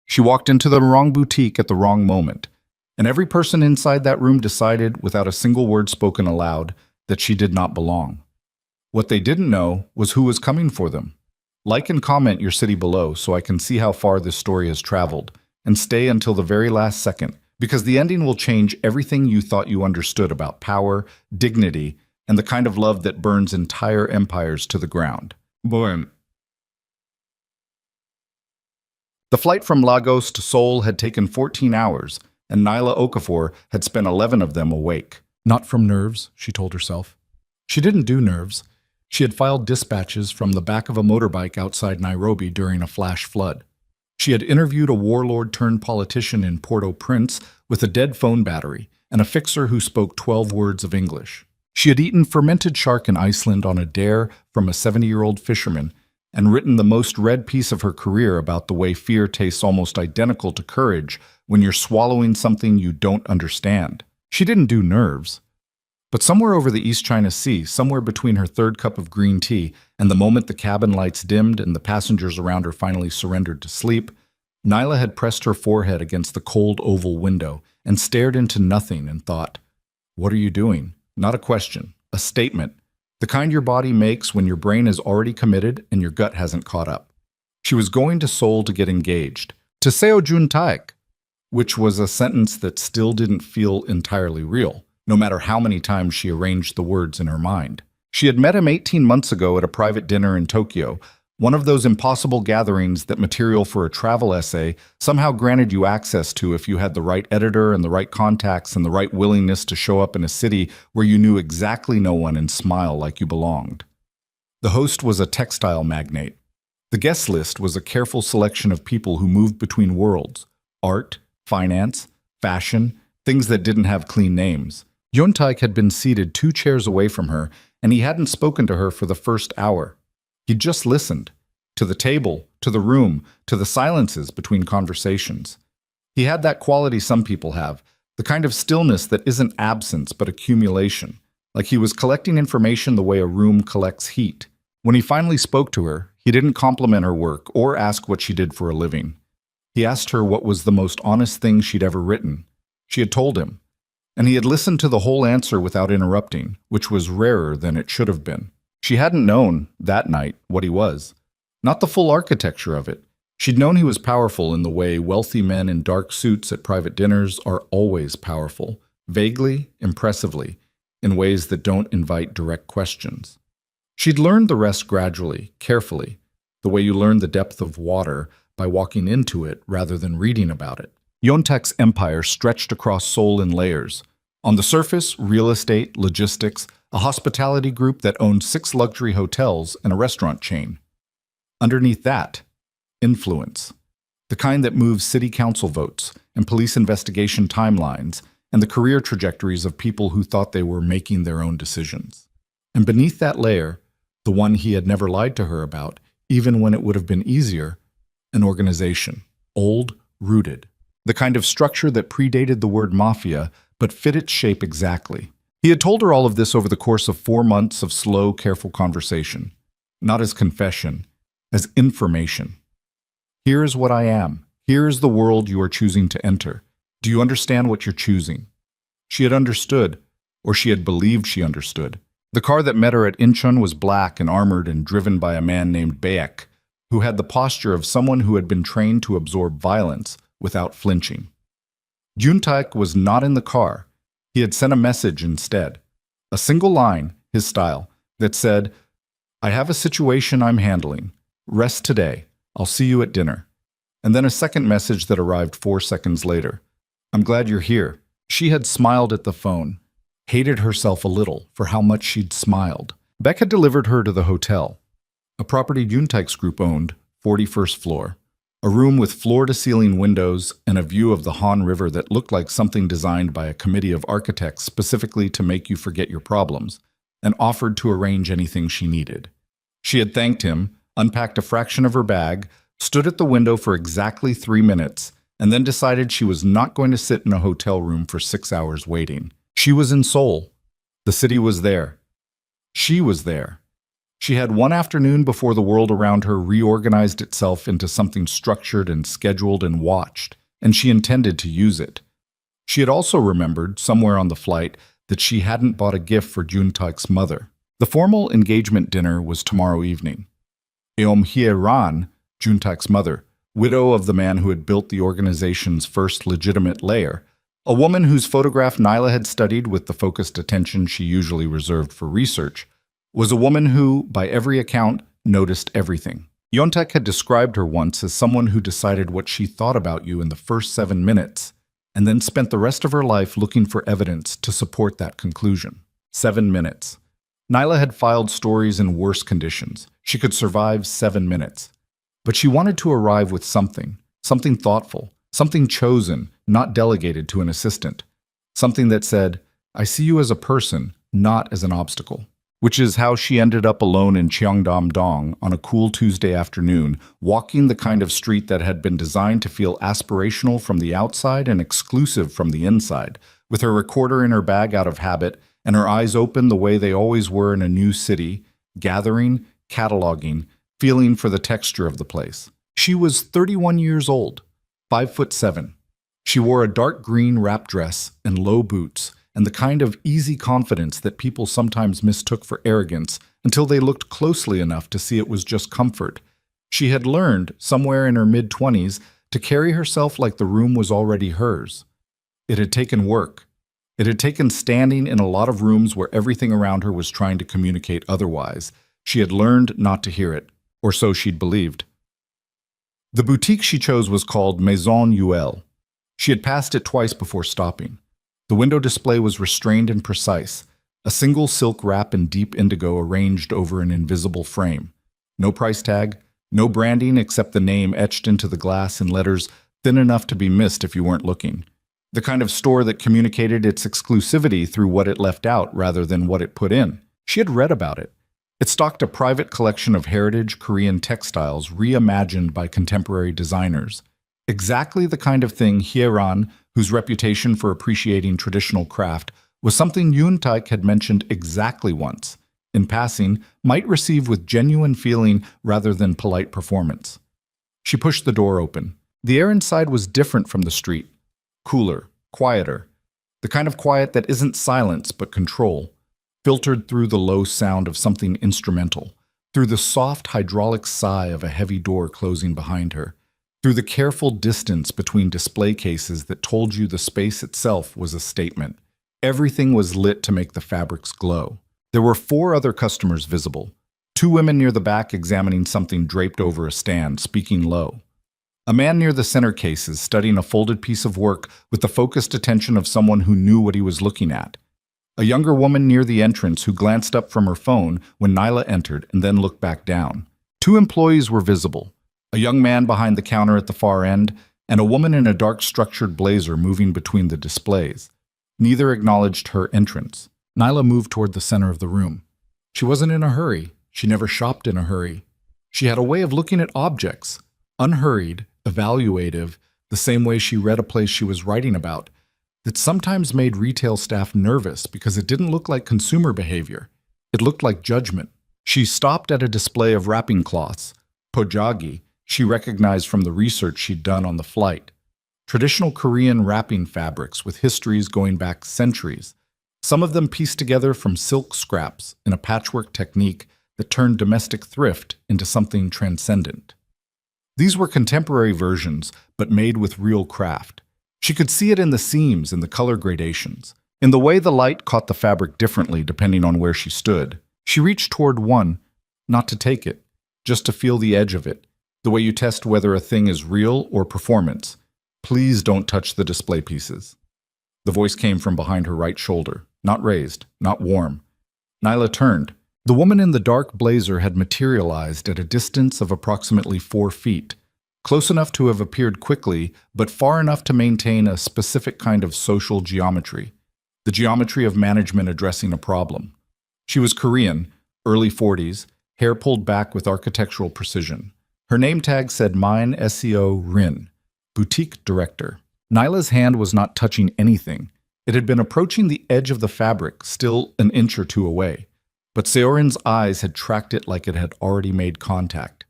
She walked into the wrong boutique at the wrong moment, and every person inside that room decided, without a single word spoken aloud, that she did not belong. What they didn't know was who was coming for them. Like and comment your city below so I can see how far this story has traveled, and stay until the very last second, because the ending will change everything you thought you understood about power, dignity, and the kind of love that burns entire empires to the ground. Boom. The flight from Lagos to Seoul had taken 14 hours, and Nyla Okafor had spent 11 of them awake. Not from nerves, she told herself. She didn't do nerves. She had filed dispatches from the back of a motorbike outside Nairobi during a flash flood. She had interviewed a warlord-turned-politician in Port-au-Prince with a dead phone battery and a fixer who spoke 12 words of English. She had eaten fermented shark in Iceland on a dare from a 70-year-old fisherman and written the most read piece of her career about the way fear tastes almost identical to courage when you're swallowing something you don't understand. She didn't do nerves. But somewhere over the East China Sea, somewhere between her third cup of green tea and the moment the cabin lights dimmed and the passengers around her finally surrendered to sleep, Nyla had pressed her forehead against the cold oval window and stared into nothing and thought, "What are you doing?" Not a question, a statement. The kind your body makes when your brain is already committed and your gut hasn't caught up. She was going to Seoul to get engaged, to Seo Jun Taek, which was a sentence that still didn't feel entirely real, no matter how many times she arranged the words in her mind. She had met him 18 months ago at a private dinner in Tokyo, one of those impossible gatherings that material for a travel essay somehow granted you access to if you had the right editor and the right contacts and the right willingness to show up in a city where you knew exactly no one and smile like you belonged. The host was a textile magnate. The guest list was a careful selection of people who moved between worlds: art, finance, fashion, things that didn't have clean names. Yontaik had been seated 2 chairs away from her, and he hadn't spoken to her for the first hour. He'd just listened, to the table, to the room, to the silences between conversations. He had that quality some people have, the kind of stillness that isn't absence but accumulation, like he was collecting information the way a room collects heat. When he finally spoke to her, he didn't compliment her work or ask what she did for a living. He asked her what was the most honest thing she'd ever written. She had told him, and he had listened to the whole answer without interrupting, which was rarer than it should have been. She hadn't known, that night, what he was. Not the full architecture of it. She'd known he was powerful in the way wealthy men in dark suits at private dinners are always powerful, vaguely, impressively, in ways that don't invite direct questions. She'd learned the rest gradually, carefully, the way you learn the depth of water by walking into it rather than reading about it. Yontek's empire stretched across Seoul in layers. On the surface, real estate, logistics, a hospitality group that owned 6 luxury hotels and a restaurant chain. Underneath that, influence. The kind that moves city council votes and police investigation timelines and the career trajectories of people who thought they were making their own decisions. And beneath that layer, the one he had never lied to her about, even when it would have been easier, an organization. Old, rooted. The kind of structure that predated the word mafia, but fit its shape exactly. He had told her all of this over the course of 4 months of slow, careful conversation. Not as confession, as information. Here is what I am. Here is the world you are choosing to enter. Do you understand what you're choosing? She had understood, or she had believed she understood. The car that met her at Incheon was black and armored and driven by a man named Baek, who had the posture of someone who had been trained to absorb violence without flinching. Juntaik was not in the car. He had sent a message instead. A single line, his style, that said, "I have a situation I'm handling. Rest today. I'll see you at dinner." And then a second message that arrived 4 seconds later. "I'm glad you're here." She had smiled at the phone, hated herself a little for how much she'd smiled. Beck had delivered her to the hotel, a property Juntaik's group owned, 41st floor. A room with floor-to-ceiling windows and a view of the Han River that looked like something designed by a committee of architects specifically to make you forget your problems, and offered to arrange anything she needed. She had thanked him, unpacked a fraction of her bag, stood at the window for exactly 3 minutes, and then decided she was not going to sit in a hotel room for 6 hours waiting. She was in Seoul. The city was there. She was there. She had one afternoon before the world around her reorganized itself into something structured and scheduled and watched, and she intended to use it. She had also remembered, somewhere on the flight, that she hadn't bought a gift for Juntaik's mother. The formal engagement dinner was tomorrow evening. Hye-ran, Juntaik's mother, widow of the man who had built the organization's first legitimate layer, a woman whose photograph Nyla had studied with the focused attention she usually reserved for research, was a woman who, by every account, noticed everything. Yontek had described her once as someone who decided what she thought about you in the first 7 minutes, and then spent the rest of her life looking for evidence to support that conclusion. 7 minutes. Nyla had filed stories in worse conditions. She could survive 7 minutes. But she wanted to arrive with something thoughtful, something chosen, not delegated to an assistant. Something that said, I see you as a person, not as an obstacle. Which is how she ended up alone in Cheongdam-dong on a cool Tuesday afternoon, walking the kind of street that had been designed to feel aspirational from the outside and exclusive from the inside, with her recorder in her bag out of habit and her eyes open the way they always were in a new city, gathering, cataloging, feeling for the texture of the place. She was 31 years old, 5'7". She wore a dark green wrap dress and low boots, and the kind of easy confidence that people sometimes mistook for arrogance until they looked closely enough to see it was just comfort. She had learned, somewhere in her mid-20s, to carry herself like the room was already hers. It had taken work. It had taken standing in a lot of rooms where everything around her was trying to communicate otherwise. She had learned not to hear it, or so she'd believed. The boutique she chose was called Maison Yuel. She had passed it twice before stopping. The window display was restrained and precise, a single silk wrap in deep indigo arranged over an invisible frame. No price tag, no branding except the name etched into the glass in letters thin enough to be missed if you weren't looking. The kind of store that communicated its exclusivity through what it left out rather than what it put in. She had read about it. It stocked a private collection of heritage Korean textiles reimagined by contemporary designers. Exactly the kind of thing Hye-ran, whose reputation for appreciating traditional craft was something Yoon-taek had mentioned exactly once, in passing, might receive with genuine feeling rather than polite performance. She pushed the door open. The air inside was different from the street. Cooler, quieter. The kind of quiet that isn't silence but control, filtered through the low sound of something instrumental, through the soft hydraulic sigh of a heavy door closing behind her, through the careful distance between display cases that told you the space itself was a statement. Everything was lit to make the fabrics glow. There were 4 other customers visible. 2 women near the back examining something draped over a stand, speaking low. A man near the center cases studying a folded piece of work with the focused attention of someone who knew what he was looking at. A younger woman near the entrance who glanced up from her phone when Nyla entered and then looked back down. 2 employees were visible. A young man behind the counter at the far end, and a woman in a dark structured blazer moving between the displays. Neither acknowledged her entrance. Nyla moved toward the center of the room. She wasn't in a hurry. She never shopped in a hurry. She had a way of looking at objects, unhurried, evaluative, the same way she read a place she was writing about, that sometimes made retail staff nervous because it didn't look like consumer behavior. It looked like judgment. She stopped at a display of wrapping cloths, pojagi, she recognized from the research she'd done on the flight. Traditional Korean wrapping fabrics with histories going back centuries, some of them pieced together from silk scraps in a patchwork technique that turned domestic thrift into something transcendent. These were contemporary versions, but made with real craft. She could see it in the seams and the color gradations, in the way the light caught the fabric differently depending on where she stood. She reached toward one, not to take it, just to feel the edge of it, the way you test whether a thing is real or performance. Please don't touch the display pieces. The voice came from behind her right shoulder, not raised, not warm. Nyla turned. The woman in the dark blazer had materialized at a distance of approximately 4 feet, close enough to have appeared quickly, but far enough to maintain a specific kind of social geometry, the geometry of management addressing a problem. She was Korean, early 40s, hair pulled back with architectural precision. Her name tag said Mine SEO Rin, boutique director. Nyla's hand was not touching anything. It had been approaching the edge of the fabric, still an inch or 2 away. but Seorin's eyes had tracked it like it had already made contact.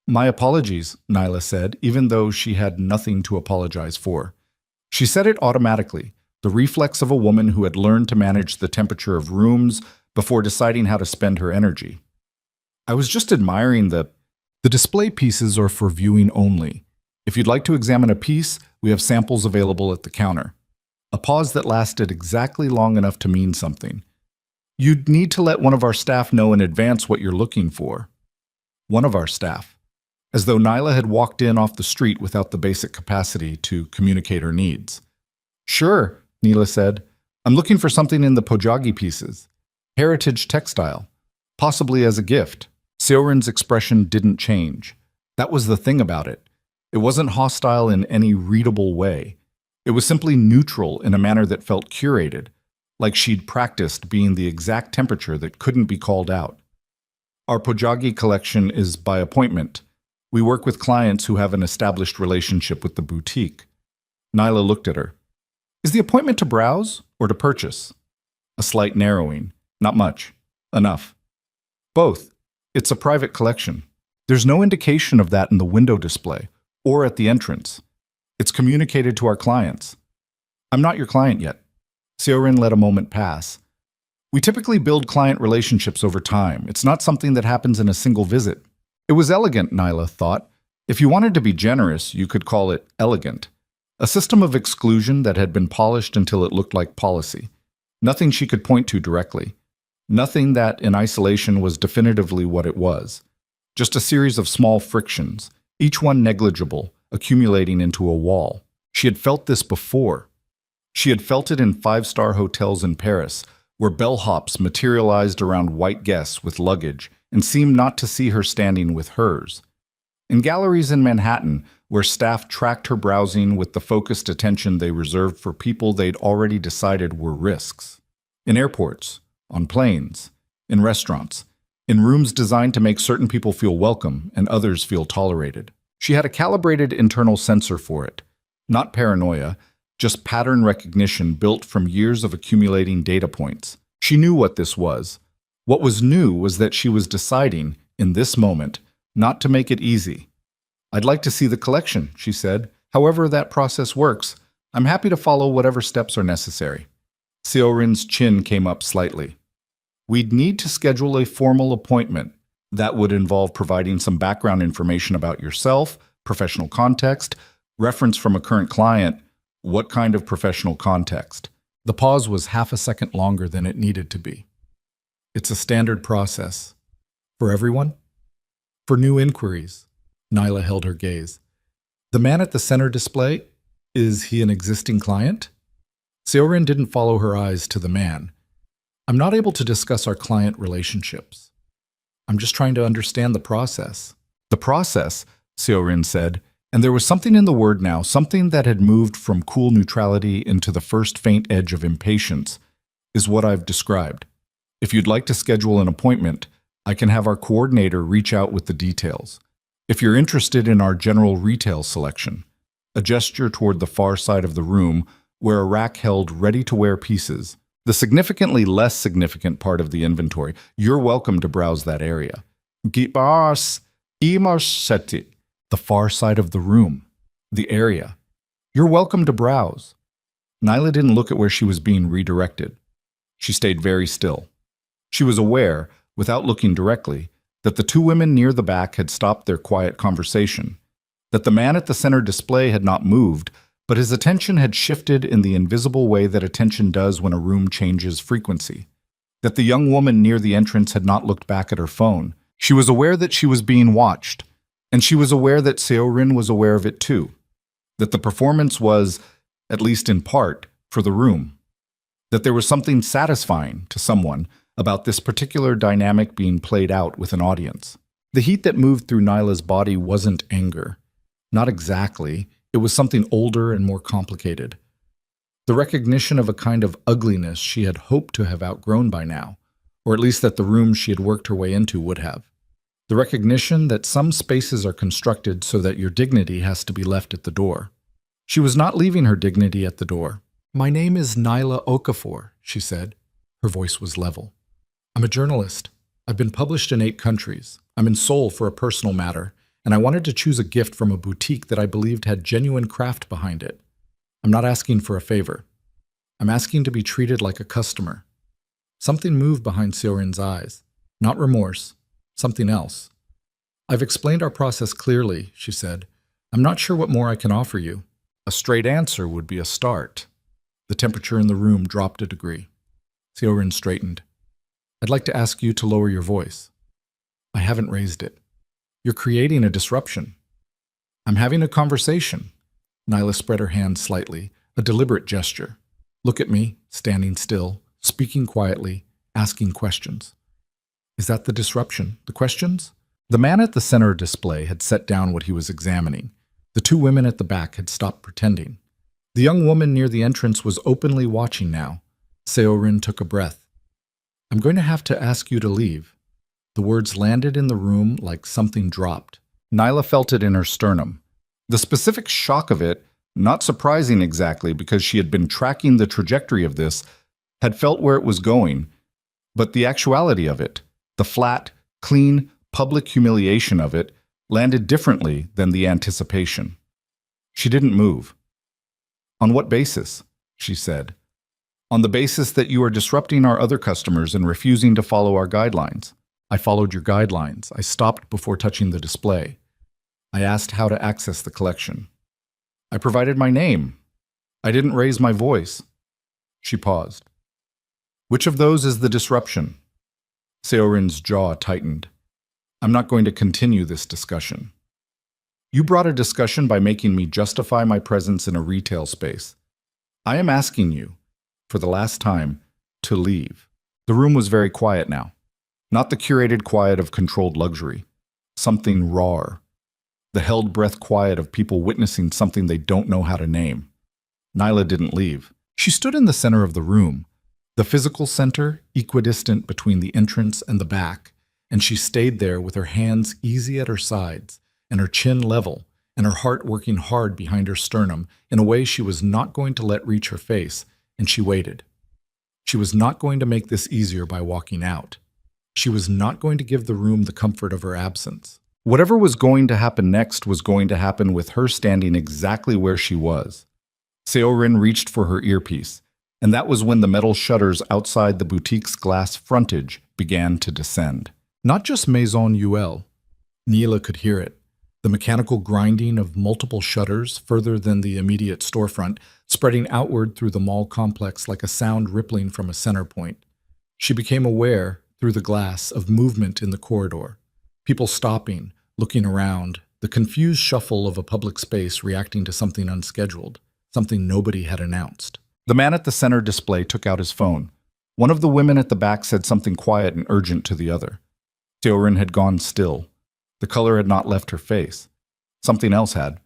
"My apologies," Nyla said, even though she had nothing to apologize for. She said it automatically, the reflex of a woman who had learned to manage the temperature of rooms before deciding how to spend her energy. "I was just admiring the display pieces are for viewing only. If you'd like to examine a piece, we have samples available at the counter." A pause that lasted exactly long enough to mean something. "You'd need to let one of our staff know in advance what you're looking for." One of our staff. As though Nyla had walked in off the street without the basic capacity to communicate her needs. "Sure," Nyla said. "I'm looking for something in the Pojagi pieces. Heritage textile. Possibly as a gift." Seorin's expression didn't change. That was the thing about it. It wasn't hostile in any readable way. It was simply neutral in a manner that felt curated, like she'd practiced being the exact temperature that couldn't be called out. "Our Pojagi collection is by appointment. We work with clients who have an established relationship with the boutique." Nyla looked at her. "Is the appointment to browse or to purchase?" A slight narrowing. "Not much. Enough." "Both. It's a private collection. There's no indication of that in the window display or at the entrance. It's communicated to our clients." "I'm not your client yet." Seorin let a moment pass. "We typically build client relationships over time. It's not something that happens in a single visit." It was elegant, Nyla thought. If you wanted to be generous, you could call it elegant. A system of exclusion that had been polished until it looked like policy. Nothing she could point to directly. Nothing that, in isolation, was definitively what it was. Just a series of small frictions, each one negligible, accumulating into a wall. She had felt this before. She had felt it in five-star hotels in Paris, where bellhops materialized around white guests with luggage and seemed not to see her standing with hers. In galleries in Manhattan, where staff tracked her browsing with the focused attention they reserved for people they'd already decided were risks. In airports, on planes, in restaurants, in rooms designed to make certain people feel welcome and others feel tolerated. She had a calibrated internal sensor for it. Not paranoia, just pattern recognition built from years of accumulating data points. She knew what this was. What was new was that she was deciding, in this moment, not to make it easy. "I'd like to see the collection," she said. "However that process works, I'm happy to follow whatever steps are necessary." Seorin's chin came up slightly. "We'd need to schedule a formal appointment. That would involve providing some background information about yourself, professional context, reference from a current client." What kind of professional context? The pause was half a second longer than it needed to be. "It's a standard process." "For everyone?" "For new inquiries." Nyla held her gaze. "The man at the center display, is he an existing client?" Seorin didn't follow her eyes to the man. "I'm not able to discuss our client relationships. I'm just trying to understand the process." "The process," Seorin said, and there was something in the word now, something that had moved from cool neutrality into the first faint edge of impatience, "is what I've described. If you'd like to schedule an appointment, I can have our coordinator reach out with the details. If you're interested in our general retail selection," a gesture toward the far side of the room where a rack held ready-to-wear pieces, the significantly less significant part of the inventory, "you're welcome to browse that area." "Gibas imarseti," the far side of the room, the area. "You're welcome to browse." Nyla didn't look at where she was being redirected. She stayed very still. She was aware, without looking directly, that the two women near the back had stopped their quiet conversation, that the man at the center display had not moved, but his attention had shifted in the invisible way that attention does when a room changes frequency, that the young woman near the entrance had not looked back at her phone. She was aware that she was being watched, and she was aware that Seorin was aware of it too, that the performance was, at least in part, for the room, that there was something satisfying to someone about this particular dynamic being played out with an audience. The heat that moved through Nyla's body wasn't anger. Not exactly. It was something older and more complicated. The recognition of a kind of ugliness she had hoped to have outgrown by now, or at least that the room she had worked her way into would have. The recognition that some spaces are constructed so that your dignity has to be left at the door. She was not leaving her dignity at the door. "My name is Nyla Okafor," she said. Her voice was level. I'm a journalist. I've been published in 8 countries. I'm in Seoul for a personal matter, and I wanted to choose a gift from a boutique that I believed had genuine craft behind it. I'm not asking for a favor. I'm asking to be treated like a customer. Something moved behind Seorin's eyes. Not remorse. Something else. I've explained our process clearly, she said. I'm not sure what more I can offer you. A straight answer would be a start. The temperature in the room dropped a degree. Seorin straightened. I'd like to ask you to lower your voice. I haven't raised it. You're creating a disruption. I'm having a conversation. Nyla spread her hand slightly, a deliberate gesture. Look at me, standing still, speaking quietly, asking questions. Is that the disruption? The questions? The man at the center display had set down what he was examining. The 2 women at the back had stopped pretending. The young woman near the entrance was openly watching now. Seorin took a breath. I'm going to have to ask you to leave. The words landed in the room like something dropped. Nyla felt it in her sternum. The specific shock of it, not surprising exactly because she had been tracking the trajectory of this, had felt where it was going, but the actuality of it, the flat, clean, public humiliation of it, landed differently than the anticipation. She didn't move. On what basis? She said. On the basis that you are disrupting our other customers and refusing to follow our guidelines. I followed your guidelines. I stopped before touching the display. I asked how to access the collection. I provided my name. I didn't raise my voice. She paused. Which of those is the disruption? Seorin's jaw tightened. I'm not going to continue this discussion. You brought a discussion by making me justify my presence in a retail space. I am asking you, for the last time, to leave. The room was very quiet now. Not the curated quiet of controlled luxury. Something raw. The held breath quiet of people witnessing something they don't know how to name. Nyla didn't leave. She stood in the center of the room, the physical center equidistant between the entrance and the back, and she stayed there with her hands easy at her sides, and her chin level, and her heart working hard behind her sternum in a way she was not going to let reach her face, and she waited. She was not going to make this easier by walking out. She was not going to give the room the comfort of her absence. Whatever was going to happen next was going to happen with her standing exactly where she was. Seorin reached for her earpiece, and that was when the metal shutters outside the boutique's glass frontage began to descend. Not just Maison UL. Nyla could hear it. The mechanical grinding of multiple shutters further than the immediate storefront, spreading outward through the mall complex like a sound rippling from a center point. She became aware, through the glass, of movement in the corridor. People stopping, looking around, the confused shuffle of a public space reacting to something unscheduled, something nobody had announced. The man at the center display took out his phone. One of the women at the back said something quiet and urgent to the other. Seorin had gone still. The color had not left her face. Something else had.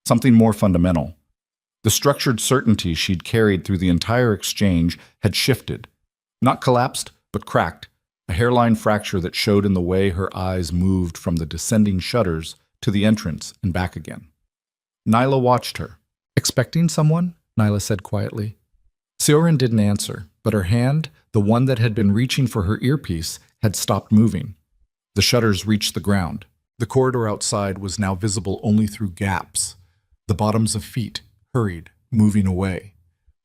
Something more fundamental. The structured certainty she'd carried through the entire exchange had shifted. Not collapsed, but cracked. A hairline fracture that showed in the way her eyes moved from the descending shutters to the entrance and back again. Nyla watched her. Expecting someone? Nyla said quietly. Seorin didn't answer, but her hand, the one that had been reaching for her earpiece, had stopped moving. The shutters reached the ground. The corridor outside was now visible only through gaps. The bottoms of feet, hurried, moving away.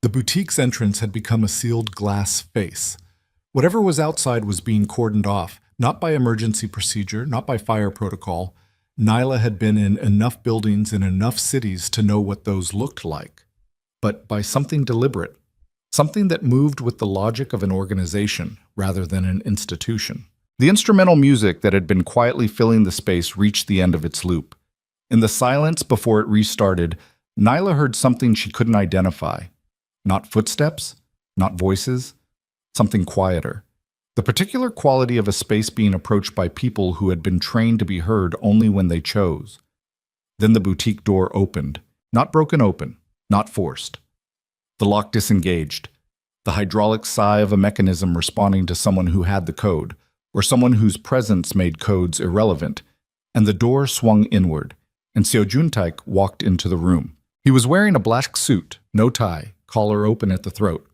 The boutique's entrance had become a sealed glass face. Whatever was outside was being cordoned off, not by emergency procedure, not by fire protocol. Nyla had been in enough buildings in enough cities to know what those looked like. But by something deliberate, something that moved with the logic of an organization rather than an institution. The instrumental music that had been quietly filling the space reached the end of its loop. In the silence before it restarted, Nyla heard something she couldn't identify. Not footsteps, not voices, something quieter. The particular quality of a space being approached by people who had been trained to be heard only when they chose. Then the boutique door opened, not broken open, not forced. The lock disengaged, the hydraulic sigh of a mechanism responding to someone who had the code, or someone whose presence made codes irrelevant, and the door swung inward, and Seo Juntaik walked into the room. He was wearing a black suit, no tie, collar open at the throat.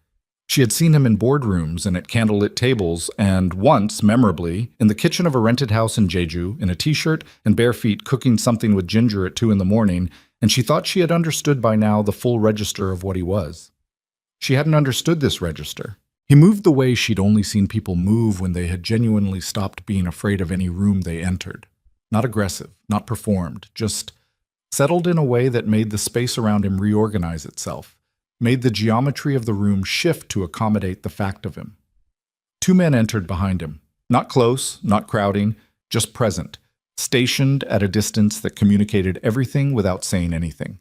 She had seen him in boardrooms and at candlelit tables, and once, memorably, in the kitchen of a rented house in Jeju, in a t-shirt and bare feet cooking something with ginger at 2 in the morning, and she thought she had understood by now the full register of what he was. She hadn't understood this register. He moved the way she'd only seen people move when they had genuinely stopped being afraid of any room they entered. Not aggressive, not performed, just settled in a way that made the space around him reorganize itself, made the geometry of the room shift to accommodate the fact of him. 2 men entered behind him, not close, not crowding, just present, stationed at a distance that communicated everything without saying anything.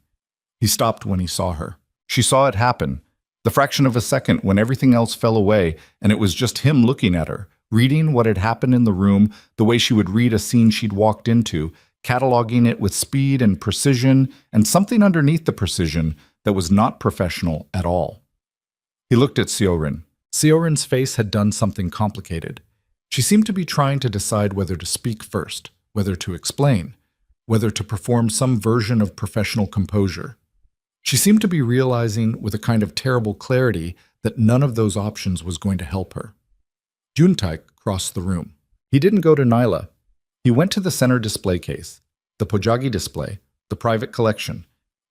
He stopped when he saw her. She saw it happen, the fraction of a second when everything else fell away, and it was just him looking at her, reading what had happened in the room the way she would read a scene she'd walked into, cataloging it with speed and precision, and something underneath the precision that was not professional at all. He looked at Seorin. Seorin's face had done something complicated. She seemed to be trying to decide whether to speak first, whether to explain, whether to perform some version of professional composure. She seemed to be realizing with a kind of terrible clarity that none of those options was going to help her. Juntaik crossed the room. He didn't go to Nyla. He went to the center display case, the Pojagi display, the private collection,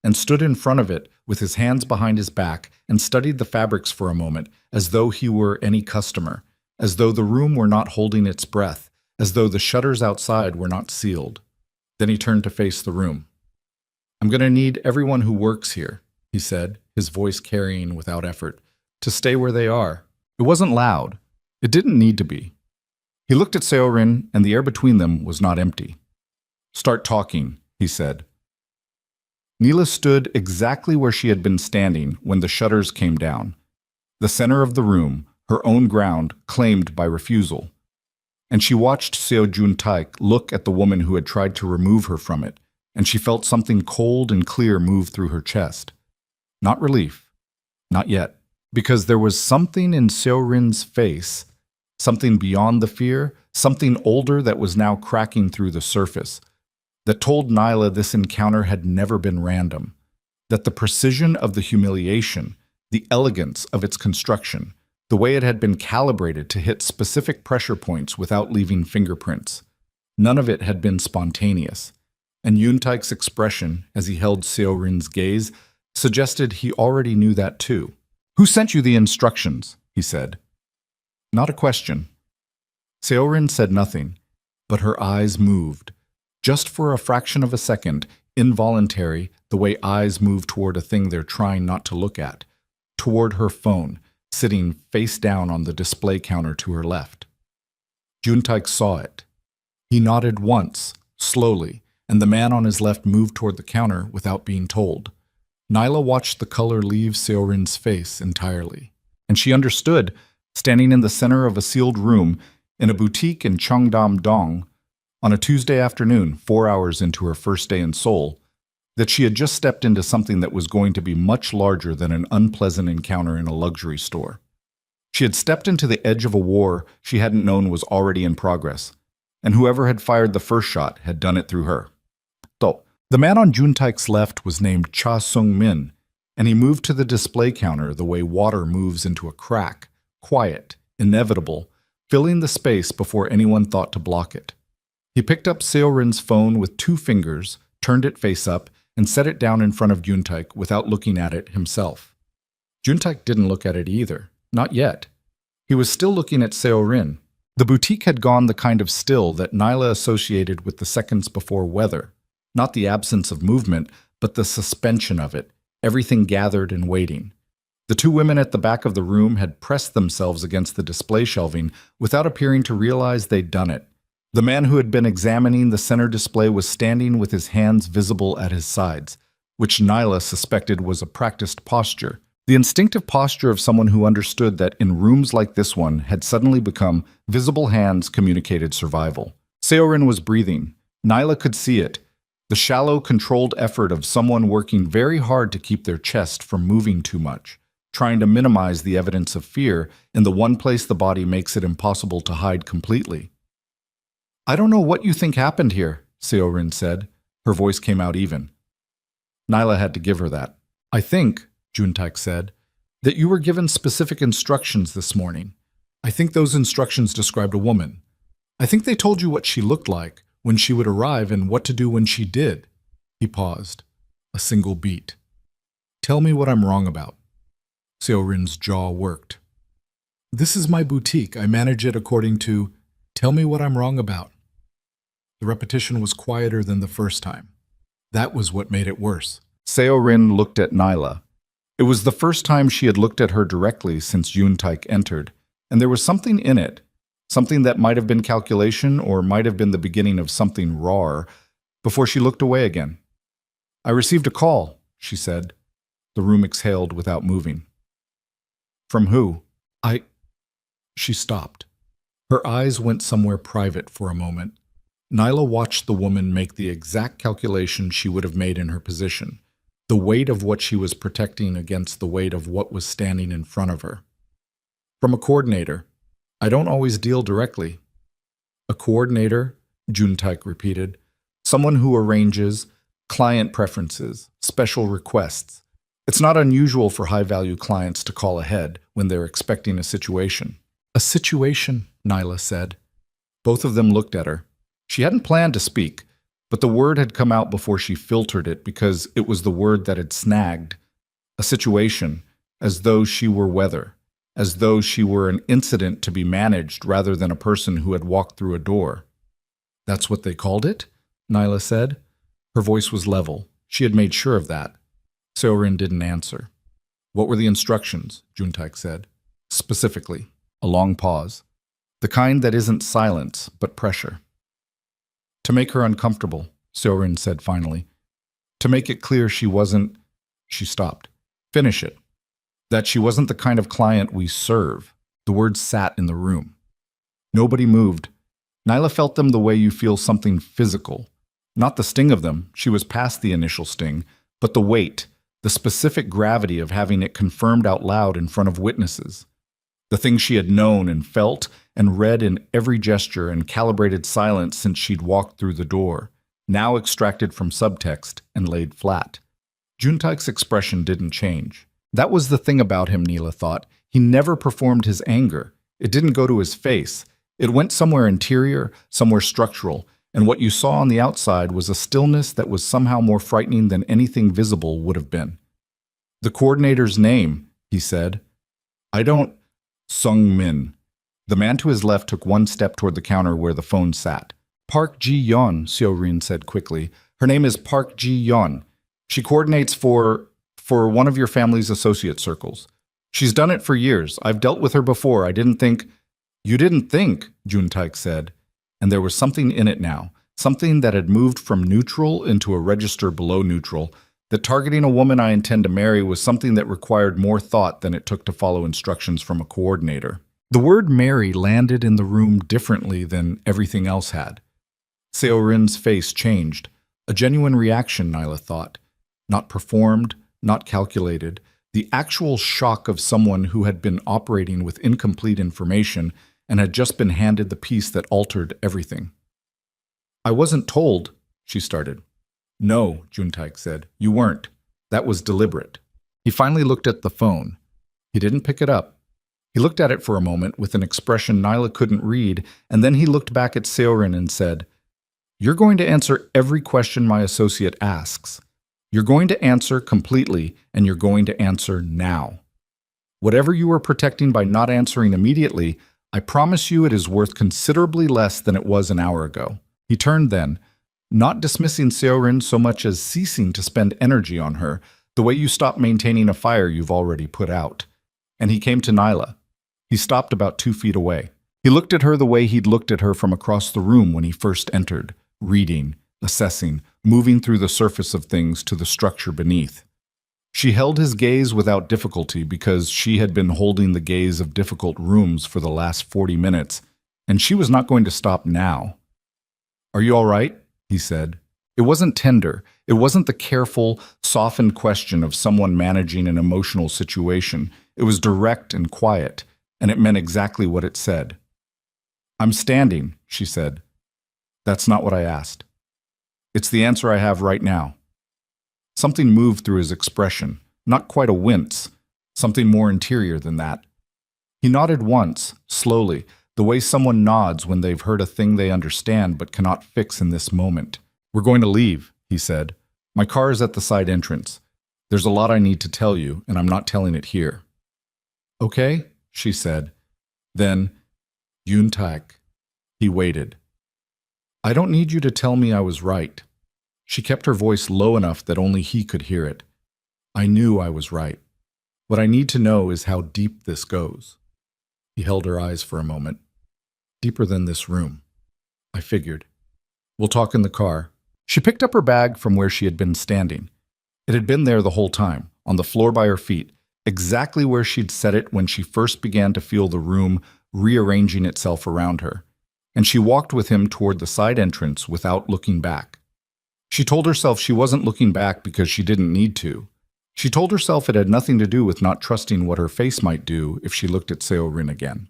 and stood in front of it with his hands behind his back and studied the fabrics for a moment as though he were any customer, as though the room were not holding its breath, as though the shutters outside were not sealed. Then he turned to face the room. "I'm going to need everyone who works here," he said, his voice carrying without effort, "to stay where they are." It wasn't loud. It didn't need to be. He looked at Seorin, and the air between them was not empty. "Start talking," he said. Neela stood exactly where she had been standing when the shutters came down. The center of the room, her own ground, claimed by refusal. And she watched Seo Juntaik look at the woman who had tried to remove her from it, and she felt something cold and clear move through her chest. Not relief. Not yet. Because there was something in Seorin's face, something beyond the fear, something older that was now cracking through the surface, that told Nyla this encounter had never been random, that the precision of the humiliation, the elegance of its construction, the way it had been calibrated to hit specific pressure points without leaving fingerprints, none of it had been spontaneous. And Juntaik's expression, as he held Seorin's gaze, suggested he already knew that too. "Who sent you the instructions?" he said. Not a question. Seorin said nothing, but her eyes moved. Just for a fraction of a second, involuntary, the way eyes move toward a thing they're trying not to look at, toward her phone, sitting face down on the display counter to her left. Juntaik saw it. He nodded once, slowly, and the man on his left moved toward the counter without being told. Nyla watched the color leave Seorin's face entirely, and she understood, standing in the center of a sealed room in a boutique in Cheongdam-dong on a Tuesday afternoon, 4 hours into her first day in Seoul, that she had just stepped into something that was going to be much larger than an unpleasant encounter in a luxury store. She had stepped into the edge of a war she hadn't known was already in progress, and whoever had fired the first shot had done it through her. The man on Juntaik's left was named Cha Sung-min, and he moved to the display counter the way water moves into a crack, quiet, inevitable, filling the space before anyone thought to block it. He picked up Seorin's phone with 2 fingers, turned it face up, and set it down in front of Juntaik without looking at it himself. Juntaik didn't look at it either, not yet. He was still looking at Seorin. The boutique had gone the kind of still that Nyla associated with the seconds before weather. Not the absence of movement, but the suspension of it, everything gathered and waiting. The 2 women at the back of the room had pressed themselves against the display shelving without appearing to realize they'd done it. The man who had been examining the center display was standing with his hands visible at his sides, which Nyla suspected was a practiced posture. The instinctive posture of someone who understood that in rooms like this one had suddenly become visible hands communicated survival. Seorin was breathing. Nyla could see it. The shallow, controlled effort of someone working very hard to keep their chest from moving too much, trying to minimize the evidence of fear in the one place the body makes it impossible to hide completely. "I don't know what you think happened here," Seorin said. Her voice came out even. Nyla had to give her that. "I think," Juntaik said, That you were given specific instructions this morning. I think those instructions described a woman. I think they told you what she looked like, when she would arrive, and what to do when she did." He paused. A single beat. "Tell me what I'm wrong about." Seorin's jaw worked. "This is my boutique. I manage it according to, tell me what I'm wrong about." The repetition was quieter than the first time. That was what made it worse. Seorin looked at Nyla. It was the first time she had looked at her directly since Yoon-taek entered, and there was something in it, something that might have been calculation or might have been the beginning of something raw, before she looked away again. "I received a call," she said. The room exhaled without moving. "From who?" She stopped. Her eyes went somewhere private for a moment. Nyla watched the woman make the exact calculation she would have made in her position, the weight of what she was protecting against the weight of what was standing in front of her. "From a coordinator. I don't always deal directly." "A coordinator," Yoon-taek repeated. "Someone who arranges client preferences, special requests. It's not unusual for high-value clients to call ahead when they're expecting a situation." "A situation," Nyla said. Both of them looked at her. She hadn't planned to speak, but the word had come out before she filtered it because it was the word that had snagged. A situation, as though she were weather, as though she were an incident to be managed rather than a person who had walked through a door. "That's what they called it?" Nyla said. Her voice was level. She had made sure of that. Seorin didn't answer. "What were the instructions?" Yoon-taek said. "Specifically." A long pause. "The kind that isn't silence, but pressure." "To make her uncomfortable," Seorin said finally. "To make it clear she wasn't—" She stopped. "Finish it." "That she wasn't the kind of client we serve." The words sat in the room. Nobody moved. Nyla felt them the way you feel something physical. Not the sting of them, she was past the initial sting, but the weight, the specific gravity of having it confirmed out loud in front of witnesses. The thing she had known and felt and read in every gesture and calibrated silence since she'd walked through the door, now extracted from subtext and laid flat. Yoon-taek's expression didn't change. That was the thing about him, Nyla thought. He never performed his anger. It didn't go to his face. It went somewhere interior, somewhere structural, and what you saw on the outside was a stillness that was somehow more frightening than anything visible would have been. "The coordinator's name," he said. "I don't—" "Sung Min." The man to his left took one step toward the counter where the phone sat. "Park Ji-yeon," Seorin said quickly. "Her name is Park Ji-yeon. She coordinates for one of your family's associate circles. She's done it for years. I've dealt with her before. I didn't think—" "You didn't think," Yoon-taek said. And there was something in it now, something that had moved from neutral into a register below neutral, that targeting a woman I intend to marry was something that required more thought than it took to follow instructions from a coordinator. The word marry landed in the room differently than everything else had. Seorin's face changed. A genuine reaction, Nyla thought. Not performed, not calculated. The actual shock of someone who had been operating with incomplete information and had just been handed the piece that altered everything. "I wasn't told," she started. "No," Yoon-taek said. "You weren't. That was deliberate." He finally looked at the phone. He didn't pick it up. He looked at it for a moment with an expression Nyla couldn't read, and then he looked back at Seorin and said, "You're going to answer every question my associate asks. You're going to answer completely, and you're going to answer now. Whatever you are protecting by not answering immediately, I promise you it is worth considerably less than it was an hour ago." He turned then, not dismissing Seorin so much as ceasing to spend energy on her, the way you stop maintaining a fire you've already put out. And he came to Nyla. He stopped about 2 feet away. He looked at her the way he'd looked at her from across the room when he first entered, reading, assessing, moving through the surface of things to the structure beneath. She held his gaze without difficulty because she had been holding the gaze of difficult rooms for the last 40 minutes, and she was not going to stop now. "Are you all right?" he said. It wasn't tender. It wasn't the careful, softened question of someone managing an emotional situation. It was direct and quiet, and it meant exactly what it said. "I'm standing," she said. "That's not what I asked. It's the answer I have right now." Something moved through his expression, not quite a wince, Something more interior than that. He nodded once, slowly, the way someone nods when they've heard a thing they understand but cannot fix in this moment. "We're going to leave," he said. "My car is at the side entrance. There's a lot I need to tell you, and I'm not telling it here." "Okay," she said. Then, "Yoon Tak." He waited. "I don't need you to tell me I was right." She kept her voice low enough that only he could hear it. "I knew I was right. What I need to know is how deep this goes." He held her eyes for a moment. "Deeper than this room." "I figured. We'll talk in the car." She picked up her bag from where she had been standing. It had been there the whole time, on the floor by her feet, exactly where she'd set it when she first began to feel the room rearranging itself around her. And she walked with him toward the side entrance without looking back. She told herself she wasn't looking back because she didn't need to. She told herself it had nothing to do with not trusting what her face might do if she looked at Seo-rin again.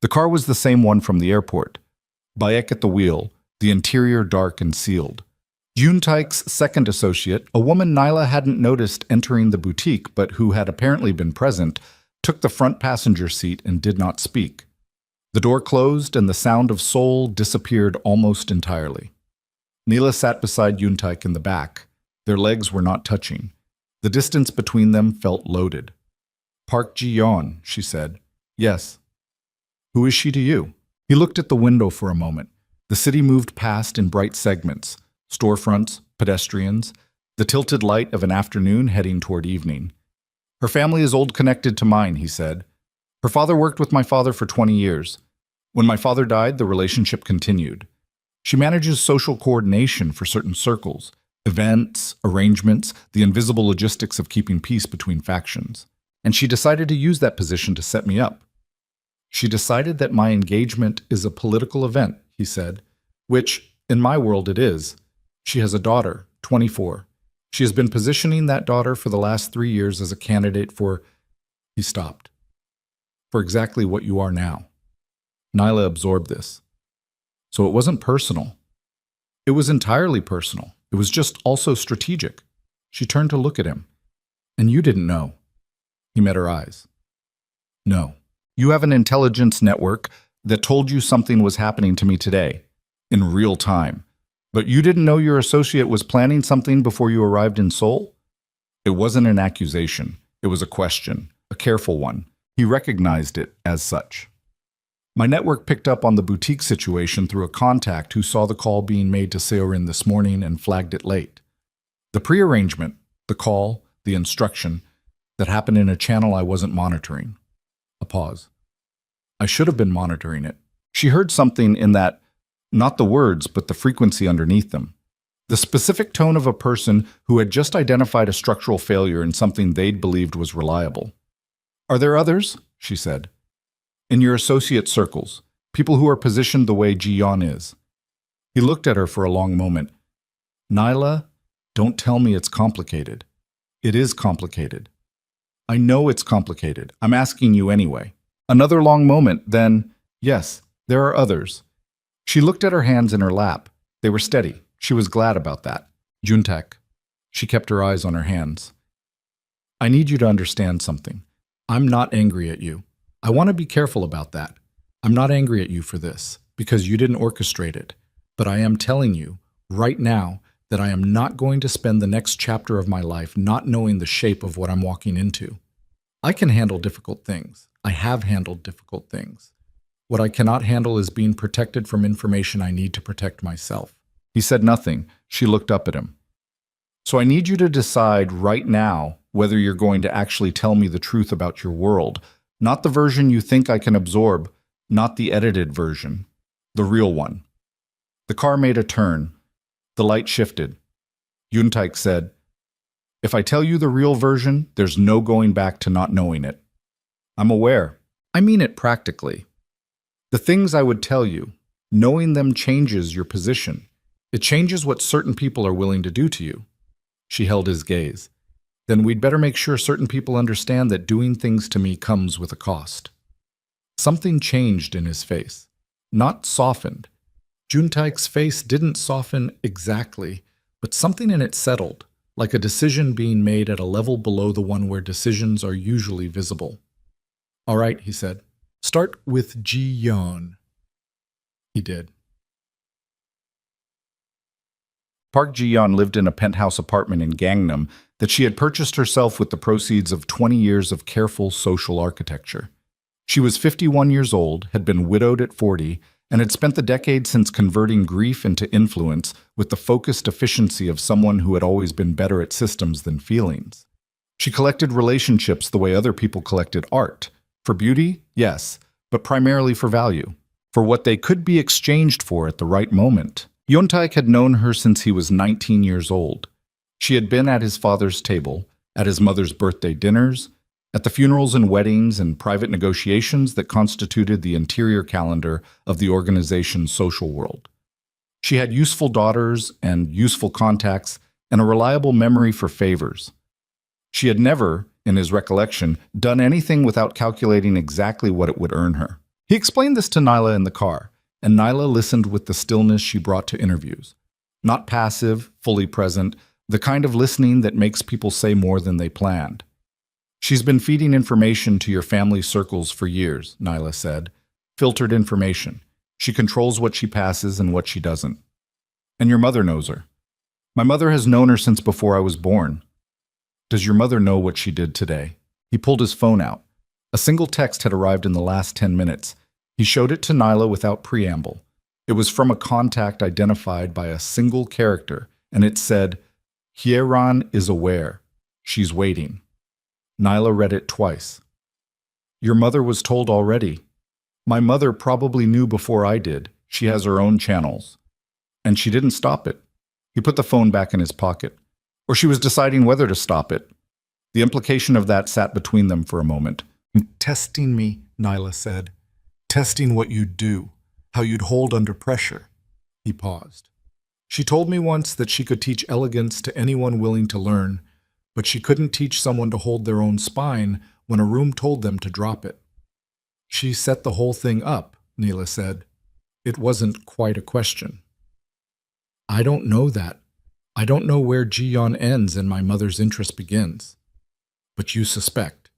The car was the same one from the airport. Baek at the wheel, the interior dark and sealed. Yoon Taek's second associate, a woman Nyla hadn't noticed entering the boutique but who had apparently been present, took the front passenger seat and did not speak. The door closed and the sound of Seoul disappeared almost entirely. Neela sat beside Yoon Taek in the back. Their legs were not touching. The distance between them felt loaded. "Park Ji-yeon," she said. "Yes." "Who is she to you?" He looked at the window for a moment. The city moved past in bright segments. Storefronts, pedestrians, the tilted light of an afternoon heading toward evening. "Her family is old connected to mine," he said. "Her father worked with my father for 20 years. When my father died, the relationship continued. She manages social coordination for certain circles, events, arrangements, the invisible logistics of keeping peace between factions. And she decided to use that position to set me up. She decided that my engagement is a political event," he said, "which, in my world, it is. She has a daughter, 24. She has been positioning that daughter for the last 3 years as a candidate for—" He stopped. "For exactly what you are now." Nyla absorbed this. So it wasn't personal. It was entirely personal. It was just also strategic. She turned to look at him. "And you didn't know." He met her eyes. "No. You have an intelligence network that told you something was happening to me today, in real time. But you didn't know your associate was planning something before you arrived in Seoul?" It wasn't an accusation. It was a question, a careful one. He recognized it as such. "My network picked up on the boutique situation through a contact who saw the call being made to Seo-rin this morning and flagged it late. The prearrangement, the call, the instruction, that happened in a channel I wasn't monitoring." A pause. "I should have been monitoring it." She heard something in that, not the words, but the frequency underneath them. The specific tone of a person who had just identified a structural failure in something they'd believed was reliable. "Are there others?" she said. "In your associate circles, people who are positioned the way Ji-yeon is." He looked at her for a long moment. "Nyla, don't tell me it's complicated. It is complicated." "I know it's complicated. I'm asking you anyway." Another long moment, then, "Yes, there are others." She looked at her hands in her lap. They were steady. She was glad about that. "Yoon Tak." She kept her eyes on her hands. "I need you to understand something. I'm not angry at you. I want to be careful about that. I'm not angry at you for this, because you didn't orchestrate it. But I am telling you, right now, that I am not going to spend the next chapter of my life not knowing the shape of what I'm walking into. I can handle difficult things. I have handled difficult things. What I cannot handle is being protected from information I need to protect myself." He said nothing. She looked up at him. "So I need you to decide right now whether you're going to actually tell me the truth about your world, not the version you think I can absorb, not the edited version, the real one." The car made a turn. The light shifted. Yoon Tak said, "If I tell you the real version, there's no going back to not knowing it." "I'm aware. I mean it practically. The things I would tell you, knowing them changes your position. It changes what certain people are willing to do to you." She held his gaze. "Then we'd better make sure certain people understand that doing things to me comes with a cost." Something changed in his face, not softened. Yoon Taek's face didn't soften exactly, but something in it settled, like a decision being made at a level below the one where decisions are usually visible. "All right," he said. "Start with Ji-yeon." He did. Park Ji-yeon lived in a penthouse apartment in Gangnam that she had purchased herself with the proceeds of 20 years of careful social architecture. She was 51 years old, had been widowed at 40, and had spent the decade since converting grief into influence with the focused efficiency of someone who had always been better at systems than feelings. She collected relationships the way other people collected art. For beauty, yes, but primarily for value, for what they could be exchanged for at the right moment. Yoon-taek had known her since he was 19 years old. She had been at his father's table, at his mother's birthday dinners, at the funerals and weddings and private negotiations that constituted the interior calendar of the organization's social world. She had useful daughters and useful contacts and a reliable memory for favors. She had never, in his recollection, done anything without calculating exactly what it would earn her. He explained this to Nyla in the car, and Nyla listened with the stillness she brought to interviews. Not passive, fully present, the kind of listening that makes people say more than they planned. "She's been feeding information to your family circles for years," Nyla said. "Filtered information. She controls what she passes and what she doesn't. And your mother knows her. My mother has known her since before I was born. Does your mother know what she did today?" He pulled his phone out. A single text had arrived in the last 10 minutes. He showed it to Nyla without preamble. It was from a contact identified by a single character, and it said, "Hyeran is aware. She's waiting." Nyla read it twice. "Your mother was told already. My mother probably knew before I did. She has her own channels. And she didn't stop it." He put the phone back in his pocket. Or she was deciding whether to stop it. The implication of that sat between them for a moment. "Testing me," Nyla said. "Testing what you'd do, how you'd hold under pressure." He paused. "She told me once that she could teach elegance to anyone willing to learn, but she couldn't teach someone to hold their own spine when a room told them to drop it." "She set the whole thing up," Nyla said. "It wasn't quite a question." "I don't know that. I don't know where Ji-yeon ends and my mother's interest begins." "But you suspect."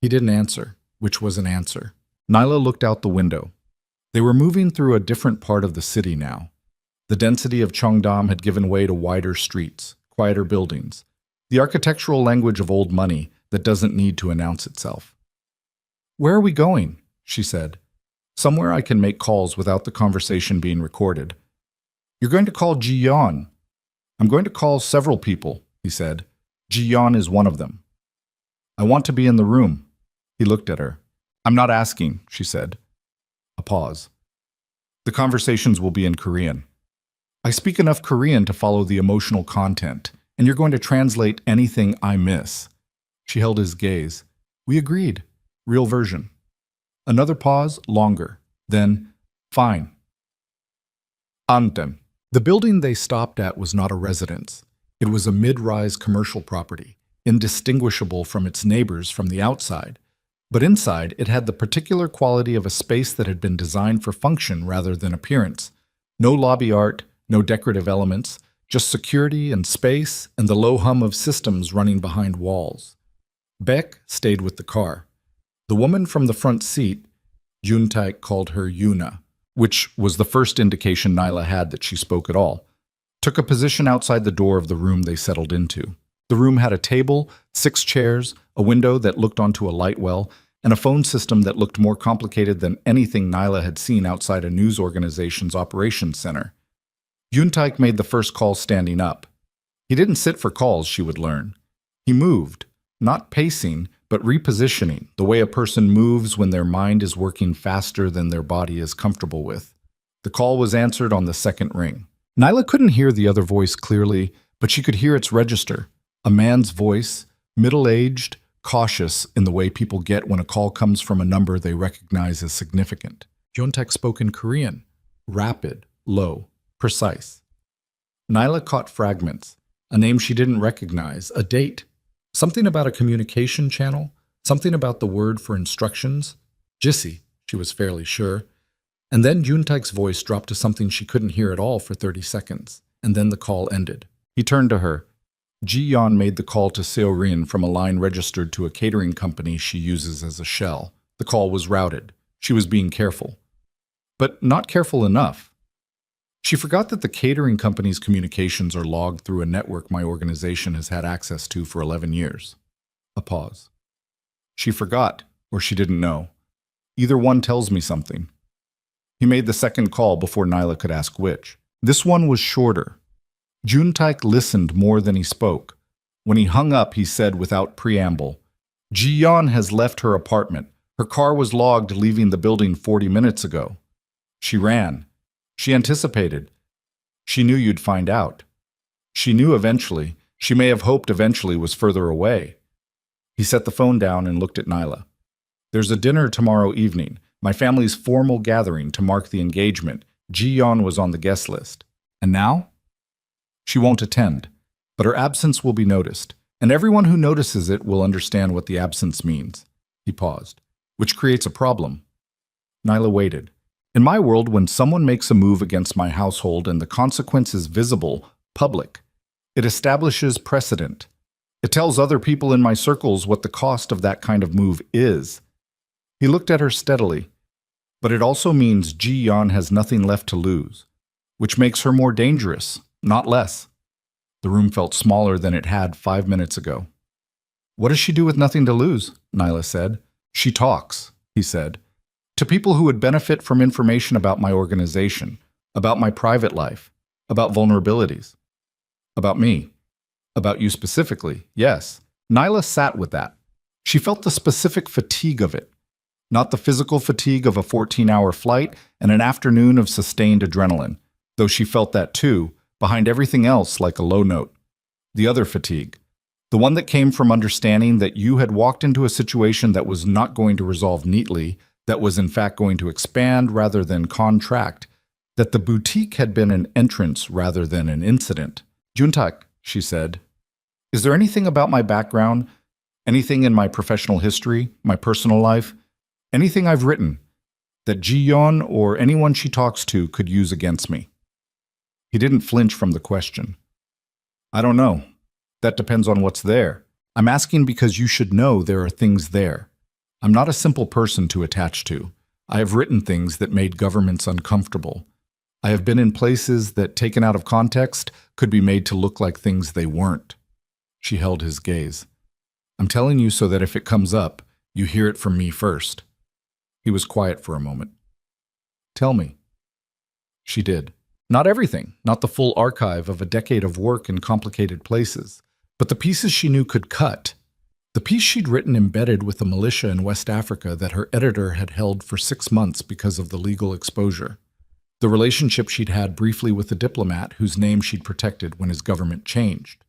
He didn't answer, which was an answer. Nyla looked out the window. They were moving through a different part of the city now. The density of Cheongdam had given way to wider streets, quieter buildings, the architectural language of old money that doesn't need to announce itself. "Where are we going?" she said. "Somewhere I can make calls without the conversation being recorded." "You're going to call Ji-yeon." "I'm going to call several people," he said. "Ji-yeon is one of them." "I want to be in the room." He looked at her. "I'm not asking," she said. A pause. "The conversations will be in Korean. I speak enough Korean to follow the emotional content, and you're going to translate anything I miss." She held his gaze. "We agreed. Real version." Another pause, longer. Then, "Fine." Antem. The building they stopped at was not a residence. It was a mid-rise commercial property, indistinguishable from its neighbors from the outside. But inside, it had the particular quality of a space that had been designed for function rather than appearance. No lobby art, no decorative elements, just security and space and the low hum of systems running behind walls. Beck stayed with the car. The woman from the front seat, Yoon-taek called her Yuna, which was the first indication Nyla had that she spoke at all, took a position outside the door of the room they settled into. The room had a table, 6 chairs, a window that looked onto a light well, and a phone system that looked more complicated than anything Nyla had seen outside a news organization's operations center. Yoon-taek made the first call standing up. He didn't sit for calls, she would learn. He moved, not pacing, but repositioning, the way a person moves when their mind is working faster than their body is comfortable with. The call was answered on the second ring. Nyla couldn't hear the other voice clearly, but she could hear its register. A man's voice, middle-aged, cautious in the way people get when a call comes from a number they recognize as significant. Yoon-taek spoke in Korean, rapid, low, precise. Nyla caught fragments, a name she didn't recognize, a date, something about a communication channel, something about the word for instructions, Jissy, she was fairly sure. And then Yoon-taek's voice dropped to something she couldn't hear at all for 30 seconds, and then the call ended. He turned to her. Ji-yeon made the call to Seo-rin from a line registered to a catering company she uses as a shell. The call was routed. She was being careful. But not careful enough. She forgot that the catering company's communications are logged through a network my organization has had access to for 11 years. A pause. She forgot, or she didn't know. Either one tells me something. He made the second call before Nyla could ask which. This one was shorter. Juntaik listened more than he spoke. When he hung up, he said without preamble, Ji-yeon has left her apartment. Her car was logged leaving the building 40 minutes ago. She ran. She anticipated. She knew you'd find out. She knew eventually. She may have hoped eventually was further away. He set the phone down and looked at Nyla. There's a dinner tomorrow evening, my family's formal gathering to mark the engagement. Ji-yeon was on the guest list. And now? She won't attend, but her absence will be noticed, and everyone who notices it will understand what the absence means. He paused, which creates a problem. Nyla waited. In my world, when someone makes a move against my household and the consequence is visible, public, it establishes precedent. It tells other people in my circles what the cost of that kind of move is. He looked at her steadily. But it also means Ji-yeon has nothing left to lose, which makes her more dangerous, not less. The room felt smaller than it had 5 minutes ago. What does she do with nothing to lose? Nyla said. She talks, he said, to people who would benefit from information about my organization, about my private life, about vulnerabilities, about me, about you specifically, yes. Nyla sat with that. She felt the specific fatigue of it, not the physical fatigue of a 14-hour flight and an afternoon of sustained adrenaline, though she felt that too, behind everything else like a low note. The other fatigue, the one that came from understanding that you had walked into a situation that was not going to resolve neatly, that was in fact going to expand rather than contract, that the boutique had been an entrance rather than an incident. Juntaik, she said, is there anything about my background, anything in my professional history, my personal life, anything I've written, that Ji-yeon or anyone she talks to could use against me? He didn't flinch from the question. I don't know. That depends on what's there. I'm asking because you should know there are things there. I'm not a simple person to attach to. I have written things that made governments uncomfortable. I have been in places that, taken out of context, could be made to look like things they weren't. She held his gaze. I'm telling you so that if it comes up, you hear it from me first. He was quiet for a moment. Tell me. She did. Not everything, not the full archive of a decade of work in complicated places, but the pieces she knew could cut. The piece she'd written embedded with a militia in West Africa that her editor had held for 6 months because of the legal exposure. The relationship she'd had briefly with a diplomat whose name she'd protected when his government changed.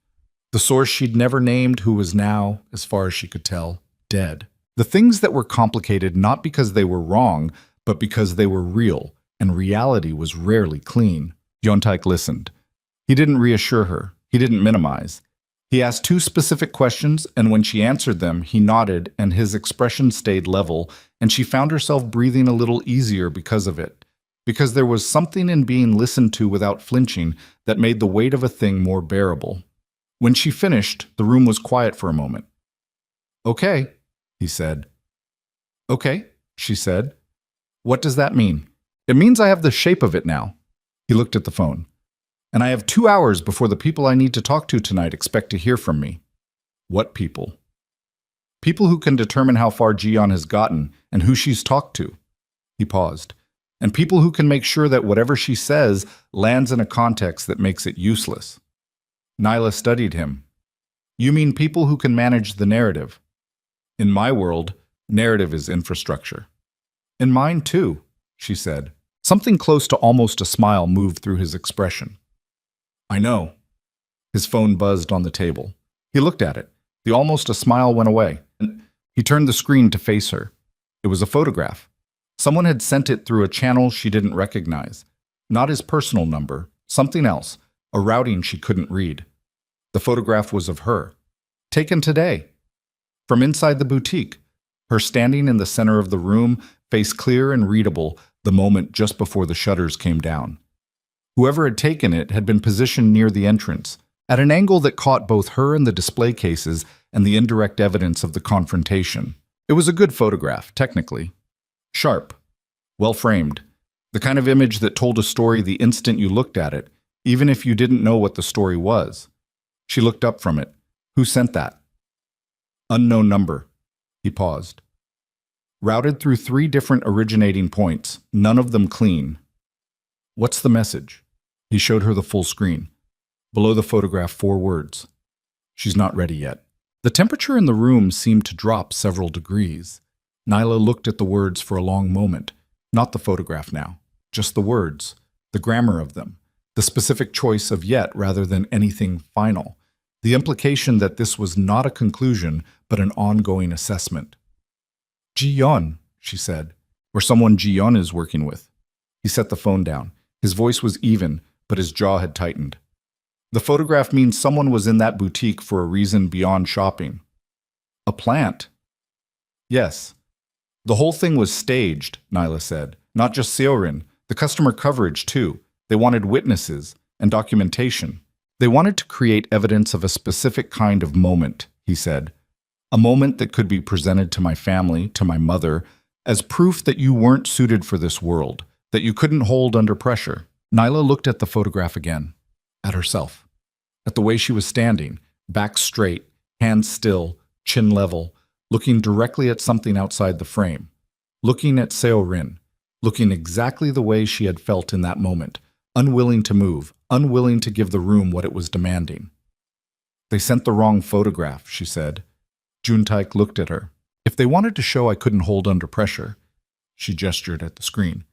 The source she'd never named who was now, as far as she could tell, dead. The things that were complicated not because they were wrong, but because they were real, and reality was rarely clean. Yontaik listened. He didn't reassure her. He didn't minimize. He asked 2 specific questions, and when she answered them, he nodded, and his expression stayed level, and she found herself breathing a little easier because of it. Because there was something in being listened to without flinching that made the weight of a thing more bearable. When she finished, the room was quiet for a moment. Okay, he said. Okay, she said. What does that mean? It means I have the shape of it now. He looked at the phone. And I have 2 hours before the people I need to talk to tonight expect to hear from me. What people? People who can determine how far Ji-yeon has gotten and who she's talked to. He paused. And people who can make sure that whatever she says lands in a context that makes it useless. Nyla studied him. You mean people who can manage the narrative? In my world, narrative is infrastructure. In mine too, she said. Something close to almost a smile moved through his expression. I know. His phone buzzed on the table. He looked at it. The almost a smile went away. He turned the screen to face her. It was a photograph. Someone had sent it through a channel she didn't recognize. Not his personal number, something else, a routing she couldn't read. The photograph was of her. Taken today. From inside the boutique. Her standing in the center of the room, face clear and readable, the moment just before the shutters came down. Whoever had taken it had been positioned near the entrance, at an angle that caught both her and the display cases and the indirect evidence of the confrontation. It was a good photograph, technically. Sharp, well-framed, the kind of image that told a story the instant you looked at it, even if you didn't know what the story was. She looked up from it. Who sent that? Unknown number. He paused. Routed through 3 different originating points, none of them clean. What's the message? He showed her the full screen. Below the photograph, 4 words. She's not ready yet. The temperature in the room seemed to drop several degrees. Nyla looked at the words for a long moment. Not the photograph now, just the words, the grammar of them, the specific choice of yet rather than anything final, the implication that this was not a conclusion but an ongoing assessment. Ji-yeon, she said, or someone Ji-yeon is working with. He set the phone down. His voice was even, but his jaw had tightened. The photograph means someone was in that boutique for a reason beyond shopping. A plant? Yes. The whole thing was staged, Nyla said. Not just Seorin, the customer coverage too. They wanted witnesses and documentation. They wanted to create evidence of a specific kind of moment, he said. A moment that could be presented to my family, to my mother, as proof that you weren't suited for this world, that you couldn't hold under pressure. Nyla looked at the photograph again, at herself, at the way she was standing, back straight, hands still, chin level, looking directly at something outside the frame, looking at Seorin, looking exactly the way she had felt in that moment, unwilling to move, unwilling to give the room what it was demanding. They sent the wrong photograph, she said. Juntaik looked at her. If they wanted to show I couldn't hold under pressure, she gestured at the screen.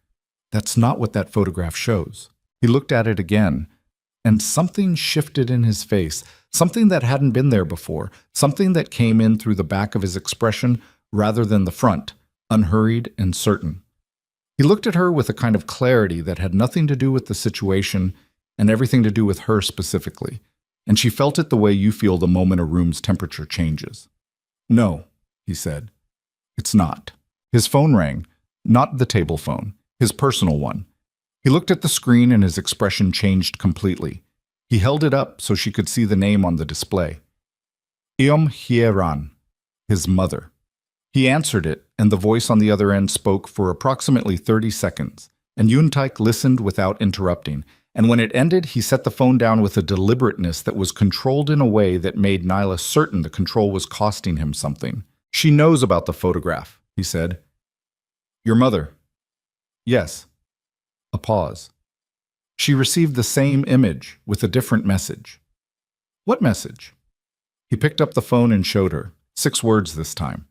That's not what that photograph shows. He looked at it again, and something shifted in his face, something that hadn't been there before, something that came in through the back of his expression rather than the front, unhurried and certain. He looked at her with a kind of clarity that had nothing to do with the situation and everything to do with her specifically, and she felt it the way you feel the moment a room's temperature changes. No, he said. It's not. His phone rang, not the table phone, his personal one. He looked at the screen and his expression changed completely. He held it up so she could see the name on the display. Eom Hye-ran, his mother. He answered it, and the voice on the other end spoke for approximately 30 seconds, and Juntaik listened without interrupting, and when it ended, he set the phone down with a deliberateness that was controlled in a way that made Nyla certain the control was costing him something. She knows about the photograph, he said. Your mother? Yes. A pause. She received the same image with a different message. What message? He picked up the phone and showed her. 6 words this time.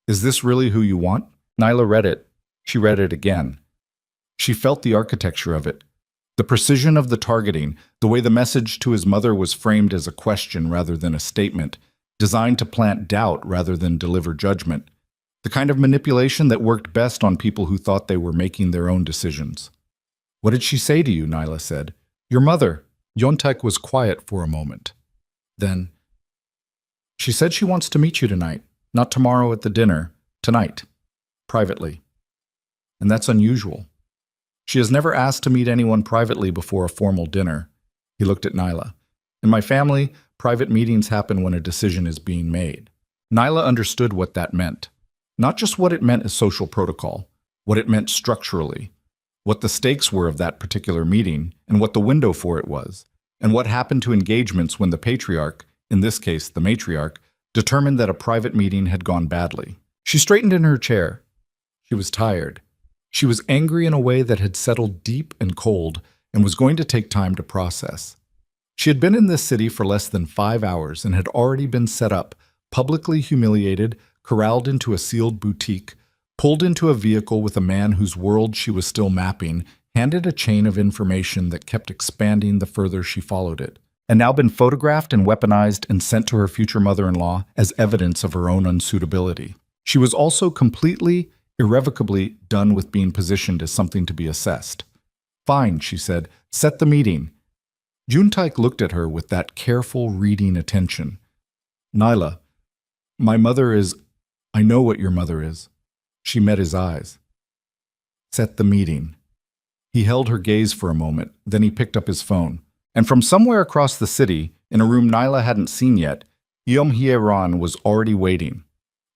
Is this really who you want? Nyla read it. She read it again. She felt the architecture of it. The precision of the targeting, the way the message to his mother was framed as a question rather than a statement, designed to plant doubt rather than deliver judgment. The kind of manipulation that worked best on people who thought they were making their own decisions. What did she say to you? Nyla said. Your mother. Juntaik was quiet for a moment. Then, she said she wants to meet you tonight, not tomorrow at the dinner, tonight, privately. And that's unusual. She has never asked to meet anyone privately before a formal dinner. He looked at Nyla. In my family, private meetings happen when a decision is being made. Nyla understood what that meant. Not just what it meant as social protocol, what it meant structurally, what the stakes were of that particular meeting, and what the window for it was, and what happened to engagements when the patriarch, in this case the matriarch, determined that a private meeting had gone badly. She straightened in her chair. She was tired. She was angry in a way that had settled deep and cold and was going to take time to process. She had been in this city for less than 5 hours and had already been set up, publicly humiliated, corralled into a sealed boutique, pulled into a vehicle with a man whose world she was still mapping, handed a chain of information that kept expanding the further she followed it, and now been photographed and weaponized and sent to her future mother-in-law as evidence of her own unsuitability. She was also completely, irrevocably done with being positioned as something to be assessed. Fine, she said, set the meeting. Juntaik looked at her with that careful reading attention. Nyla, my mother is... I know what your mother is. She met his eyes. Set the meeting. He held her gaze for a moment, then he picked up his phone. And from somewhere across the city, In a room Nyla hadn't seen yet, Humiliated was already waiting,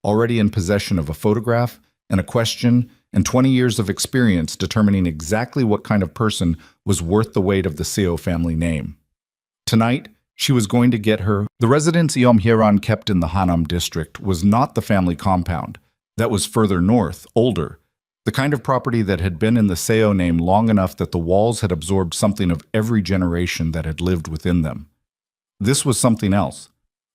already in possession of a photograph and a question and 20 years of experience determining exactly what kind of person was worth the weight of the Seo family name. Tonight, she was going to get her. The residence Humiliated kept in the Hanam district was not the family compound. That was further north, older, the kind of property that had been in the Seo name long enough that the walls had absorbed something of every generation that had lived within them. This was something else.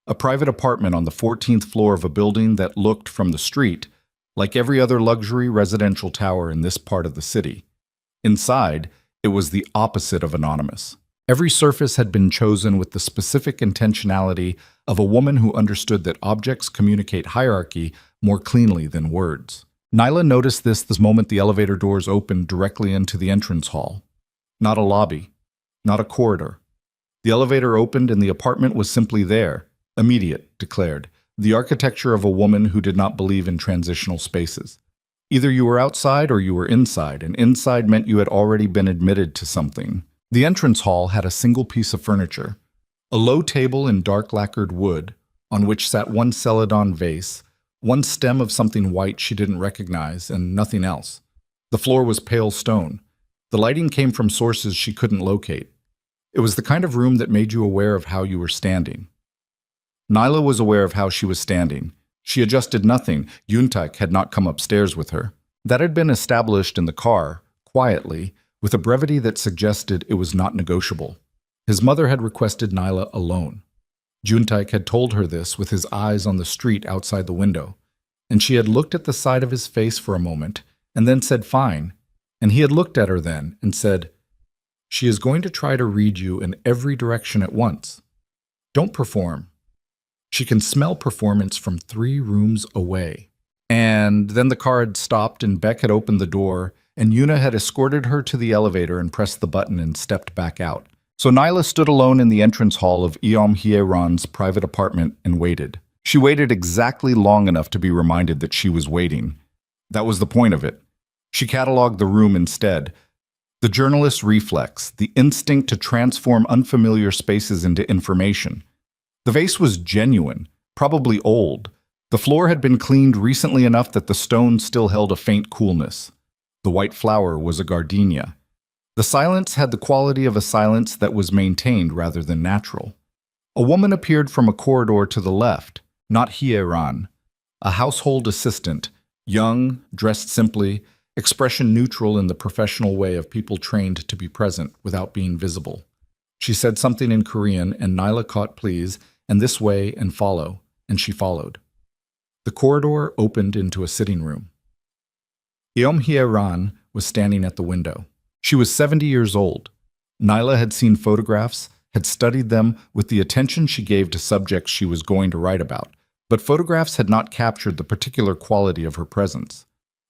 A private apartment on the 14th floor of a building that looked from the street like every other luxury residential tower in this part of the city. Inside, it was the opposite of anonymous. Every surface had been chosen with the specific intentionality of a woman who understood that objects communicate hierarchy more cleanly than words. Nyla noticed this the moment the elevator doors opened directly into the entrance hall. Not a lobby, not a corridor. The elevator opened and the apartment was simply there, immediate, declared, the architecture of a woman who did not believe in transitional spaces. Either you were outside or you were inside, and inside meant you had already been admitted to something. The entrance hall had a single piece of furniture, a low table in dark lacquered wood, on which sat one celadon vase, one stem of something white she didn't recognize, and nothing else. The floor was pale stone. The lighting came from sources she couldn't locate. It was the kind of room that made you aware of how you were standing. Nyla was aware of how she was standing. She adjusted nothing. Yuntaik had not come upstairs with her. That had been established in the car, quietly, with a brevity that suggested it was not negotiable. His mother had requested Nyla alone. Juntaik had told her this with his eyes on the street outside the window, and she had looked at the side of his face for a moment, and then said fine, and he had looked at her then and said, "She is going to try to read you in every direction at once. Don't perform. She can smell performance from 3 rooms away." And then the car had stopped and Beck had opened the door, and Yuna had escorted her to the elevator and pressed the button and stepped back out. So Nyla stood alone in the entrance hall of Humiliated's private apartment and waited. She waited exactly long enough to be reminded that she was waiting. That was the point of it. She cataloged the room instead. The journalist's reflex, the instinct to transform unfamiliar spaces into information. The vase was genuine, probably old. The floor had been cleaned recently enough that the stone still held a faint coolness. The white flower was a gardenia. The silence had the quality of a silence that was maintained rather than natural. A woman appeared from a corridor to the left, not Hieran, a household assistant, young, dressed simply, expression neutral in the professional way of people trained to be present without being visible. She said something in Korean, and Nyla caught please, and this way, and follow, and she followed. The corridor opened into a sitting room. Hieran was standing at the window. She was 70 years old. Nyla had seen photographs, had studied them with the attention she gave to subjects she was going to write about, but photographs had not captured the particular quality of her presence.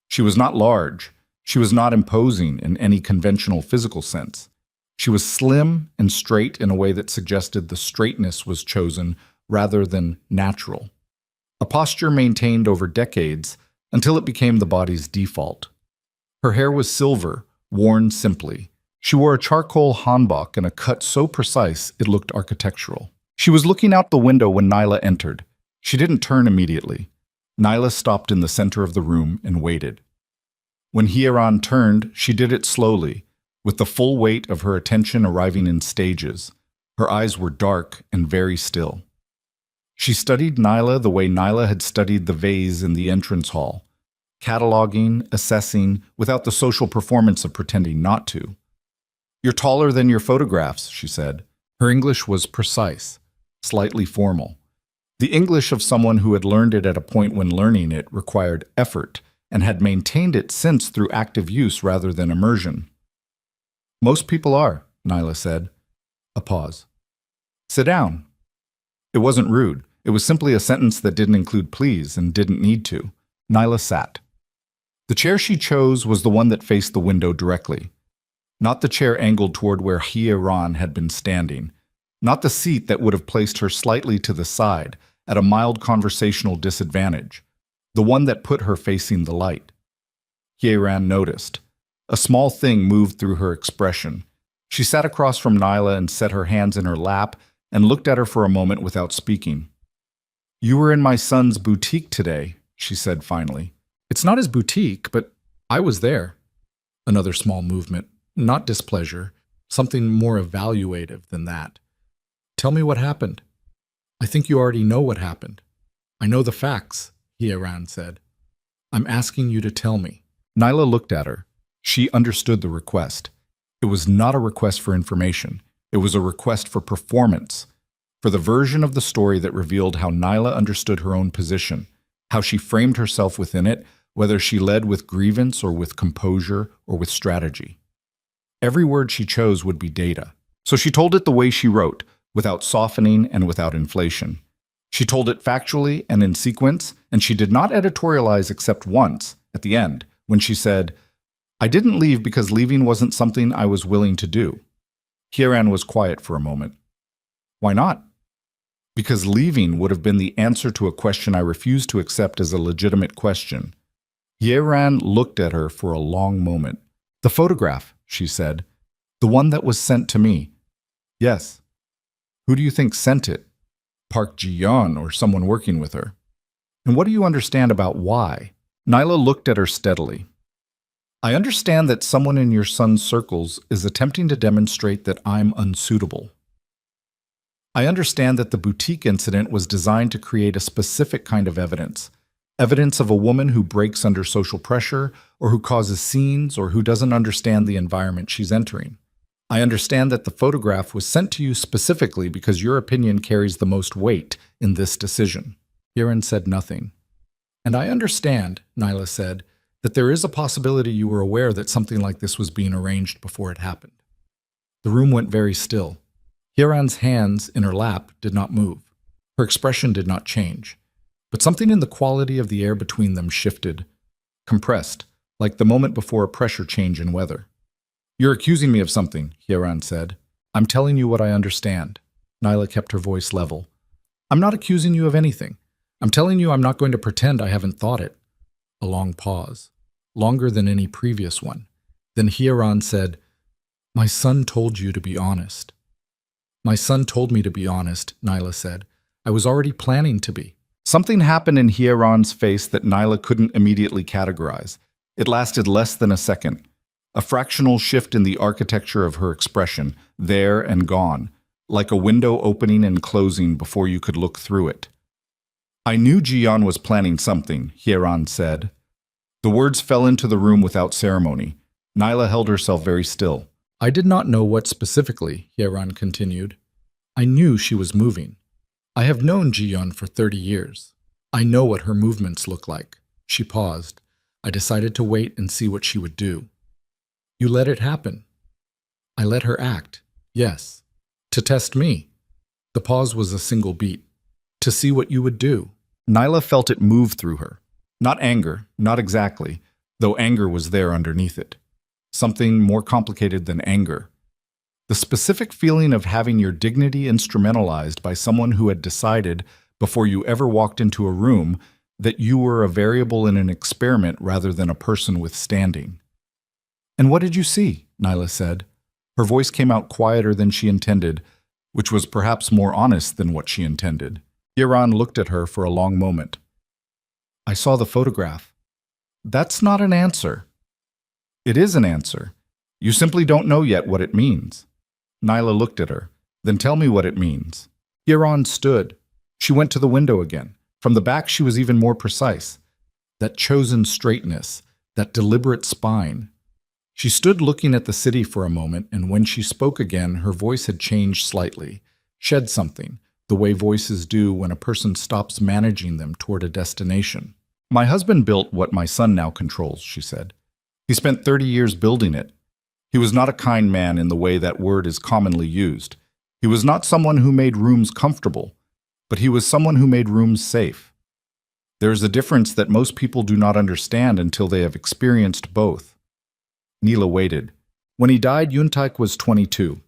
She was not large. She was not imposing in any conventional physical sense. She was slim and straight in a way that suggested the straightness was chosen rather than natural. A posture maintained over decades until it became the body's default. Her hair was silver, worn simply. She wore a charcoal hanbok and a cut so precise it looked architectural. She was looking out the window when Nyla entered. She didn't turn immediately. Nyla stopped in the center of the room and waited. When Hieran turned, she did it slowly, with the full weight of her attention arriving in stages. Her eyes were dark and very still. She studied Nyla the way Nyla had studied the vase in the entrance hall, cataloging, assessing, without the social performance of pretending not to. "You're taller than your photographs," she said. Her English was precise, slightly formal. The English of someone who had learned it at a point when learning it required effort and had maintained it since through active use rather than immersion. "Most people are," Nyla said. A pause. "Sit down." It wasn't rude. It was simply a sentence that didn't include please and didn't need to. Nyla sat. The chair she chose was the one that faced the window directly. Not the chair angled toward where Hieran had been standing. Not the seat that would have placed her slightly to the side, at a mild conversational disadvantage. The one that put her facing the light. Hieran noticed. A small thing moved through her expression. She sat across from Nyla and set her hands in her lap, and looked at her for a moment without speaking. "You were in my son's boutique today," she said finally. "It's not his boutique, but I was there." Another small movement, not displeasure, something more evaluative than that. "Tell me what happened." "I think you already know what happened." "I know the facts," Hieran said. "I'm asking you to tell me." Nyla looked at her. She understood the request. It was not a request for information. It was a request for performance, for the version of the story that revealed how Nyla understood her own position, how she framed herself within it, whether she led with grievance or with composure or with strategy. Every word she chose would be data. So she told it the way she wrote, without softening and without inflation. She told it factually and in sequence, and she did not editorialize except once, at the end, when she said, "I didn't leave because leaving wasn't something I was willing to do." Hieran was quiet for a moment. "Why not?" "Because leaving would have been the answer to a question I refused to accept as a legitimate question." Hieran looked at her for a long moment. "The photograph," she said. "The one that was sent to me." "Yes." "Who do you think sent it? Park Ji-yeon or someone working with her? And what do you understand about why?" Nyla looked at her steadily. "I understand that someone in your son's circles is attempting to demonstrate that I'm unsuitable. I understand that the boutique incident was designed to create a specific kind of evidence. Evidence of a woman who breaks under social pressure, or who causes scenes, or who doesn't understand the environment she's entering. I understand that the photograph was sent to you specifically because your opinion carries the most weight in this decision." Hieran said nothing. "And I understand," Nyla said, "that there is a possibility you were aware that something like this was being arranged before it happened." The room went very still. Hieran's hands in her lap did not move. Her expression did not change. But something in the quality of the air between them shifted, compressed, like the moment before a pressure change in weather. "You're accusing me of something," Hieran said. "I'm telling you what I understand." Nyla kept her voice level. "I'm not accusing you of anything. I'm telling you I'm not going to pretend I haven't thought it." A long pause, longer than any previous one. Then Hieran said, "My son told you to be honest." "My son told me to be honest," Nyla said. "I was already planning to be." Something happened in Hieran's face that Nyla couldn't immediately categorize. It lasted less than a second. A fractional shift in the architecture of her expression, there and gone, like a window opening and closing before you could look through it. "I knew Ji-yeon was planning something," Hieran said. The words fell into the room without ceremony. Nyla held herself very still. "I did not know what specifically," Hieran continued. "I knew she was moving. I have known Ji-yeon for 30 years. I know what her movements look like." She paused. "I decided to wait and see what she would do." "You let it happen." "I let her act, yes. To test me." The pause was a single beat. "To see what you would do." Nyla felt it move through her. Not anger, not exactly, though anger was there underneath it. Something more complicated than anger. The specific feeling of having your dignity instrumentalized by someone who had decided, before you ever walked into a room, that you were a variable in an experiment rather than a person with standing. "And what did you see?" Nyla said. Her voice came out quieter than she intended, which was perhaps more honest than what she intended. Hieran looked at her for a long moment. "I saw the photograph." "That's not an answer." "It is an answer. You simply don't know yet what it means." Nyla looked at her. "Then tell me what it means." Hieran stood. She went to the window again. From the back she was even more precise. That chosen straightness, that deliberate spine. She stood looking at the city for a moment, and when she spoke again, her voice had changed slightly, shed something, the way voices do when a person stops managing them toward a destination. "My husband built what my son now controls," she said. "He spent 30 years building it. He was not a kind man in the way that word is commonly used. He was not someone who made rooms comfortable, but he was someone who made rooms safe. There is a difference that most people do not understand until they have experienced both." Nyla waited. When he died, Yuntaik was 22.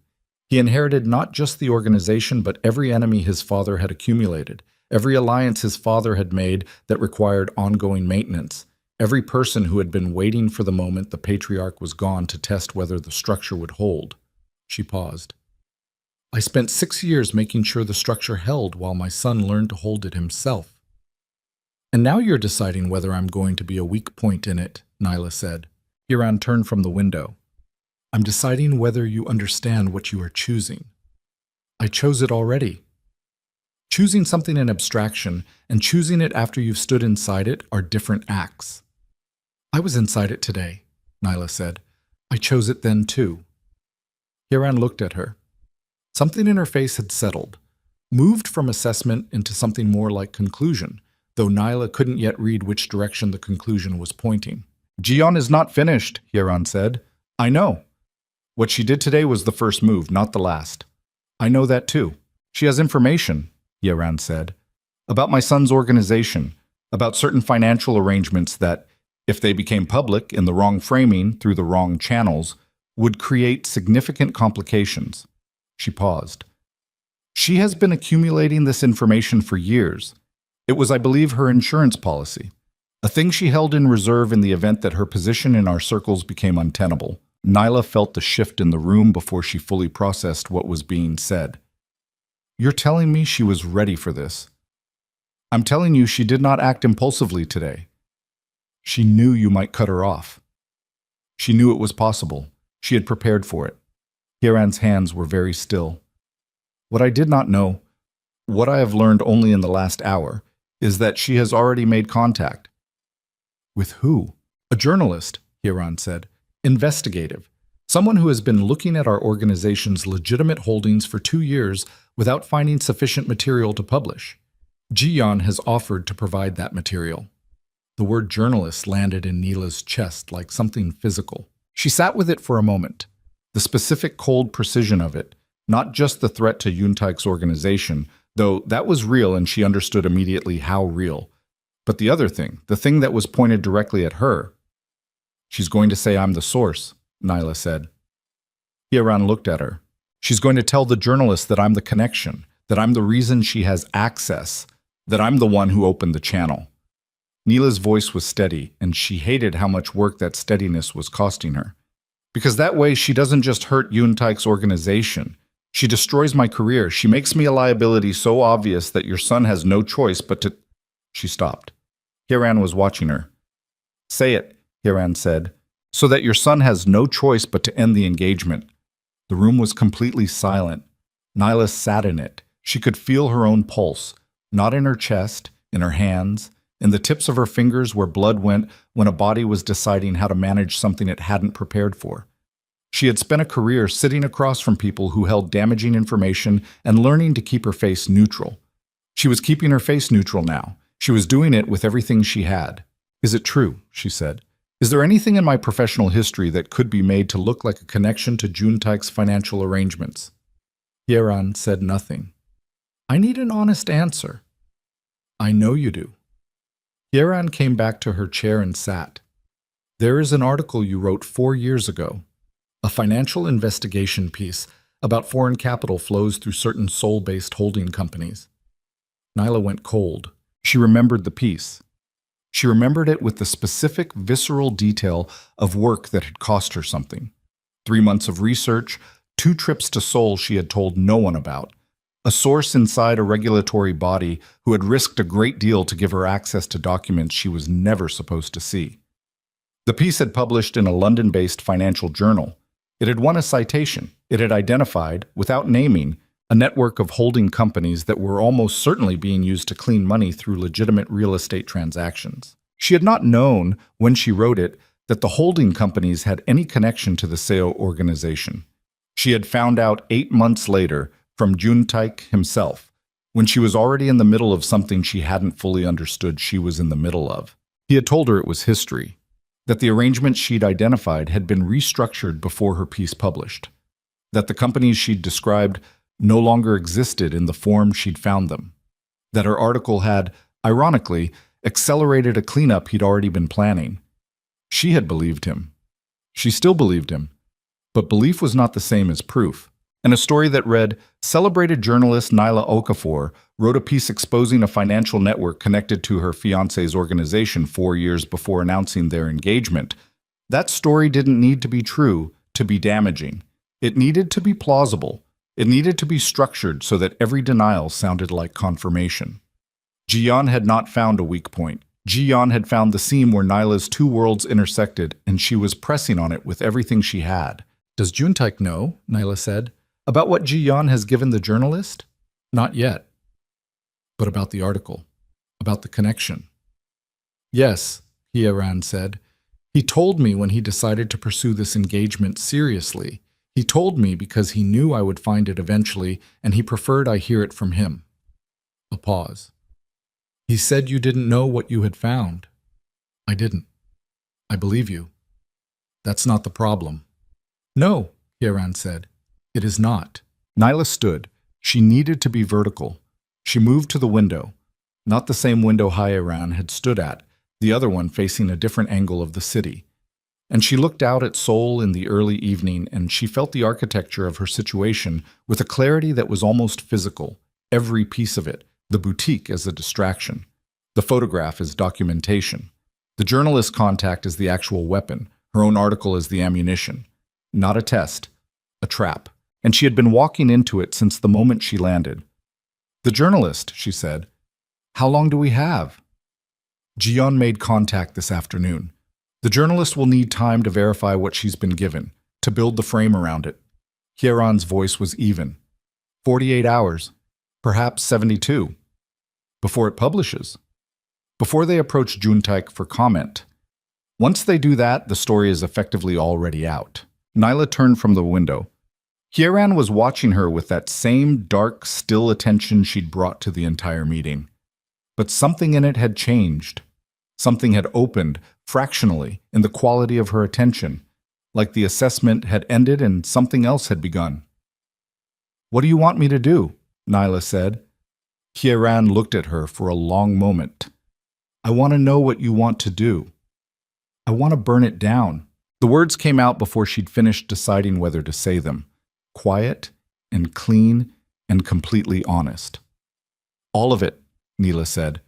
He inherited not just the organization, but every enemy his father had accumulated, every alliance his father had made that required ongoing maintenance, every person who had been waiting for the moment the patriarch was gone to test whether the structure would hold. She paused. I spent 6 years making sure the structure held while my son learned to hold it himself. And now you're deciding whether I'm going to be a weak point in it, Nyla said. Hiran turned from the window. I'm deciding whether you understand what you are choosing. I chose it already. Choosing something in abstraction and choosing it after you've stood inside it are different acts. I was inside it today, Nyla said. I chose it then too. Hiran looked at her. Something in her face had settled, moved from assessment into something more like conclusion, though Nyla couldn't yet read which direction the conclusion was pointing. Jiyeon is not finished, Hiran said. I know. What she did today was the first move, not the last. I know that too. She has information, Hiran said, about my son's organization, about certain financial arrangements that, if they became public in the wrong framing through the wrong channels, would create significant complications. She paused. She has been accumulating this information for years. It was, I believe, her insurance policy, a thing she held in reserve in the event that her position in our circles became untenable. Nyla felt the shift in the room before she fully processed what was being said. You're telling me she was ready for this. I'm telling you she did not act impulsively today. She knew you might cut her off. She knew it was possible. She had prepared for it. Hiran's hands were very still. What I did not know, what I have learned only in the last hour, is that she has already made contact. With who? A journalist, Hiran said. Investigative. Someone who has been looking at our organization's legitimate holdings for 2 years without finding sufficient material to publish. Jiyeon has offered to provide that material. The word journalist landed in Nyla's chest like something physical. She sat with it for a moment. The specific cold precision of it, not just the threat to Yoontaek's organization, though that was real and she understood immediately how real. But the other thing, the thing that was pointed directly at her. She's going to say I'm the source, Nyla said. Hiran looked at her. She's going to tell the journalist that I'm the connection, that I'm the reason she has access, that I'm the one who opened the channel. Nyla's voice was steady, and she hated how much work that steadiness was costing her. Because that way she doesn't just hurt Yoontaek's organization. She destroys my career. She makes me a liability so obvious that your son has no choice but to... She stopped. Hiran was watching her. Say it, Hiran said, so that your son has no choice but to end the engagement. The room was completely silent. Nyla sat in it. She could feel her own pulse, not in her chest, in her hands, in the tips of her fingers where blood went when a body was deciding how to manage something it hadn't prepared for. She had spent a career sitting across from people who held damaging information and learning to keep her face neutral. She was keeping her face neutral now. She was doing it with everything she had. Is it true? She said. Is there anything in my professional history that could be made to look like a connection to Yoontaek's financial arrangements? Hiran said nothing. I need an honest answer. I know you do. Hiran came back to her chair and sat. There is an article you wrote 4 years ago, a financial investigation piece about foreign capital flows through certain Seoul-based holding companies. Nyla went cold. She remembered the piece. She remembered it with the specific, visceral detail of work that had cost her something. 3 months of research, 2 trips to Seoul she had told no one about, a source inside a regulatory body who had risked a great deal to give her access to documents she was never supposed to see. The piece had published in a London-based financial journal. It had won a citation. It had identified, without naming, a network of holding companies that were almost certainly being used to clean money through legitimate real estate transactions. She had not known, when she wrote it, that the holding companies had any connection to the Seo organization. She had found out 8 months later from Yoontaek himself, when she was already in the middle of something she hadn't fully understood she was in the middle of. He had told her it was history, that the arrangements she'd identified had been restructured before her piece published, that the companies she'd described no longer existed in the form she'd found them, that her article had, ironically, accelerated a cleanup he'd already been planning. She had believed him. She still believed him. But belief was not the same as proof. And a story that read, celebrated journalist Nyla Okafor wrote a piece exposing a financial network connected to her fiancé's organization 4 years before announcing their engagement. That story didn't need to be true to be damaging. It needed to be plausible. It needed to be structured so that every denial sounded like confirmation. Ji-yeon had not found a weak point. Ji-yeon had found the seam where Nyla's two worlds intersected, and she was pressing on it with everything she had. "Does Juntaik know," Nyla said, "about what Ji-yeon has given the journalist?" "Not yet. But about the article. About the connection." "Yes," Hye-ran said. "He told me when he decided to pursue this engagement seriously. He told me because he knew I would find it eventually, and he preferred I hear it from him." A pause. "He said you didn't know what you had found." "I didn't. I believe you. That's not the problem." "No," Hye-ran said. "It is not." Nyla stood. She needed to be vertical. She moved to the window. Not the same window Hye-ran had stood at, the other one facing a different angle of the city. And she looked out at Seoul in the early evening, and she felt the architecture of her situation with a clarity that was almost physical, every piece of it, the boutique as a distraction, the photograph as documentation, the journalist contact as the actual weapon, her own article as the ammunition. Not a test, a trap. And she had been walking into it since the moment she landed. "The journalist," she said. "How long do we have?" Ji-yeon made contact this afternoon. "The journalist will need time to verify what she's been given, to build the frame around it." Hye-ran's voice was even. 48 hours, perhaps 72. Before it publishes. Before they approach Juntaik for comment. Once they do that, the story is effectively already out. Nyla turned from the window. Hye-ran was watching her with that same dark, still attention she'd brought to the entire meeting. But something in it had changed. Something had opened, fractionally, in the quality of her attention, like the assessment had ended and something else had begun. "What do you want me to do?" Nyla said. Hye-ran looked at her for a long moment. "I want to know what you want to do. I want to burn it down." The words came out before she'd finished deciding whether to say them. Quiet and clean and completely honest. "All of it," Nyla said.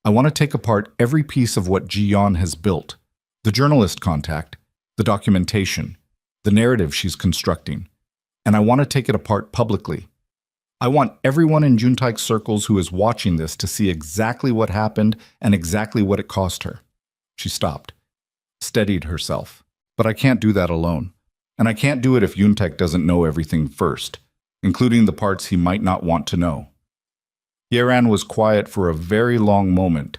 "I want to take apart every piece of what Ji-yeon has built. The journalist contact, the documentation, the narrative she's constructing. And I want to take it apart publicly. I want everyone in Juntaik's circles who is watching this to see exactly what happened and exactly what it cost her." She stopped, steadied herself. "But I can't do that alone. And I can't do it if Juntaik doesn't know everything first, including the parts he might not want to know." Hye-ran was quiet for a very long moment.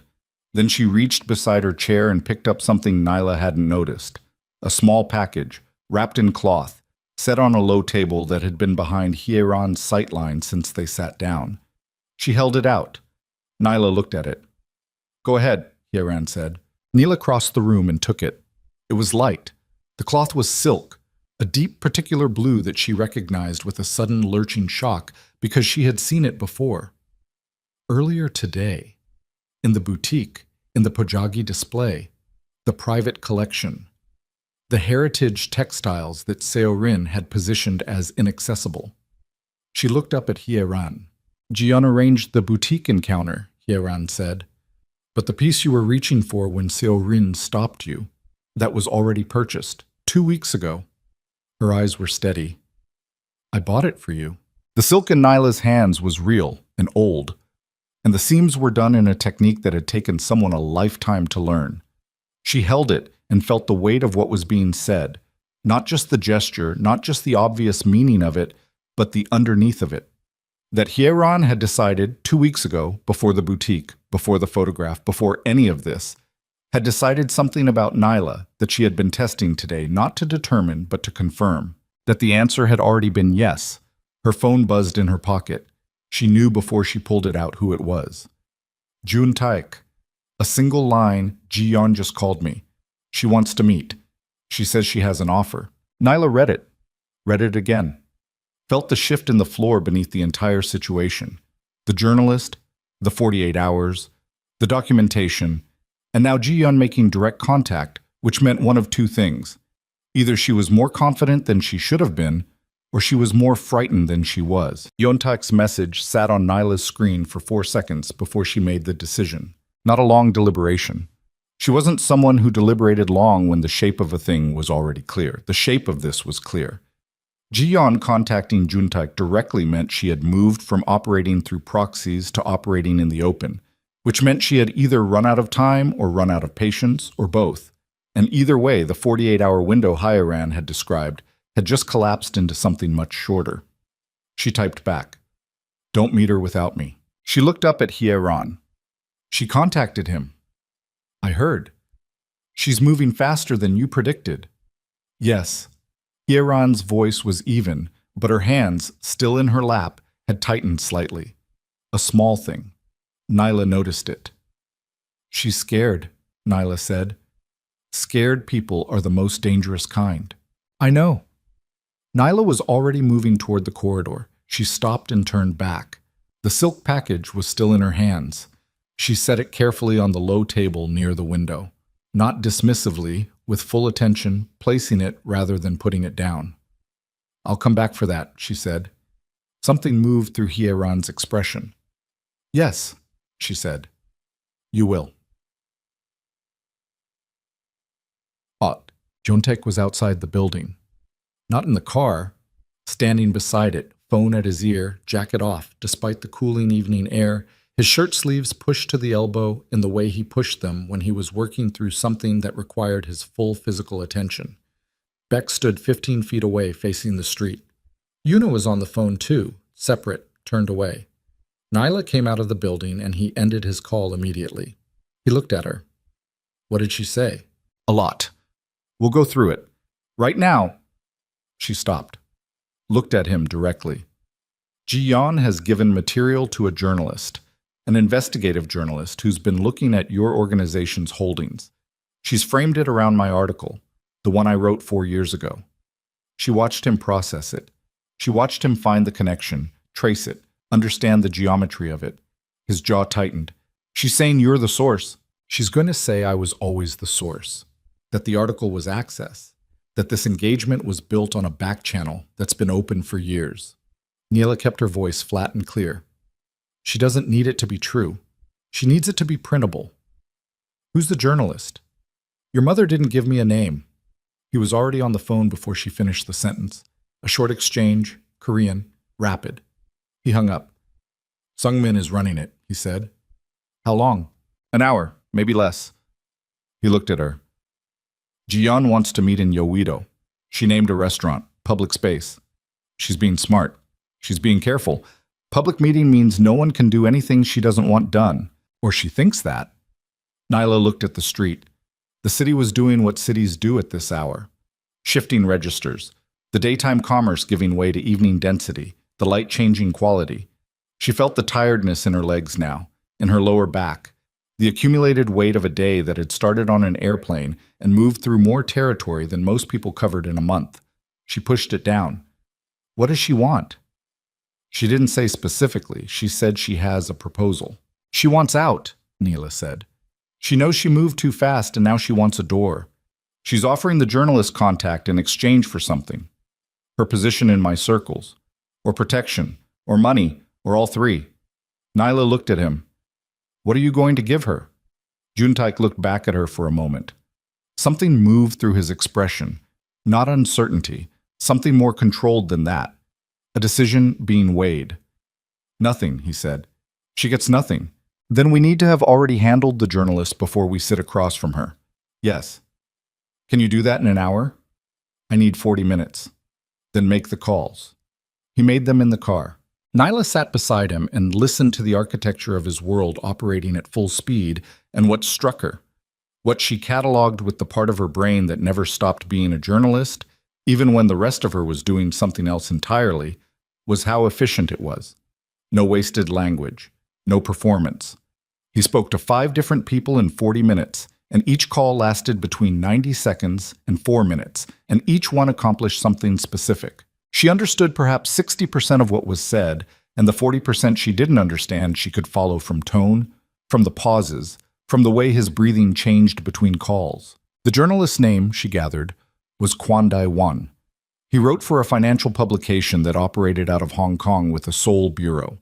Then she reached beside her chair and picked up something Nyla hadn't noticed. A small package, wrapped in cloth, set on a low table that had been behind Hye-ran's sightline since they sat down. She held it out. Nyla looked at it. "Go ahead," Hye-ran said. Nyla crossed the room and took it. It was light. The cloth was silk, a deep particular blue that she recognized with a sudden lurching shock because she had seen it before. Earlier today, in the boutique, in the Pojagi display, the private collection, the heritage textiles that Seo-rin had positioned as inaccessible. She looked up at Hye-ran. "Ji-yeon arranged the boutique encounter," Hye-ran said. "But the piece you were reaching for when Seo-rin stopped you, that was already purchased, 2 weeks ago." Her eyes were steady. "I bought it for you." The silk in Nyla's hands was real and old, and the seams were done in a technique that had taken someone a lifetime to learn. She held it and felt the weight of what was being said, not just the gesture, not just the obvious meaning of it, but the underneath of it. That Hye-ran had decided 2 weeks ago, before the boutique, before the photograph, before any of this, had decided something about Nyla that she had been testing today, not to determine, but to confirm. That the answer had already been yes. Her phone buzzed in her pocket. She knew before she pulled it out who it was. Juntaik. A single line, Ji-yeon just called me. She wants to meet. She says she has an offer. Nyla read it again. Felt the shift in the floor beneath the entire situation. The journalist, the 48 hours, the documentation, and now Ji-yeon making direct contact, which meant one of two things. Either she was more confident than she should have been, or she was more frightened than she was. Juntaik's message sat on Nyla's screen for 4 seconds before she made the decision. Not a long deliberation. She wasn't someone who deliberated long when the shape of a thing was already clear. The shape of this was clear. Ji-yeon contacting Juntaik directly meant she had moved from operating through proxies to operating in the open, which meant she had either run out of time or run out of patience, or both. And either way, the 48-hour window Hyaran had described had just collapsed into something much shorter. She typed back, "Don't meet her without me." She looked up at Hyaran. "She contacted him." "I heard. She's moving faster than you predicted." "Yes." Hyaran's voice was even, but her hands, still in her lap, had tightened slightly. A small thing. Nyla noticed it. "She's scared," Nyla said. "Scared people are the most dangerous kind." "I know." Nyla was already moving toward the corridor. She stopped and turned back. The silk package was still in her hands. She set it carefully on the low table near the window. Not dismissively, with full attention, placing it rather than putting it down. "I'll come back for that," she said. Something moved through Hyaran's expression. "Yes," she said. "You will." Jontek was outside the building. Not in the car. Standing beside it, phone at his ear, jacket off, despite the cooling evening air, his shirt sleeves pushed to the elbow in the way he pushed them when he was working through something that required his full physical attention. Beck stood 15 feet away, facing the street. Yuna was on the phone too, separate, turned away. Nyla came out of the building and he ended his call immediately. He looked at her. "What did she say?" "A lot. We'll go through it. Right now." She stopped. Looked at him directly. "Ji-yeon has given material to a journalist, an investigative journalist who's been looking at your organization's holdings. She's framed it around my article, the one I wrote 4 years ago." She watched him process it. She watched him find the connection, trace it, understand the geometry of it. His jaw tightened. "She's saying you're the source." "She's going to say I was always the source, that the article was access, that this engagement was built on a back channel that's been open for years." Neela kept her voice flat and clear. "She doesn't need it to be true. She needs it to be printable." "Who's the journalist?" "Your mother didn't give me a name." He was already on the phone before she finished the sentence. A short exchange, Korean, rapid. He hung up. "Sungmin is running it," he said. "How long?" "An hour, maybe less." He looked at her. "Ji-yeon wants to meet in Yoido." She named a restaurant, public space. She's being smart. She's being careful. Public meeting means no one can do anything she doesn't want done, or she thinks that. Nyla looked at the street. The city was doing what cities do at this hour. Shifting registers, the daytime commerce giving way to evening density, the light changing quality. She felt the tiredness in her legs now, in her lower back, the accumulated weight of a day that had started on an airplane and moved through more territory than most people covered in a month. She pushed it down. What does she want? She didn't say specifically. She said she has a proposal. "She wants out," Neela said. "She knows she moved too fast and now she wants a door. She's offering the journalist contact in exchange for something. Her position in my circles. Or protection. Or money. Or all three." Nyla looked at him. "What are you going to give her?" Juntaik looked back at her for a moment. Something moved through his expression. Not uncertainty. Something more controlled than that. A decision being weighed. "Nothing," he said. "She gets nothing. Then we need to have already handled the journalist before we sit across from her." "Yes." "Can you do that in an hour?" "I need 40 minutes." "Then make the calls." He made them in the car. Nyla sat beside him and listened to the architecture of his world operating at full speed, and what struck her, what she cataloged with the part of her brain that never stopped being a journalist, even when the rest of her was doing something else entirely, was how efficient it was. No wasted language, no performance. He spoke to 5 different people in 40 minutes, and each call lasted between 90 seconds and 4 minutes, and each one accomplished something specific. She understood perhaps 60% of what was said, and the 40% she didn't understand she could follow from tone, from the pauses, from the way his breathing changed between calls. The journalist's name, she gathered, was Kwandai Won. He wrote for a financial publication that operated out of Hong Kong with a Seoul bureau.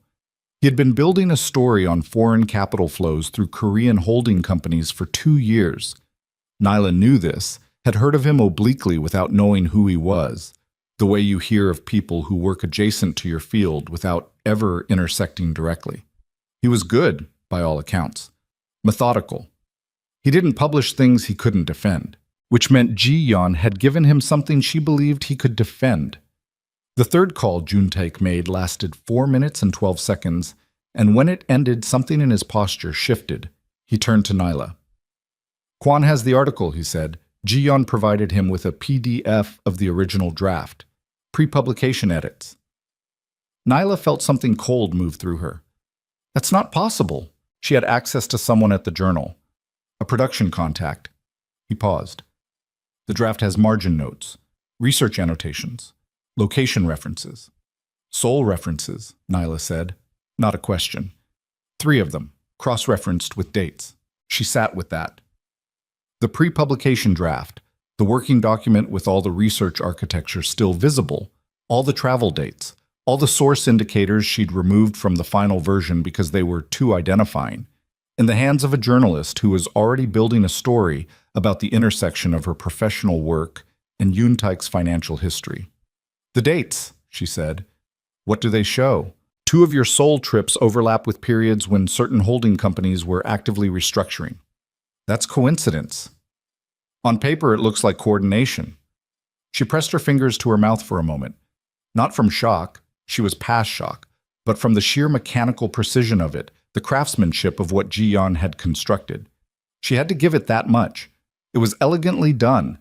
He had been building a story on foreign capital flows through Korean holding companies for 2 years. Nyla knew this, had heard of him obliquely without knowing who he was. the way you hear of people who work adjacent to your field without ever intersecting directly. He was good, by all accounts. Methodical. He didn't publish things he couldn't defend, which meant Ji-yeon had given him something she believed he could defend. The third call Juntaik made lasted 4 minutes and 12 seconds, and when it ended, something in his posture shifted. He turned to Nyla. Kwon has the article, he said. Ji-yeon provided him with a PDF of the original draft. Pre-publication edits. Nyla felt something cold move through her. That's not possible. She had access to someone at the journal. A production contact. He paused. The draft has margin notes, research annotations, location references. Sole references, Nyla said. Not a question. 3 of them, cross-referenced with dates. She sat with that. The pre-publication draft, the working document with all the research architecture still visible, all the travel dates, all the source indicators she'd removed from the final version because they were too identifying, in the hands of a journalist who was already building a story about the intersection of her professional work and Juntaik's financial history. The dates, she said. What do they show? 2 of your Seoul trips overlap with periods when certain holding companies were actively restructuring. That's coincidence. On paper, it looks like coordination. She pressed her fingers to her mouth for a moment. Not from shock, she was past shock, but from the sheer mechanical precision of it, the craftsmanship of what Ji-yeon had constructed. She had to give it that much. It was elegantly done.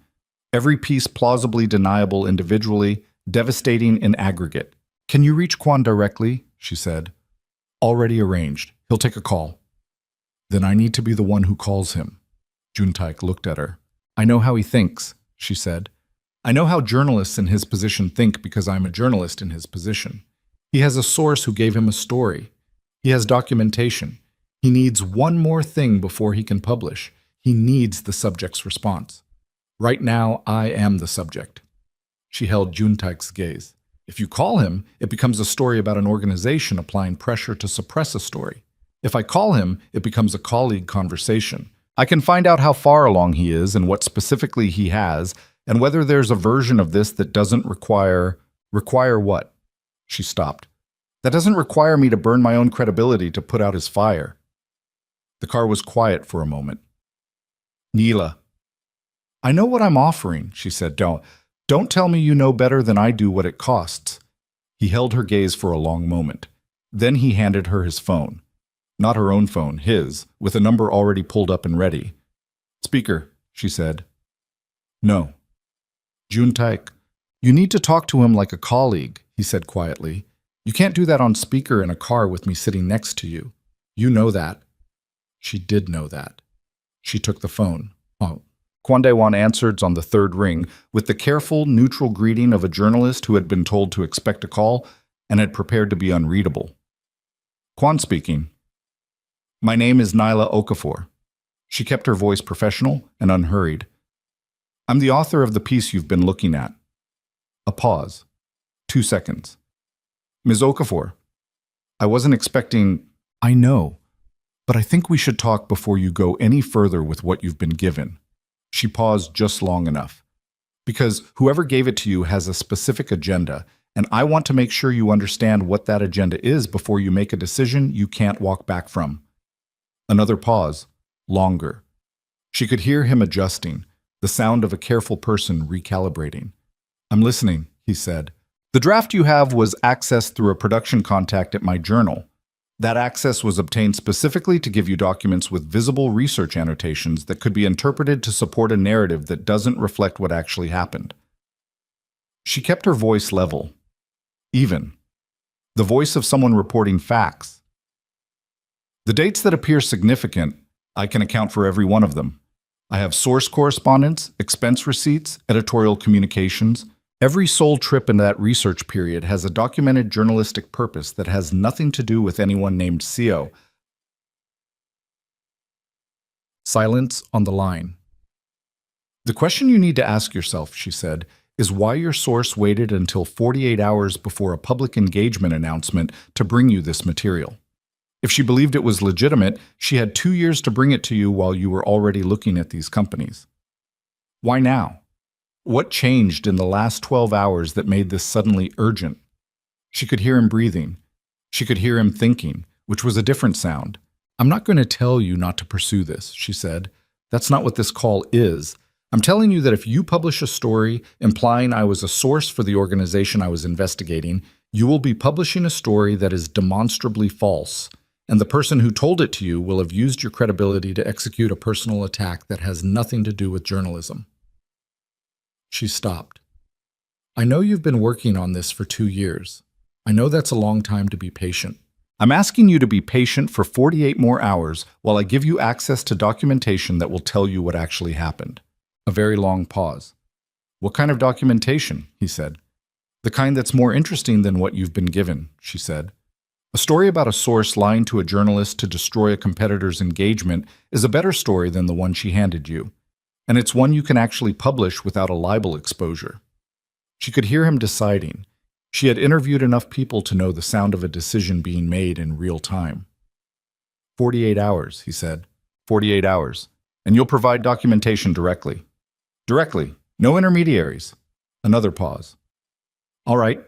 Every piece plausibly deniable individually, devastating in aggregate. Can you reach Kwon directly? She said. Already arranged. He'll take a call. Then I need to be the one who calls him. Juntaik looked at her. I know how he thinks, she said. I know how journalists in his position think because I'm a journalist in his position. He has a source who gave him a story. He has documentation. He needs one more thing before he can publish. He needs the subject's response. Right now, I am the subject. She held Juntaik's gaze. If you call him, it becomes a story about an organization applying pressure to suppress a story. If I call him, it becomes a colleague conversation. I can find out how far along he is and what specifically he has, and whether there's a version of this that doesn't require what? She stopped. That doesn't require me to burn my own credibility to put out his fire. The car was quiet for a moment. Neela. I know what I'm offering, she said. Don't tell me you know better than I do what it costs. He held her gaze for a long moment. Then he handed her his phone. Not her own phone, his, with a number already pulled up and ready. Speaker, she said. No. Juntaik, you need to talk to him like a colleague, he said quietly. You can't do that on speaker in a car with me sitting next to you. You know that. She did know that. She took the phone. Oh. Kwon Dae-won answered on the 3rd ring with the careful, neutral greeting of a journalist who had been told to expect a call and had prepared to be unreadable. Kwon speaking. My name is Nyla Okafor. She kept her voice professional and unhurried. I'm the author of the piece you've been looking at. A pause. 2 seconds. Ms. Okafor, I wasn't expecting... I know, but I think we should talk before you go any further with what you've been given. She paused just long enough. Because whoever gave it to you has a specific agenda, and I want to make sure you understand what that agenda is before you make a decision you can't walk back from. Another pause. Longer. She could hear him adjusting, the sound of a careful person recalibrating. I'm listening, he said. The draft you have was accessed through a production contact at my journal. That access was obtained specifically to give you documents with visible research annotations that could be interpreted to support a narrative that doesn't reflect what actually happened. She kept her voice level. Even. The voice of someone reporting facts. The dates that appear significant, I can account for every one of them. I have source correspondence, expense receipts, editorial communications. Every Seoul trip in that research period has a documented journalistic purpose that has nothing to do with anyone named Seo. Silence on the line. The question you need to ask yourself, she said, is why your source waited until 48 hours before a public engagement announcement to bring you this material. If she believed it was legitimate, she had 2 years to bring it to you while you were already looking at these companies. Why now? What changed in the last 12 hours that made this suddenly urgent? She could hear him breathing. She could hear him thinking, which was a different sound. I'm not going to tell you not to pursue this, she said. That's not what this call is. I'm telling you that if you publish a story implying I was a source for the organization I was investigating, you will be publishing a story that is demonstrably false, and the person who told it to you will have used your credibility to execute a personal attack that has nothing to do with journalism. She stopped. I know you've been working on this for 2 years. I know that's a long time to be patient. I'm asking you to be patient for 48 more hours while I give you access to documentation that will tell you what actually happened. A very long pause. What kind of documentation? He said. The kind that's more interesting than what you've been given, she said. A story about a source lying to a journalist to destroy a competitor's engagement is a better story than the one she handed you. And it's one you can actually publish without a libel exposure. She could hear him deciding. She had interviewed enough people to know the sound of a decision being made in real time. 48 hours, he said. 48 hours. And you'll provide documentation directly. Directly. No intermediaries. Another pause. All right.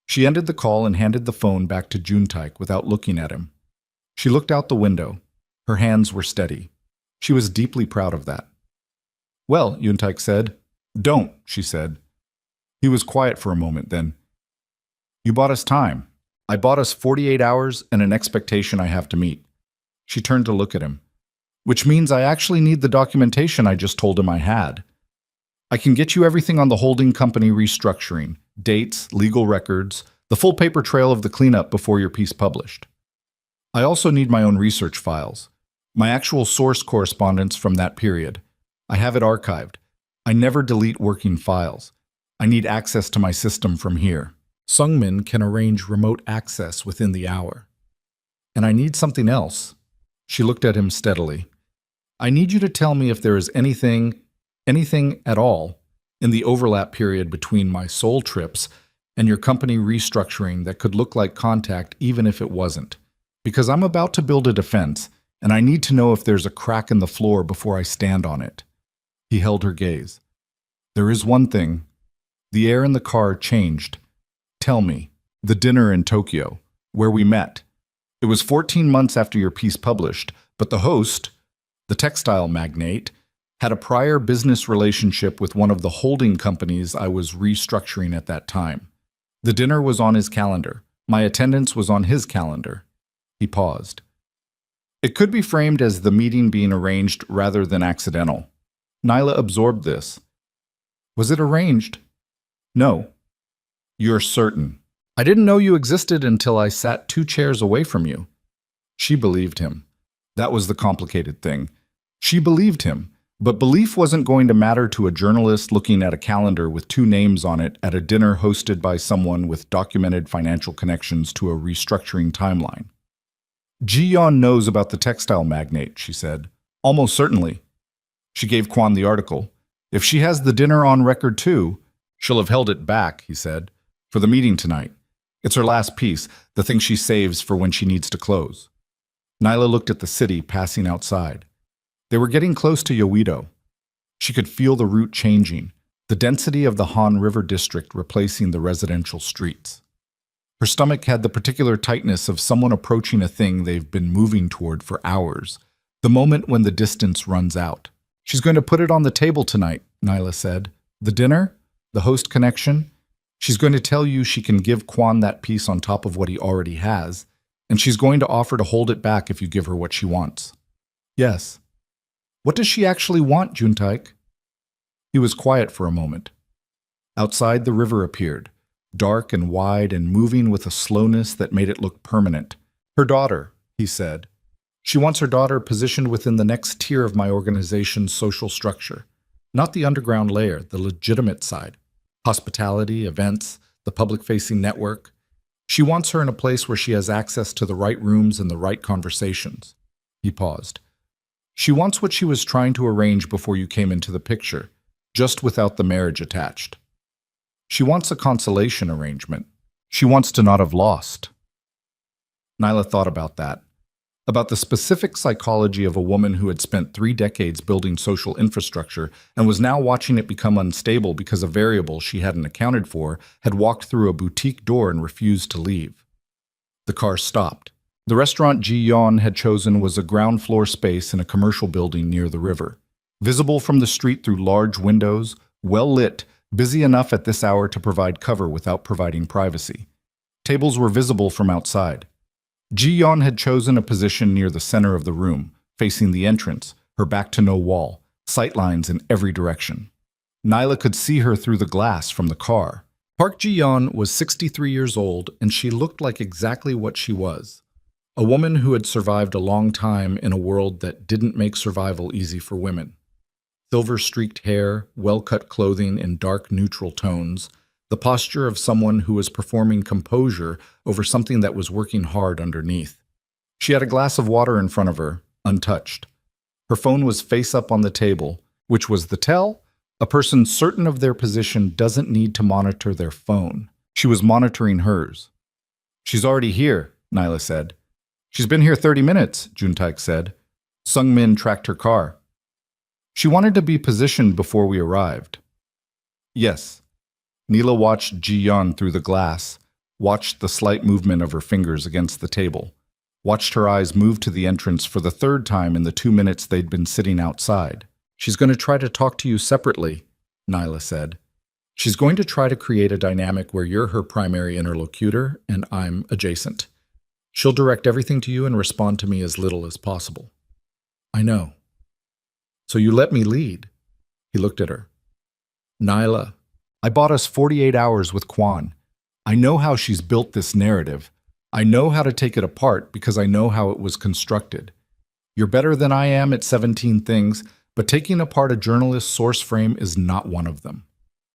She ended the call and handed the phone back to Juntaik without looking at him. She looked out the window. Her hands were steady. She was deeply proud of that. Well, Juntaik said. Don't, she said. He was quiet for a moment, then. You bought us time. I bought us 48 hours and an expectation I have to meet. She turned to look at him. Which means I actually need the documentation I just told him I had. I can get you everything on the holding company restructuring, dates, legal records, the full paper trail of the cleanup before your piece published. I also need my own research files, my actual source correspondence from that period. I have it archived. I never delete working files. I need access to my system from here. Sungmin can arrange remote access within the hour. And I need something else. She looked at him steadily. I need you to tell me if there is anything at all, in the overlap period between my soul trips and your company restructuring that could look like contact even if it wasn't. Because I'm about to build a defense, and I need to know if there's a crack in the floor before I stand on it. He held her gaze. There is one thing. The air in the car changed. Tell me, the dinner in Tokyo, where we met. It was 14 months after your piece published, but the host, the textile magnate, had a prior business relationship with one of the holding companies I was restructuring at that time. The dinner was on his calendar. My attendance was on his calendar. He paused. It could be framed as the meeting being arranged rather than accidental. Nyla absorbed this. Was it arranged? No. You're certain. I didn't know you existed until I sat 2 chairs away from you. She believed him. That was the complicated thing. She believed him, but belief wasn't going to matter to a journalist looking at a calendar with 2 names on it at a dinner hosted by someone with documented financial connections to a restructuring timeline. Ji-yeon knows about the textile magnate, she said. Almost certainly. She gave Kwon the article. If she has the dinner on record too, she'll have held it back, he said, for the meeting tonight. It's her last piece, the thing she saves for when she needs to close. Nyla looked at the city passing outside. They were getting close to Yoido. She could feel the route changing, the density of the Han River district replacing the residential streets. Her stomach had the particular tightness of someone approaching a thing they've been moving toward for hours, the moment when the distance runs out. She's going to put it on the table tonight, Nyla said. The dinner? The host connection? She's going to tell you she can give Kwon that piece on top of what he already has, and she's going to offer to hold it back if you give her what she wants. Yes. What does she actually want, Juntaik? He was quiet for a moment. Outside, the river appeared, dark and wide and moving with a slowness that made it look permanent. Her daughter, he said. She wants her daughter positioned within the next tier of my organization's social structure. Not the underground layer, the legitimate side. Hospitality, events, the public-facing network. She wants her in a place where she has access to the right rooms and the right conversations. He paused. She wants what she was trying to arrange before you came into the picture, just without the marriage attached. She wants a consolation arrangement. She wants to not have lost. Nyla thought about that. about the specific psychology of a woman who had spent 3 decades building social infrastructure and was now watching it become unstable because a variable she hadn't accounted for had walked through a boutique door and refused to leave. The car stopped. The restaurant Ji-yeon had chosen was a ground floor space in a commercial building near the river. Visible from the street through large windows, well lit, busy enough at this hour to provide cover without providing privacy. Tables were visible from outside. Ji-yeon had chosen a position near the center of the room, facing the entrance, her back to no wall, sightlines in every direction. Nyla could see her through the glass from the car. Park Ji-yeon was 63 years old, and she looked like exactly what she was. A woman who had survived a long time in a world that didn't make survival easy for women. Silver-streaked hair, well-cut clothing in dark neutral tones, the posture of someone who was performing composure over something that was working hard underneath. She had a glass of water in front of her, untouched. Her phone was face up on the table, which was the tell. A person certain of their position doesn't need to monitor their phone. She was monitoring hers. "She's already here," Nyla said. "She's been here 30 minutes, Juntaik said. Sung-min tracked her car. She wanted to be positioned before we arrived." "Yes." Neela watched Ji-yeon through the glass, watched the slight movement of her fingers against the table, watched her eyes move to the entrance for the third time in the 2 minutes they'd been sitting outside. "She's going to try to talk to you separately," Nyla said. "She's going to try to create a dynamic where you're her primary interlocutor and I'm adjacent. She'll direct everything to you and respond to me as little as possible." "I know." "So you let me lead." He looked at her. "Nyla, I bought us 48 hours with Kwan. I know how she's built this narrative. I know how to take it apart because I know how it was constructed. You're better than I am at 17 things, but taking apart a journalist's source frame is not one of them."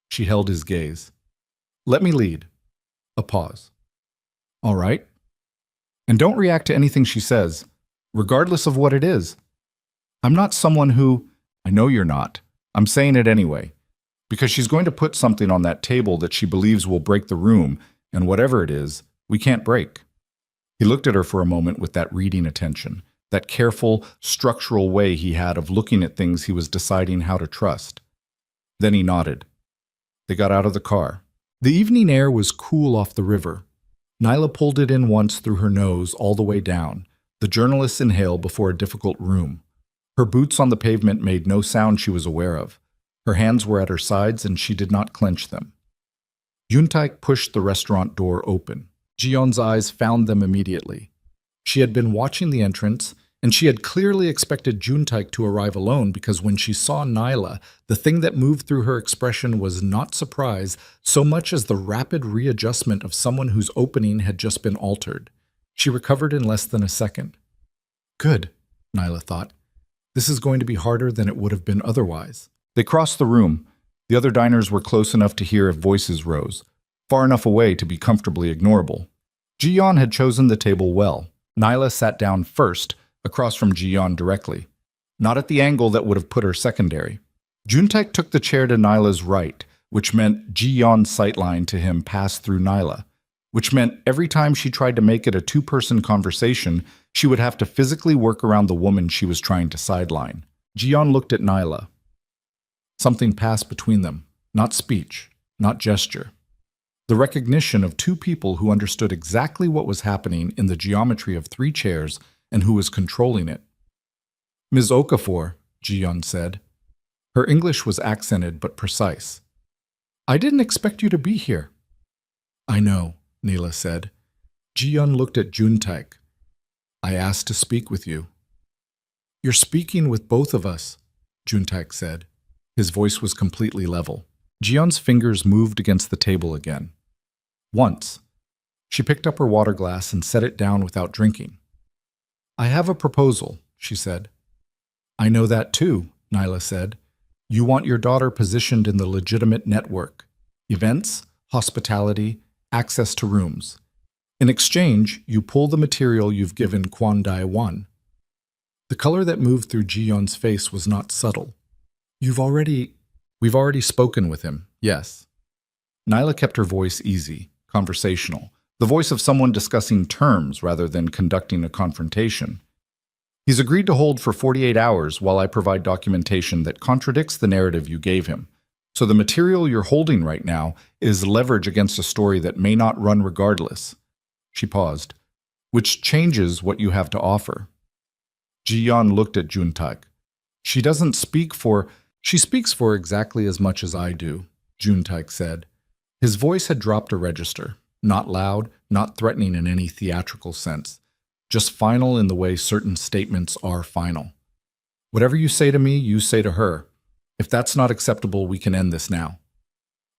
She held his gaze. "Let me lead." A pause. "All right. And don't react to anything she says, regardless of what it is. I'm not someone who—" "I know you're not. I'm saying it anyway. Because she's going to put something on that table that she believes will break the room, and whatever it is, we can't break." He looked at her for a moment with that reading attention, that careful, structural way he had of looking at things he was deciding how to trust. Then he nodded. They got out of the car. The evening air was cool off the river. Nyla pulled it in once through her nose all the way down. The journalists inhaled before a difficult room. Her boots on the pavement made no sound she was aware of. Her hands were at her sides and she did not clench them. Juntaik pushed the restaurant door open. Ji-yeon's eyes found them immediately. She had been watching the entrance, and she had clearly expected Juntaik to arrive alone because when she saw Nyla, the thing that moved through her expression was not surprise so much as the rapid readjustment of someone whose opening had just been altered. She recovered in less than a second. "Good," Nyla thought. "This is going to be harder than it would have been otherwise." They crossed the room. The other diners were close enough to hear if voices rose, far enough away to be comfortably ignorable. Ji-yeon had chosen the table well. Nyla sat down first, across from Ji-yeon directly, not at the angle that would have put her secondary. Juntaik took the chair to Nyla's right, which meant Ji-yeon's sightline to him passed through Nyla, which meant every time she tried to make it a two-person conversation, she would have to physically work around the woman she was trying to sideline. Ji-yeon looked at Nyla. Something passed between them, not speech, not gesture. The recognition of two people who understood exactly what was happening in the geometry of 3 chairs and who was controlling it. "Ms. Okafor," Ji-yeon said. Her English was accented but precise. "I didn't expect you to be here." "I know," Neela said. Ji-yeon looked at Juntaik. "I asked to speak with you." "You're speaking with both of us," Juntaik said. His voice was completely level. Ji-yeon's fingers moved against the table again. Once. She picked up her water glass and set it down without drinking. "I have a proposal," she said. "I know that too," Nyla said. "You want your daughter positioned in the legitimate network. Events, hospitality, access to rooms. In exchange, you pull the material you've given Kwon Dae-won." The color that moved through Ji-yeon's face was not subtle. We've already spoken with him, yes." Nyla kept her voice easy, conversational, the voice of someone discussing terms rather than conducting a confrontation. He's agreed to hold for 48 hours while I provide documentation that contradicts the narrative you gave him. So the material you're holding right now is leverage against a story that may not run regardless. She paused. Which changes what you have to offer. Ji-yeon looked at Juntaek. She speaks for exactly as much as I do, Juntaek said. His voice had dropped a register, not loud, not threatening in any theatrical sense, just final in the way certain statements are final. Whatever you say to me, you say to her. If that's not acceptable, we can end this now.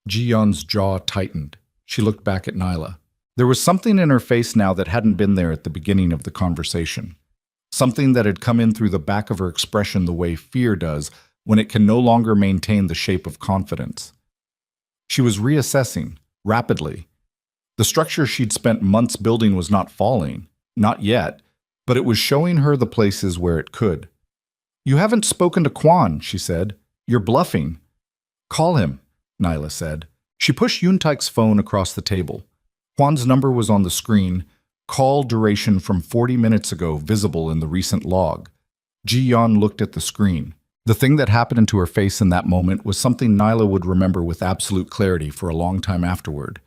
Ji-yeon's jaw tightened. She looked back at Nyla. There was something in her face now that hadn't been there at the beginning of the conversation. Something that had come in through the back of her expression the way fear does when it can no longer maintain the shape of confidence. She was reassessing, rapidly. The structure she'd spent months building was not falling, not yet, but it was showing her the places where it could. You haven't spoken to Kwon, she said. You're bluffing. Call him, Nyla said. She pushed Yuntaek's phone across the table. Kwon's number was on the screen, call duration from 40 minutes ago visible in the recent log. Ji-yeon looked at the screen. The thing that happened into her face in that moment was something Nyla would remember with absolute clarity for a long time afterward.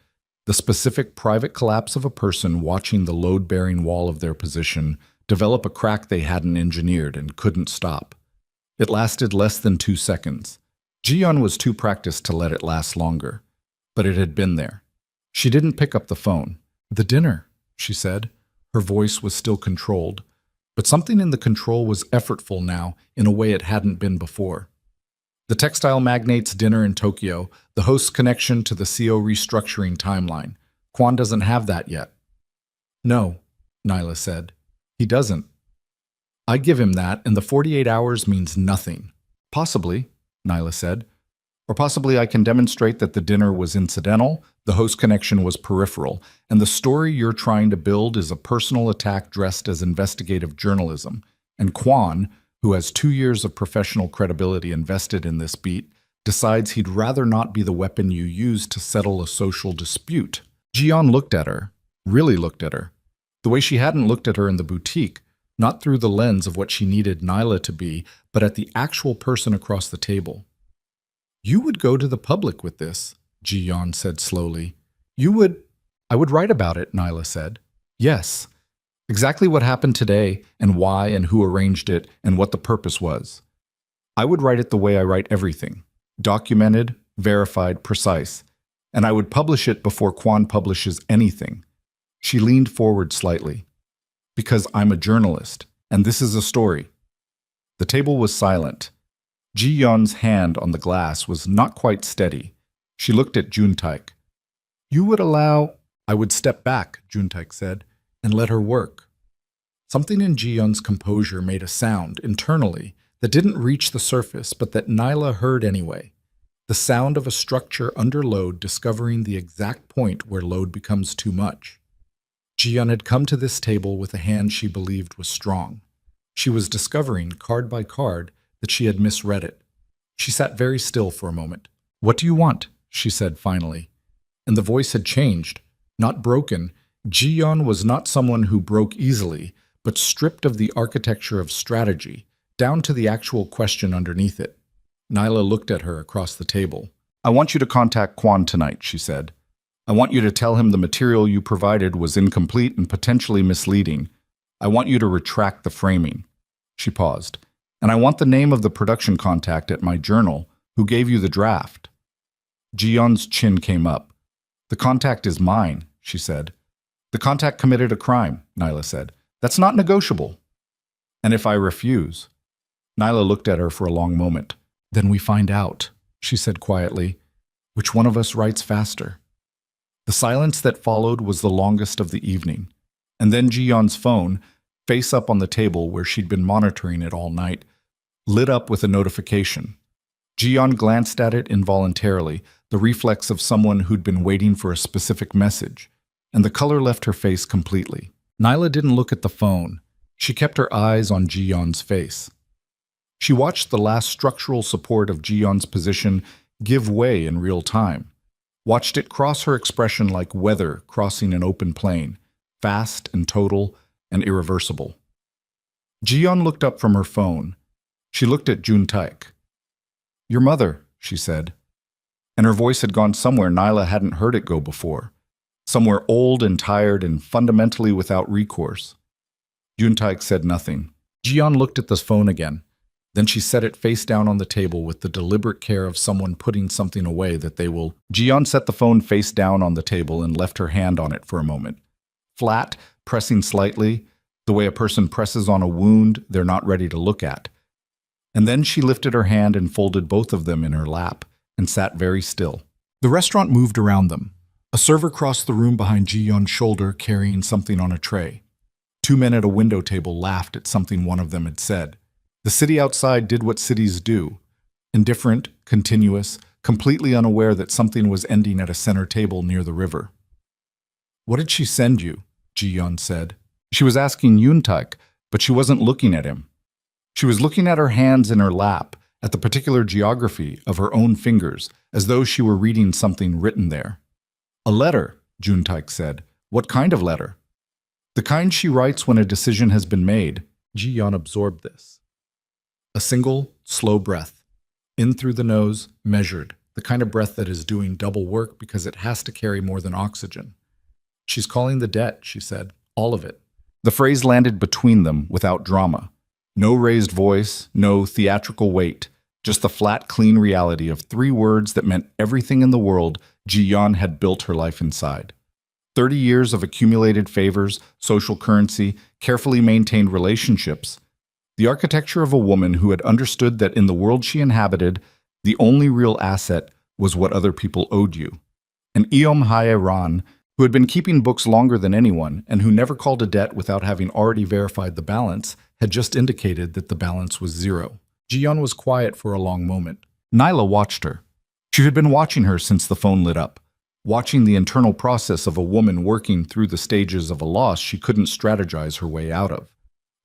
The specific private collapse of a person watching the load-bearing wall of their position develop a crack they hadn't engineered and couldn't stop. It lasted less than 2 seconds. Ji-yeon was too practiced to let it last longer. But it had been there. She didn't pick up the phone. The dinner, she said. Her voice was still controlled. But something in the control was effortful now in a way it hadn't been before. The textile magnate's dinner in Tokyo, the host's connection to the CO restructuring timeline. Kwon doesn't have that yet. No, Nyla said. He doesn't. I give him that, and the 48 hours means nothing. Possibly, Nyla said. Or possibly I can demonstrate that the dinner was incidental, the host connection was peripheral, and the story you're trying to build is a personal attack dressed as investigative journalism. And Kwon, who has 2 years of professional credibility invested in this beat, decides he'd rather not be the weapon you use to settle a social dispute. Ji-yeon looked at her, really looked at her, the way she hadn't looked at her in the boutique, not through the lens of what she needed Nyla to be, but at the actual person across the table. You would go to the public with this, Ji-yeon said slowly. I would write about it, Nyla said. Yes. Exactly what happened today, and why, and who arranged it, and what the purpose was. I would write it the way I write everything. Documented, verified, precise. And I would publish it before Kwon publishes anything. She leaned forward slightly. Because I'm a journalist, and this is a story. The table was silent. Ji-yeon's hand on the glass was not quite steady. She looked at Juntaek. You would allow... I would step back, Juntaek said, and let her work. Something in Ji-yeon's composure made a sound, internally, that didn't reach the surface, but that Nyla heard anyway. The sound of a structure under load discovering the exact point where load becomes too much. Ji-yeon had come to this table with a hand she believed was strong. She was discovering, card by card, that she had misread it. She sat very still for a moment. What do you want? She said finally. And the voice had changed, not broken. Ji-yeon was not someone who broke easily, but stripped of the architecture of strategy, down to the actual question underneath it. Nyla looked at her across the table. I want you to contact Kwon tonight, she said. I want you to tell him the material you provided was incomplete and potentially misleading. I want you to retract the framing. She paused. And I want the name of the production contact at my journal who gave you the draft. Ji-yeon's chin came up. The contact is mine, she said. The contact committed a crime, Nyla said. That's not negotiable. And if I refuse? Nyla looked at her for a long moment. Then we find out, she said quietly. Which one of us writes faster? The silence that followed was the longest of the evening. And then Ji-yeon's phone, face up on the table where she'd been monitoring it all night, lit up with a notification. Ji-yeon glanced at it involuntarily, the reflex of someone who'd been waiting for a specific message, and the color left her face completely. Nyla didn't look at the phone. She kept her eyes on Ji-yeon's face. She watched the last structural support of Ji-yeon's position give way in real time, watched it cross her expression like weather crossing an open plain, fast and total and irreversible. Jiyeon looked up from her phone. She looked at Jun Taek. "Your mother," she said. And her voice had gone somewhere Nyla hadn't heard it go before. Somewhere old and tired and fundamentally without recourse. Jun Taek said nothing. Jiyeon looked at the phone again. Then she set it face down on the table with the deliberate care of someone putting something away that they will. Jiyeon set the phone face down on the table and left her hand on it for a moment. Flat, pressing slightly, the way a person presses on a wound they're not ready to look at. And then she lifted her hand and folded both of them in her lap and sat very still. The restaurant moved around them. A server crossed the room behind Jiyeon's shoulder carrying something on a tray. Two men at a window table laughed at something one of them had said. The city outside did what cities do. Indifferent, continuous, completely unaware that something was ending at a center table near the river. "What did she send you?" Jiyeon said. She was asking Jun Taek, but she wasn't looking at him. She was looking at her hands in her lap, at the particular geography of her own fingers, as though she were reading something written there. "A letter," Jun Taek said. "What kind of letter?" "The kind she writes when a decision has been made." Jiyeon absorbed this. A single, slow breath. In through the nose, measured, the kind of breath that is doing double work because it has to carry more than oxygen. "She's calling the debt," she said. "All of it." The phrase landed between them without drama. No raised voice, no theatrical weight, just the flat, clean reality of three words that meant everything in the world Jiyeon had built her life inside. 30 years of accumulated favors, social currency, carefully maintained relationships. The architecture of a woman who had understood that in the world she inhabited, the only real asset was what other people owed you. And Eom Hae-ran, who had been keeping books longer than anyone and who never called a debt without having already verified the balance, had just indicated that the balance was zero. Jiyeon was quiet for a long moment. Nyla watched her. She had been watching her since the phone lit up, watching the internal process of a woman working through the stages of a loss she couldn't strategize her way out of.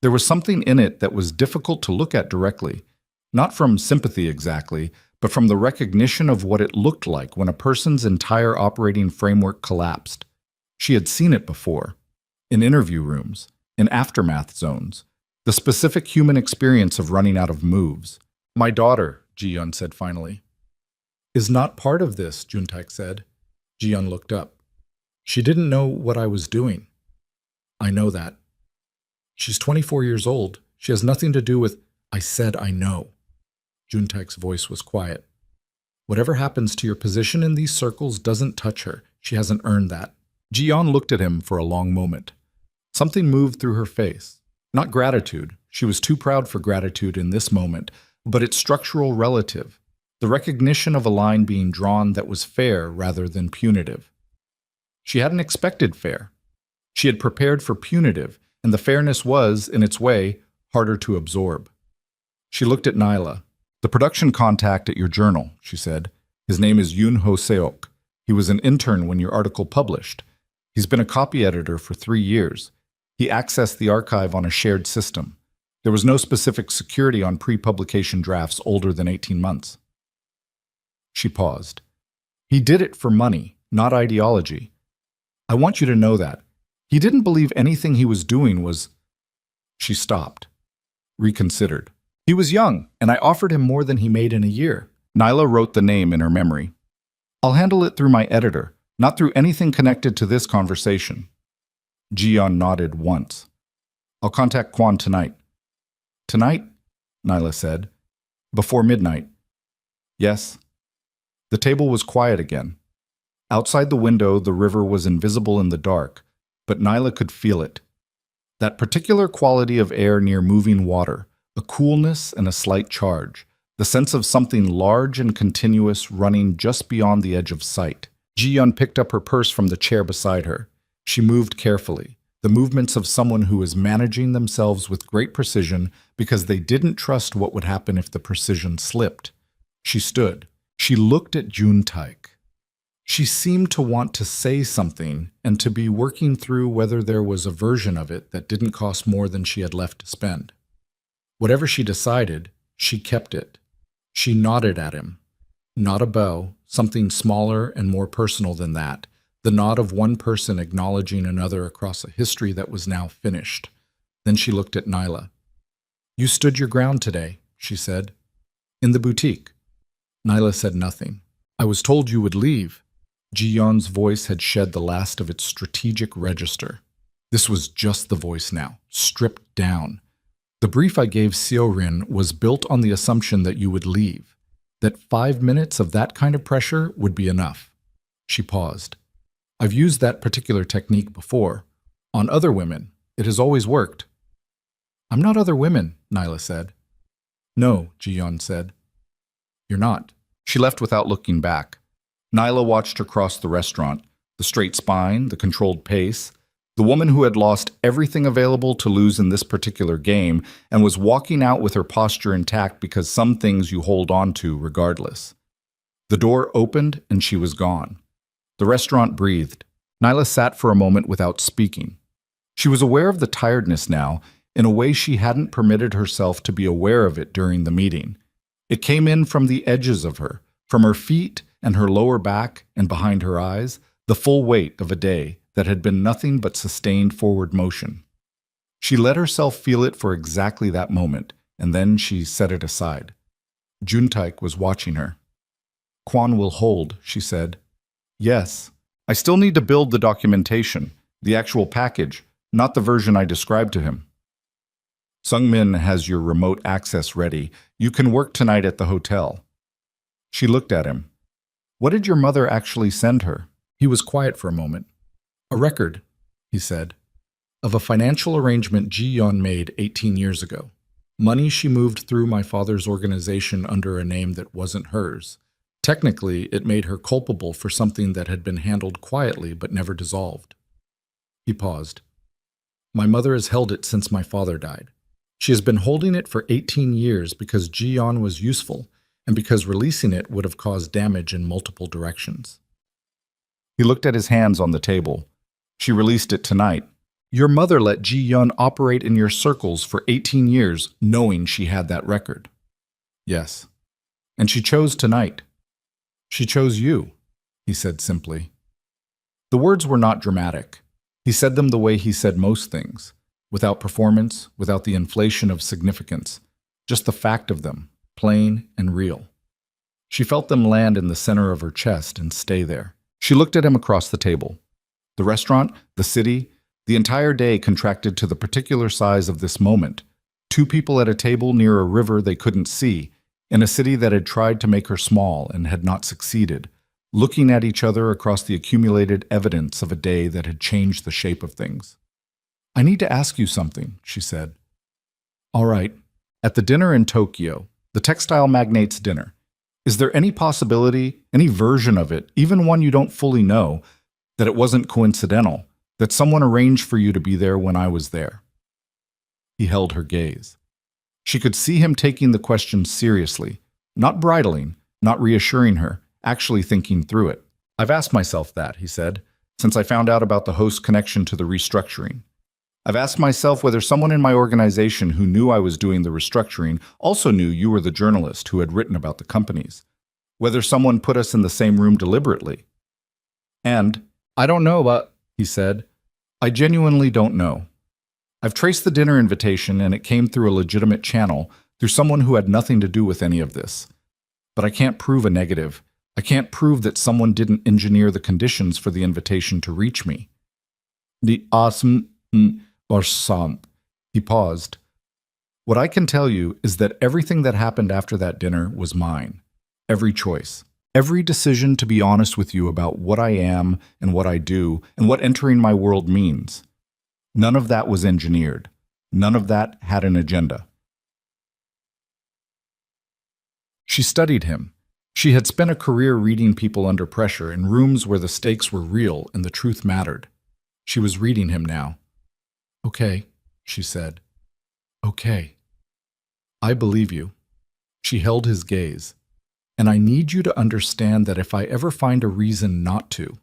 There was something in it that was difficult to look at directly, not from sympathy exactly, but from the recognition of what it looked like when a person's entire operating framework collapsed. She had seen it before, in interview rooms, in aftermath zones, the specific human experience of running out of moves. "My daughter," Jiyeon said finally. "Is not part of this," Jun Taek said. Jiyeon looked up. "She didn't know what I was doing." "I know that." "She's 24 years old. She has nothing to do with—" "I said I know." Jun Taek's voice was quiet. "Whatever happens to your position in these circles doesn't touch her. She hasn't earned that." Jiyeon looked at him for a long moment. Something moved through her face. Not gratitude. She was too proud for gratitude in this moment, but its structural relative. The recognition of a line being drawn that was fair rather than punitive. She hadn't expected fair. She had prepared for punitive, and the fairness was, in its way, harder to absorb. She looked at Nyla. "The production contact at your journal," she said. "His name is Yoon Ho Seok. He was an intern when your article published. He's been a copy editor for 3 years. He accessed the archive on a shared system. There was no specific security on pre-publication drafts older than 18 months. She paused. "He did it for money, not ideology. I want you to know that. He didn't believe anything he was doing was—" She stopped, reconsidered. "He was young, and I offered him more than he made in a year." Nyla wrote the name in her memory. "I'll handle it through my editor, not through anything connected to this conversation." Jiyeon nodded once. "I'll contact Kwon tonight." "Tonight?" Nyla said. "Before midnight." "Yes." The table was quiet again. Outside the window, the river was invisible in the dark, but Nyla could feel it. That particular quality of air near moving water, a coolness and a slight charge, the sense of something large and continuous running just beyond the edge of sight. Jiyeon picked up her purse from the chair beside her. She moved carefully, the movements of someone who was managing themselves with great precision because they didn't trust what would happen if the precision slipped. She stood. She looked at Jun Taek. She seemed to want to say something and to be working through whether there was a version of it that didn't cost more than she had left to spend. Whatever she decided, she kept it. She nodded at him. Not a bow, something smaller and more personal than that, the nod of one person acknowledging another across a history that was now finished. Then she looked at Nyla. You stood your ground today, she said. In the boutique. Nyla said nothing. I was told you would leave. Ji-yeon's voice had shed the last of its strategic register. This was just the voice now, stripped down. The brief I gave Seo-rin was built on the assumption that you would leave, that 5 minutes of that kind of pressure would be enough. She paused. I've used that particular technique before. On other women, it has always worked. I'm not other women, Nyla said. No, Ji-yeon said. You're not. She left without looking back. Nyla watched her cross the restaurant, the straight spine, the controlled pace, the woman who had lost everything available to lose in this particular game and was walking out with her posture intact because some things you hold on to regardless. The door opened and she was gone. The restaurant breathed. Nyla sat for a moment without speaking. She was aware of the tiredness now in a way she hadn't permitted herself to be aware of it during the meeting. It came in from the edges of her, from her feet and her lower back and behind her eyes, the full weight of a day that had been nothing but sustained forward motion. She let herself feel it for exactly that moment, and then she set it aside. Juntaik was watching her. Kwon will hold, she said. Yes. I still need to build the documentation, the actual package, not the version I described to him. Sungmin has your remote access ready. You can work tonight at the hotel. She looked at him. What did your mother actually send her? He was quiet for a moment. A record, he said, of a financial arrangement Ji-yeon made 18 years ago. Money she moved through my father's organization under a name that wasn't hers. Technically, it made her culpable for something that had been handled quietly but never dissolved. He paused. My mother has held it since my father died. She has been holding it for 18 years because Ji-yeon was useful and because releasing it would have caused damage in multiple directions. He looked at his hands on the table. She released it tonight. Your mother let Ji-yeon operate in your circles for 18 years, knowing she had that record. Yes. And she chose tonight. She chose you, he said simply. The words were not dramatic. He said them the way he said most things, without performance, without the inflation of significance, just the fact of them, plain and real. She felt them land in the center of her chest and stay there. She looked at him across the table. The restaurant, the city, the entire day contracted to the particular size of this moment. 2 people at a table near a river they couldn't see, in a city that had tried to make her small and had not succeeded, looking at each other across the accumulated evidence of a day that had changed the shape of things. I need to ask you something, she said. All right. At the dinner in Tokyo, the textile magnate's dinner, is there any possibility, any version of it, even one you don't fully know, that it wasn't coincidental, that someone arranged for you to be there when I was there? He held her gaze. She could see him taking the question seriously, not bridling, not reassuring her, actually thinking through it. I've asked myself that, he said, since I found out about the host's connection to the restructuring. I've asked myself whether someone in my organization who knew I was doing the restructuring also knew you were the journalist who had written about the companies. Whether someone put us in the same room deliberately. And I don't know about, he said. I genuinely don't know. I've traced the dinner invitation and it came through a legitimate channel, through someone who had nothing to do with any of this. But I can't prove a negative. I can't prove that someone didn't engineer the conditions for the invitation to reach me. The awesome or some. He paused. What I can tell you is that everything that happened after that dinner was mine. Every choice. Every decision to be honest with you about what I am and what I do and what entering my world means. None of that was engineered. None of that had an agenda. She studied him. She had spent a career reading people under pressure in rooms where the stakes were real and the truth mattered. She was reading him now. Okay, she said. Okay. I believe you. She held his gaze. And I need you to understand that if I ever find a reason not to,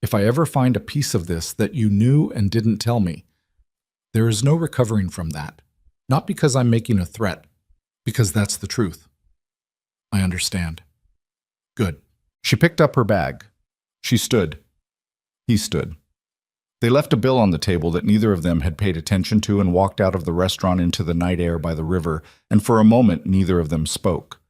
if I ever find a piece of this that you knew and didn't tell me, there is no recovering from that. Not because I'm making a threat, because that's the truth. I understand. Good. She picked up her bag. She stood. He stood. They left a bill on the table that neither of them had paid attention to and walked out of the restaurant into the night air by the river, and for a moment neither of them spoke.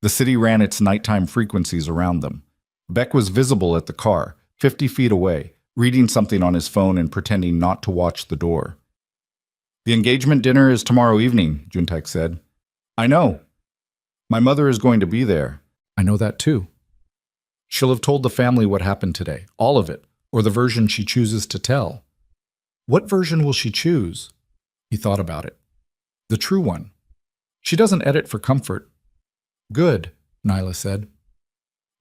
The city ran its nighttime frequencies around them. Beck was visible at the car, 50 feet away, reading something on his phone and pretending not to watch the door. "The engagement dinner is tomorrow evening," Juntaik said. "I know. My mother is going to be there." "I know that too." "She'll have told the family what happened today, all of it, or the version she chooses to tell." "What version will she choose?" He thought about it. "The true one. She doesn't edit for comfort." "Good," Nyla said.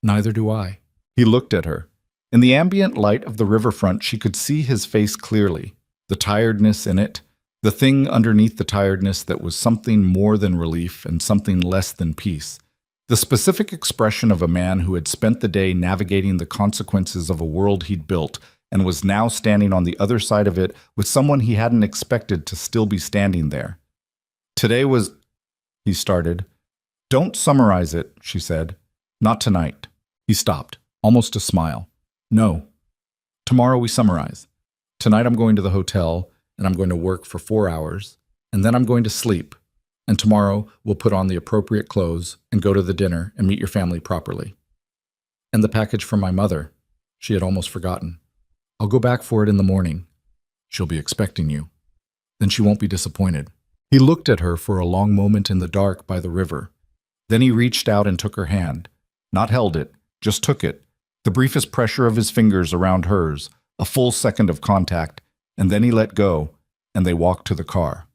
"Neither do I." He looked at her. In the ambient light of the riverfront, she could see his face clearly, the tiredness in it, the thing underneath the tiredness that was something more than relief and something less than peace. The specific expression of a man who had spent the day navigating the consequences of a world he'd built and was now standing on the other side of it with someone he hadn't expected to still be standing there. "Today was—" he started. "Don't summarize it," she said. "Not tonight." He stopped, almost a smile. "No. Tomorrow we summarize. Tonight I'm going to the hotel, and I'm going to work for 4 hours, and then I'm going to sleep. And tomorrow we'll put on the appropriate clothes and go to the dinner and meet your family properly. And the package from my mother," she had almost forgotten. "I'll go back for it in the morning. She'll be expecting you. Then she won't be disappointed." He looked at her for a long moment in the dark by the river. Then he reached out and took her hand. Not held it, just took it. The briefest pressure of his fingers around hers, a full second of contact, and then he let go, and they walked to the car.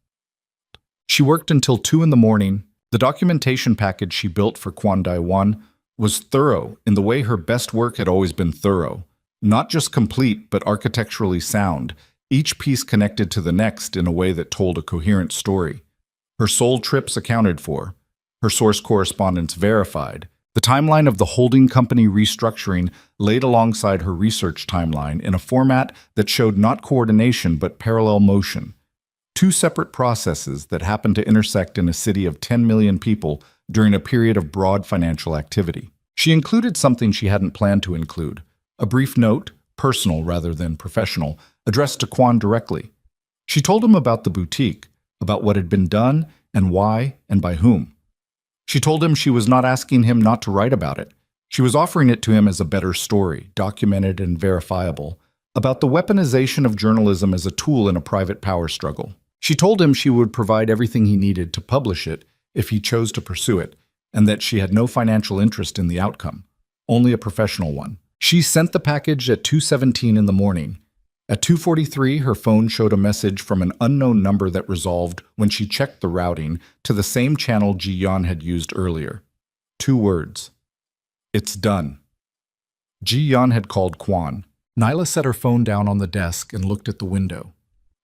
She worked until 2 in the morning. The documentation package she built for Kwandai 1 was thorough in the way her best work had always been thorough. Not just complete, but architecturally sound, each piece connected to the next in a way that told a coherent story. Her soul trips accounted for, her source correspondence verified. The timeline of the holding company restructuring laid alongside her research timeline in a format that showed not coordination but parallel motion. 2 separate processes that happened to intersect in a city of 10 million people during a period of broad financial activity. She included something she hadn't planned to include, a brief note, personal rather than professional, addressed to Kwan directly. She told him about the boutique, about what had been done and why and by whom. She told him she was not asking him not to write about it. She was offering it to him as a better story, documented and verifiable, about the weaponization of journalism as a tool in a private power struggle. She told him she would provide everything he needed to publish it if he chose to pursue it, and that she had no financial interest in the outcome, only a professional one. She sent the package at 2:17 in the morning. At 2:43, her phone showed a message from an unknown number that resolved when she checked the routing to the same channel Ji-yeon had used earlier. 2 words. "It's done." Ji-yeon had called Kwan. Nyla set her phone down on the desk and looked at the window.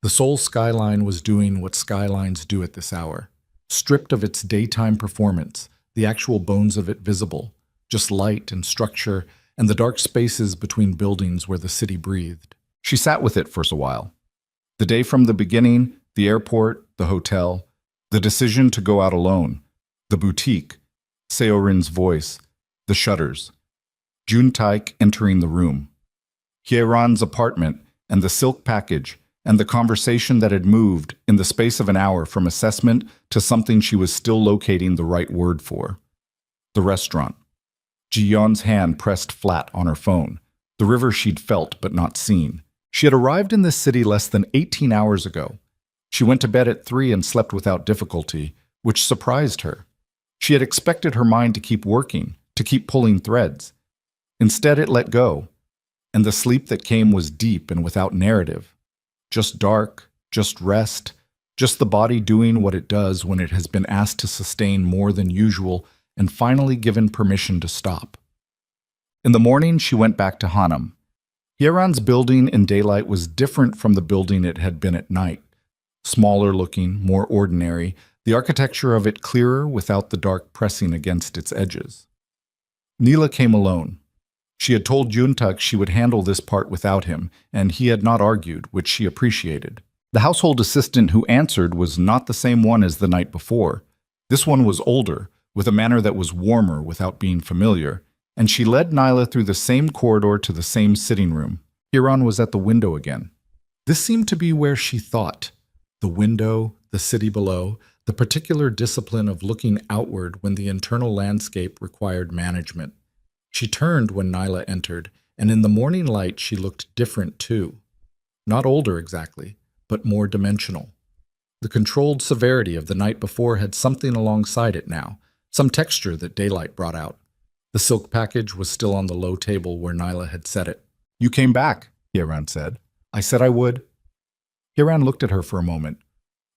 The Seoul skyline was doing what skylines do at this hour. Stripped of its daytime performance, the actual bones of it visible, just light and structure and the dark spaces between buildings where the city breathed. She sat with it for a while. The day from the beginning, the airport, the hotel, the decision to go out alone, the boutique, Seorin's voice, the shutters, Juntaik entering the room, Hyeran's apartment and the silk package, and the conversation that had moved in the space of an hour from assessment to something she was still locating the right word for. The restaurant. Ji-yeon's hand pressed flat on her phone, the river she'd felt but not seen. She had arrived in this city less than 18 hours ago. She went to bed at 3 and slept without difficulty, which surprised her. She had expected her mind to keep working, to keep pulling threads. Instead, it let go, and the sleep that came was deep and without narrative. Just dark, just rest, just the body doing what it does when it has been asked to sustain more than usual and finally given permission to stop. In the morning, she went back to Hanam. Hyeran's building in daylight was different from the building it had been at night. Smaller looking, more ordinary, the architecture of it clearer without the dark pressing against its edges. Neela came alone. She had told Juntaik she would handle this part without him, and he had not argued, which she appreciated. The household assistant who answered was not the same one as the night before. This one was older, with a manner that was warmer without being familiar, and she led Nyla through the same corridor to the same sitting room. Hyeran was at the window again. This seemed to be where she thought. The window, the city below, the particular discipline of looking outward when the internal landscape required management. She turned when Nyla entered, and in the morning light she looked different too. Not older exactly, but more dimensional. The controlled severity of the night before had something alongside it now, some texture that daylight brought out. The silk package was still on the low table where Nyla had set it. "You came back," Hieran said. "I said I would." Hieran looked at her for a moment.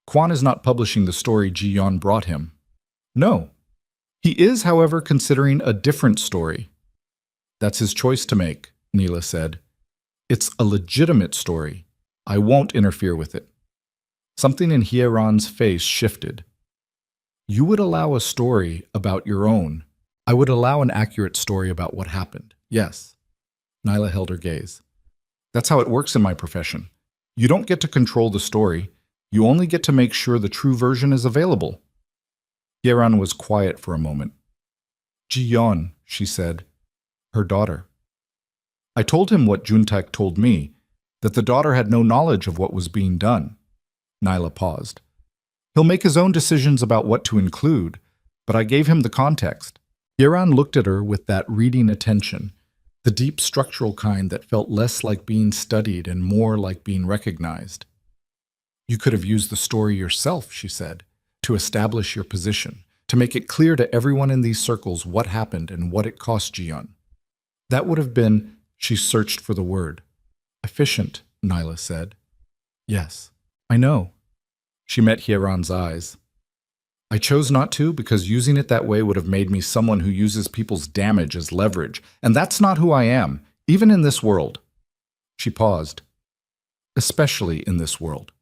"Quan is not publishing the story Ji-yeon brought him." "No. He is, however, considering a different story." "That's his choice to make," Neela said. "It's a legitimate story. I won't interfere with it." Something in Hieran's face shifted. "You would allow a story about your own." "I would allow an accurate story about what happened, yes." Nyla held her gaze. "That's how it works in my profession. You don't get to control the story. You only get to make sure the true version is available." Hieran was quiet for a moment. "Ji-yeon," she said. "Her daughter." "I told him what Juntaek told me, that the daughter had no knowledge of what was being done." Nyla paused. "He'll make his own decisions about what to include, but I gave him the context." Hieran looked at her with that reading attention, the deep structural kind that felt less like being studied and more like being recognized. "You could have used the story yourself," she said, "to establish your position, to make it clear to everyone in these circles what happened and what it cost Ji-yeon. That would have been," she searched for the word. "Efficient," Nyla said. "Yes, I know." She met Hieran's eyes. "I chose not to because using it that way would have made me someone who uses people's damage as leverage, and that's not who I am, even in this world." She paused. "Especially in this world."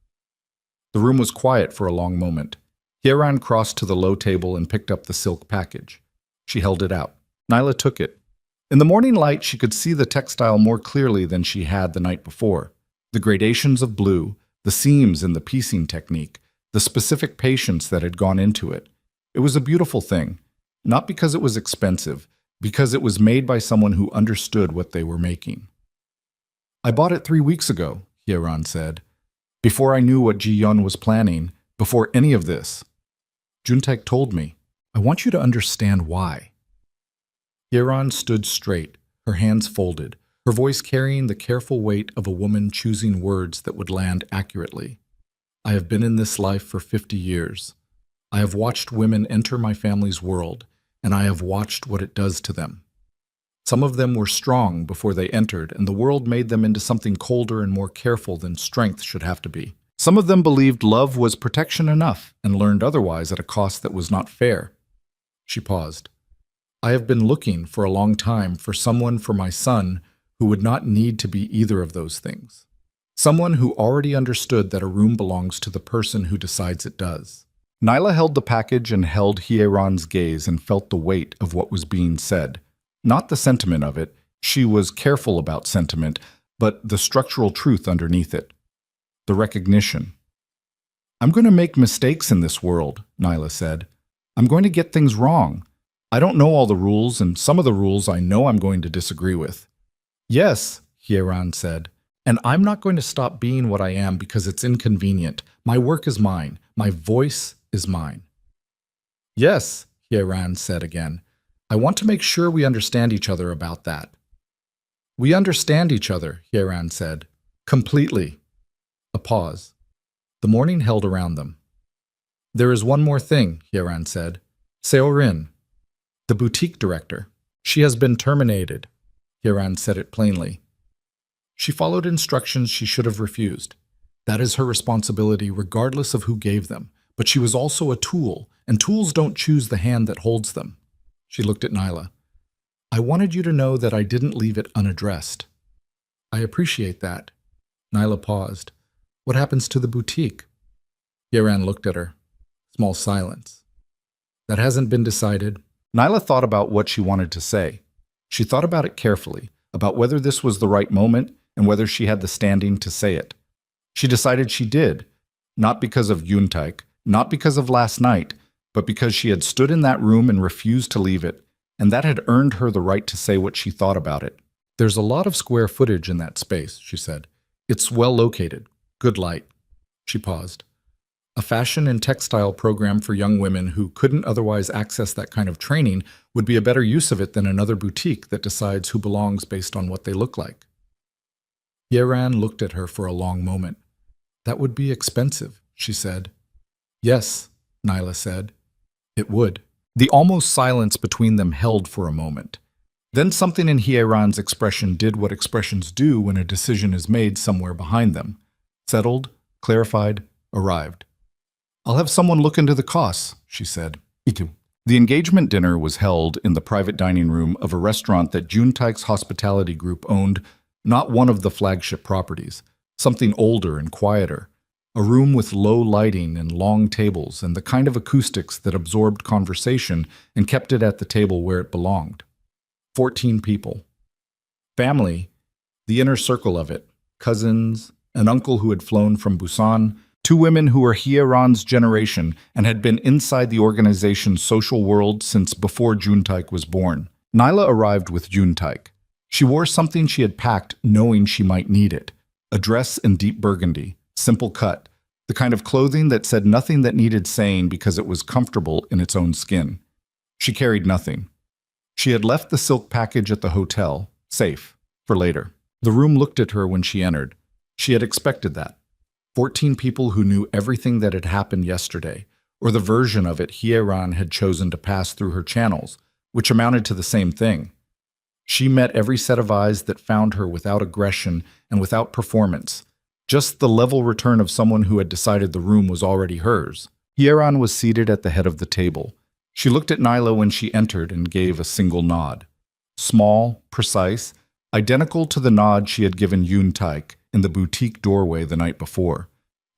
The room was quiet for a long moment. Hieran crossed to the low table and picked up the silk package. She held it out. Nyla took it. In the morning light, she could see the textile more clearly than she had the night before. The gradations of blue, the seams in the piecing technique, the specific patience that had gone into it. It was a beautiful thing, not because it was expensive, because it was made by someone who understood what they were making. "I bought it 3 weeks ago," Hieran said, "before I knew what Ji-yeon was planning, before any of this. Juntaek told me. I want you to understand why." Hieran stood straight, her hands folded, her voice carrying the careful weight of a woman choosing words that would land accurately. "I have been in this life for 50 years. I have watched women enter my family's world, and I have watched what it does to them. Some of them were strong before they entered, and the world made them into something colder and more careful than strength should have to be. Some of them believed love was protection enough and learned otherwise at a cost that was not fair." She paused. "I have been looking for a long time for someone for my son who would not need to be either of those things. Someone who already understood that a room belongs to the person who decides it does." Nyla held the package and held Hieran's gaze and felt the weight of what was being said. Not the sentiment of it. She was careful about sentiment, but the structural truth underneath it. The recognition. "I'm going to make mistakes in this world," Nyla said. "I'm going to get things wrong. I don't know all the rules, and some of the rules I know I'm going to disagree with." "Yes," Hieran said, "and I'm not going to stop being what I am because it's inconvenient. My work is mine. My voice is mine." "Yes," Hieran said again. "I want to make sure we understand each other about that." "We understand each other," Hieran said. "Completely." A pause. The morning held around them. "There is one more thing," Hieran said. "Seorin, the boutique director. She has been terminated." Hieran said it plainly. She followed instructions she should have refused. That is her responsibility regardless of who gave them. But she was also a tool, and tools don't choose the hand that holds them. She looked at Nyla. "I wanted you to know that I didn't leave it unaddressed." "I appreciate that." Nyla paused. "What happens to the boutique?" Hieran looked at her. Small silence. "That hasn't been decided." Nyla thought about what she wanted to say. She thought about it carefully, about whether this was the right moment and whether she had the standing to say it. She decided she did, not because of Juntaek, not because of last night, but because she had stood in that room and refused to leave it, and that had earned her the right to say what she thought about it. "There's a lot of square footage in that space," she said. "It's well located. Good light. She paused. A fashion and textile program for young women who couldn't otherwise access that kind of training would be a better use of it than another boutique that decides who belongs based on what they look like. Hieran looked at her for a long moment. That would be expensive, she said. Yes, Nyla said. It would. The almost silence between them held for a moment. Then something in Hieran's expression did what expressions do when a decision is made somewhere behind them. Settled, clarified, arrived. I'll have someone look into the costs, she said. Itu. The engagement dinner was held in the private dining room of a restaurant that Juntaik's hospitality group owned, not one of the flagship properties, something older and quieter, a room with low lighting and long tables and the kind of acoustics that absorbed conversation and kept it at the table where it belonged. 14 people. Family, the inner circle of it, cousins, an uncle who had flown from Busan, 2 women who were Hieran's generation and had been inside the organization's social world since before Juntaik was born. Nyla arrived with Juntaik. She wore something she had packed knowing she might need it, a dress in deep burgundy, simple cut, the kind of clothing that said nothing that needed saying because it was comfortable in its own skin. She carried nothing. She had left the silk package at the hotel, safe, for later. The room looked at her when she entered. She had expected that. 14 people who knew everything that had happened yesterday, or the version of it Hieran had chosen to pass through her channels, which amounted to the same thing. She met every set of eyes that found her without aggression and without performance, just the level return of someone who had decided the room was already hers. Hieran was seated at the head of the table. She looked at Nyla when she entered and gave a single nod. Small, precise, identical to the nod she had given Juntaik in the boutique doorway the night before.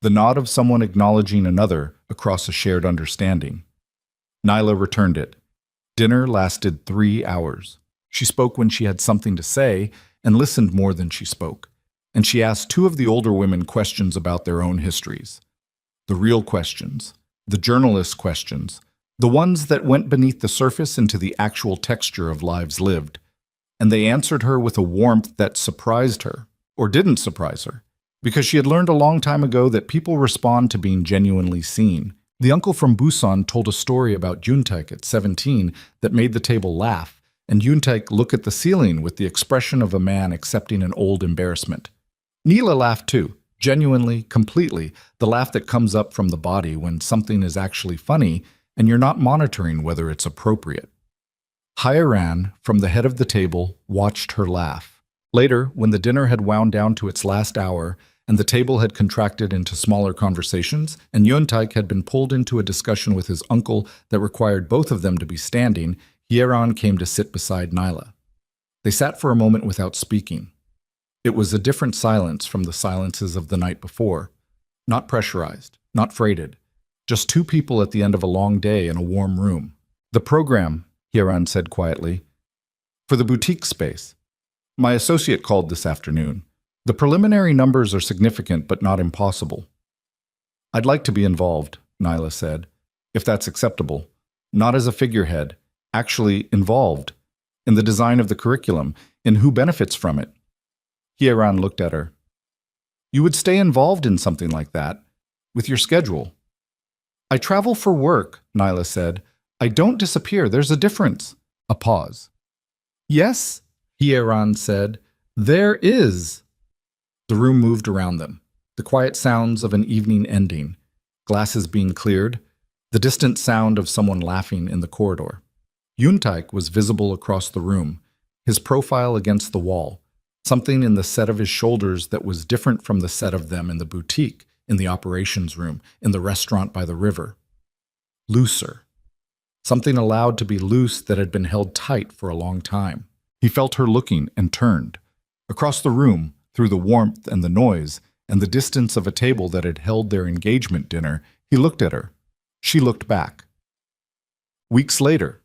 The nod of someone acknowledging another across a shared understanding. Nyla returned it. Dinner lasted 3 hours. She spoke when she had something to say and listened more than she spoke. And she asked 2 of the older women questions about their own histories. The real questions, the journalist questions, the ones that went beneath the surface into the actual texture of lives lived. And they answered her with a warmth that surprised her, or didn't surprise her, because she had learned a long time ago that people respond to being genuinely seen. The uncle from Busan told a story about Juntaik at 17 that made the table laugh, and Juntaik look at the ceiling with the expression of a man accepting an old embarrassment. Nyla laughed too, genuinely, completely, the laugh that comes up from the body when something is actually funny and you're not monitoring whether it's appropriate. Hieran, from the head of the table, watched her laugh. Later, when the dinner had wound down to its last hour and the table had contracted into smaller conversations, and Juntaik had been pulled into a discussion with his uncle that required both of them to be standing, Hieran came to sit beside Nyla. They sat for a moment without speaking. It was a different silence from the silences of the night before. Not pressurized, not freighted. Just 2 people at the end of a long day in a warm room. The program, Hieran said quietly, for the boutique space. My associate called this afternoon. The preliminary numbers are significant but not impossible. I'd like to be involved, Nyla said, if that's acceptable. Not as a figurehead, actually involved. In the design of the curriculum, in who benefits from it. Hieran looked at her. You would stay involved in something like that, with your schedule. I travel for work, Nyla said. I don't disappear, there's a difference. A pause. Yes, Hieran said. There is. The room moved around them. The quiet sounds of an evening ending. Glasses being cleared. The distant sound of someone laughing in the corridor. Juntaik was visible across the room, his profile against the wall. Something in the set of his shoulders that was different from the set of them in the boutique, in the operations room, in the restaurant by the river. Looser. Something allowed to be loose that had been held tight for a long time. He felt her looking and turned. Across the room, through the warmth and the noise, and the distance of a table that had held their engagement dinner, he looked at her. She looked back. Weeks later,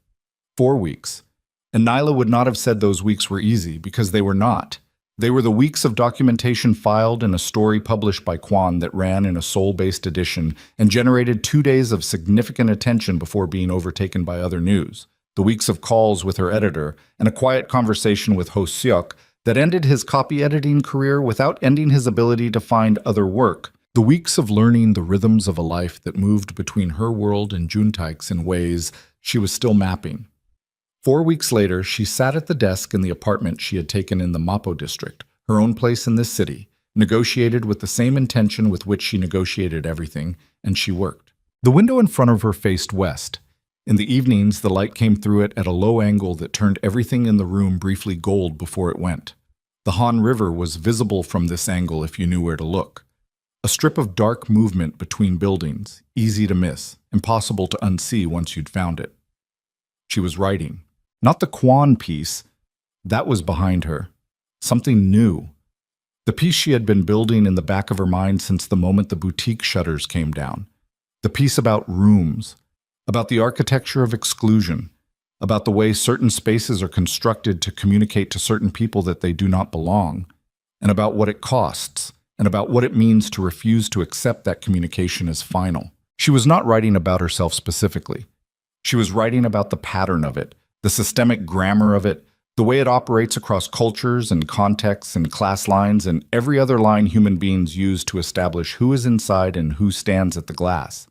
4 weeks, and Nyla would not have said those weeks were easy because they were not. They were the weeks of documentation filed in a story published by Kwan that ran in a Seoul-based edition and generated 2 days of significant attention before being overtaken by other news. The weeks of calls with her editor and a quiet conversation with Ho Seok that ended his copy editing career without ending his ability to find other work. The weeks of learning the rhythms of a life that moved between her world and Juntaik's in ways she was still mapping. 4 weeks later, she sat at the desk in the apartment she had taken in the Mapo district, her own place in this city, negotiated with the same intention with which she negotiated everything, and she worked. The window in front of her faced west. In the evenings, the light came through it at a low angle that turned everything in the room briefly gold before it went. The Han River was visible from this angle if you knew where to look. A strip of dark movement between buildings, easy to miss, impossible to unsee once you'd found it. She was writing. Not the Quan piece. That was behind her. Something new. The piece she had been building in the back of her mind since the moment the boutique shutters came down. The piece about rooms, about the architecture of exclusion, about the way certain spaces are constructed to communicate to certain people that they do not belong, and about what it costs, and about what it means to refuse to accept that communication as final. She was not writing about herself specifically. She was writing about the pattern of it, the systemic grammar of it, the way it operates across cultures and contexts and class lines and every other line human beings use to establish who is inside and who stands at the glass.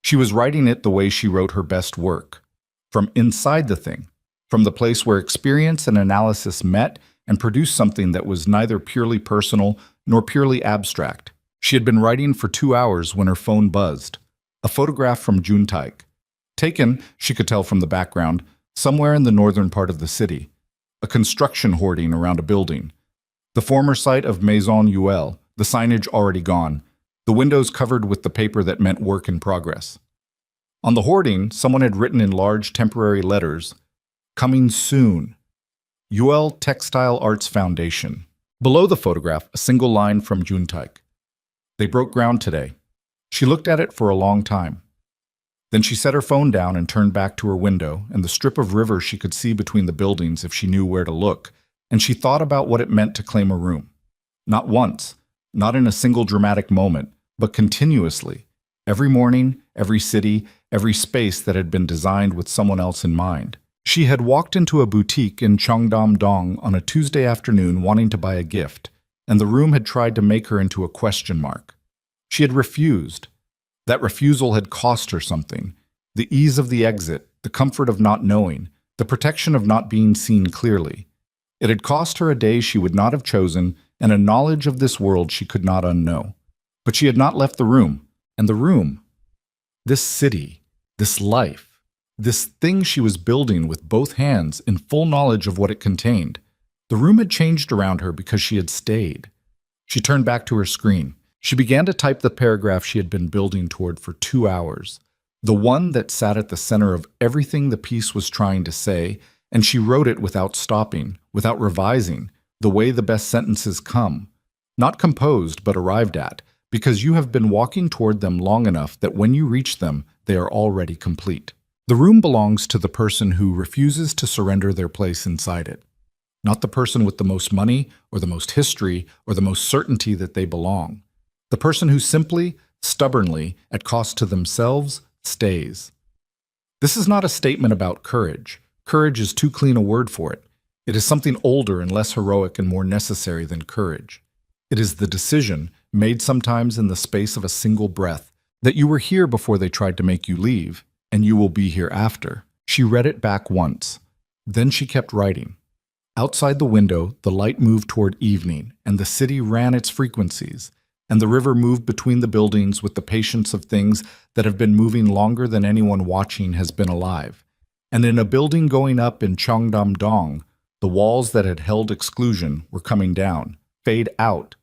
She was writing it the way she wrote her best work, from inside the thing, from the place where experience and analysis met and produced something that was neither purely personal nor purely abstract. She had been writing for 2 hours when her phone buzzed. A photograph from Juntaik. Taken, she could tell from the background, somewhere in the northern part of the city. A construction hoarding around a building. The former site of Maison Uel, the signage already gone, the windows covered with the paper that meant work in progress. On the hoarding, someone had written in large temporary letters, "Coming soon. Uel Textile Arts Foundation." Below the photograph, a single line from Juntaik. "They broke ground today." She looked at it for a long time. Then she set her phone down and turned back to her window and the strip of river she could see between the buildings if she knew where to look, and she thought about what it meant to claim a room. Not once, not in a single dramatic moment, but continuously. Every morning, every city, every space that had been designed with someone else in mind. She had walked into a boutique in Cheongdam-dong on a Tuesday afternoon wanting to buy a gift, and the room had tried to make her into a question mark. She had refused. That refusal had cost her something. The ease of the exit, the comfort of not knowing, the protection of not being seen clearly. It had cost her a day she would not have chosen and a knowledge of this world she could not unknow. But she had not left the room. And the room, this city, this life, this thing she was building with both hands in full knowledge of what it contained. The room had changed around her because she had stayed. She turned back to her screen. She began to type the paragraph she had been building toward for 2 hours, the one that sat at the center of everything the piece was trying to say, and she wrote it without stopping, without revising, the way the best sentences come, not composed but arrived at, because you have been walking toward them long enough that when you reach them, they are already complete. The room belongs to the person who refuses to surrender their place inside it, not the person with the most money or the most history or the most certainty that they belong. The person who simply, stubbornly, at cost to themselves, stays. This is not a statement about courage. Courage is too clean a word for it. It is something older and less heroic and more necessary than courage. It is the decision, made sometimes in the space of a single breath, that you were here before they tried to make you leave, and you will be here after. She read it back once. Then she kept writing. Outside the window, the light moved toward evening, and the city ran its frequencies, and the river moved between the buildings with the patience of things that have been moving longer than anyone watching has been alive. And in a building going up in Cheongdam-dong, the walls that had held exclusion were coming down, fade out,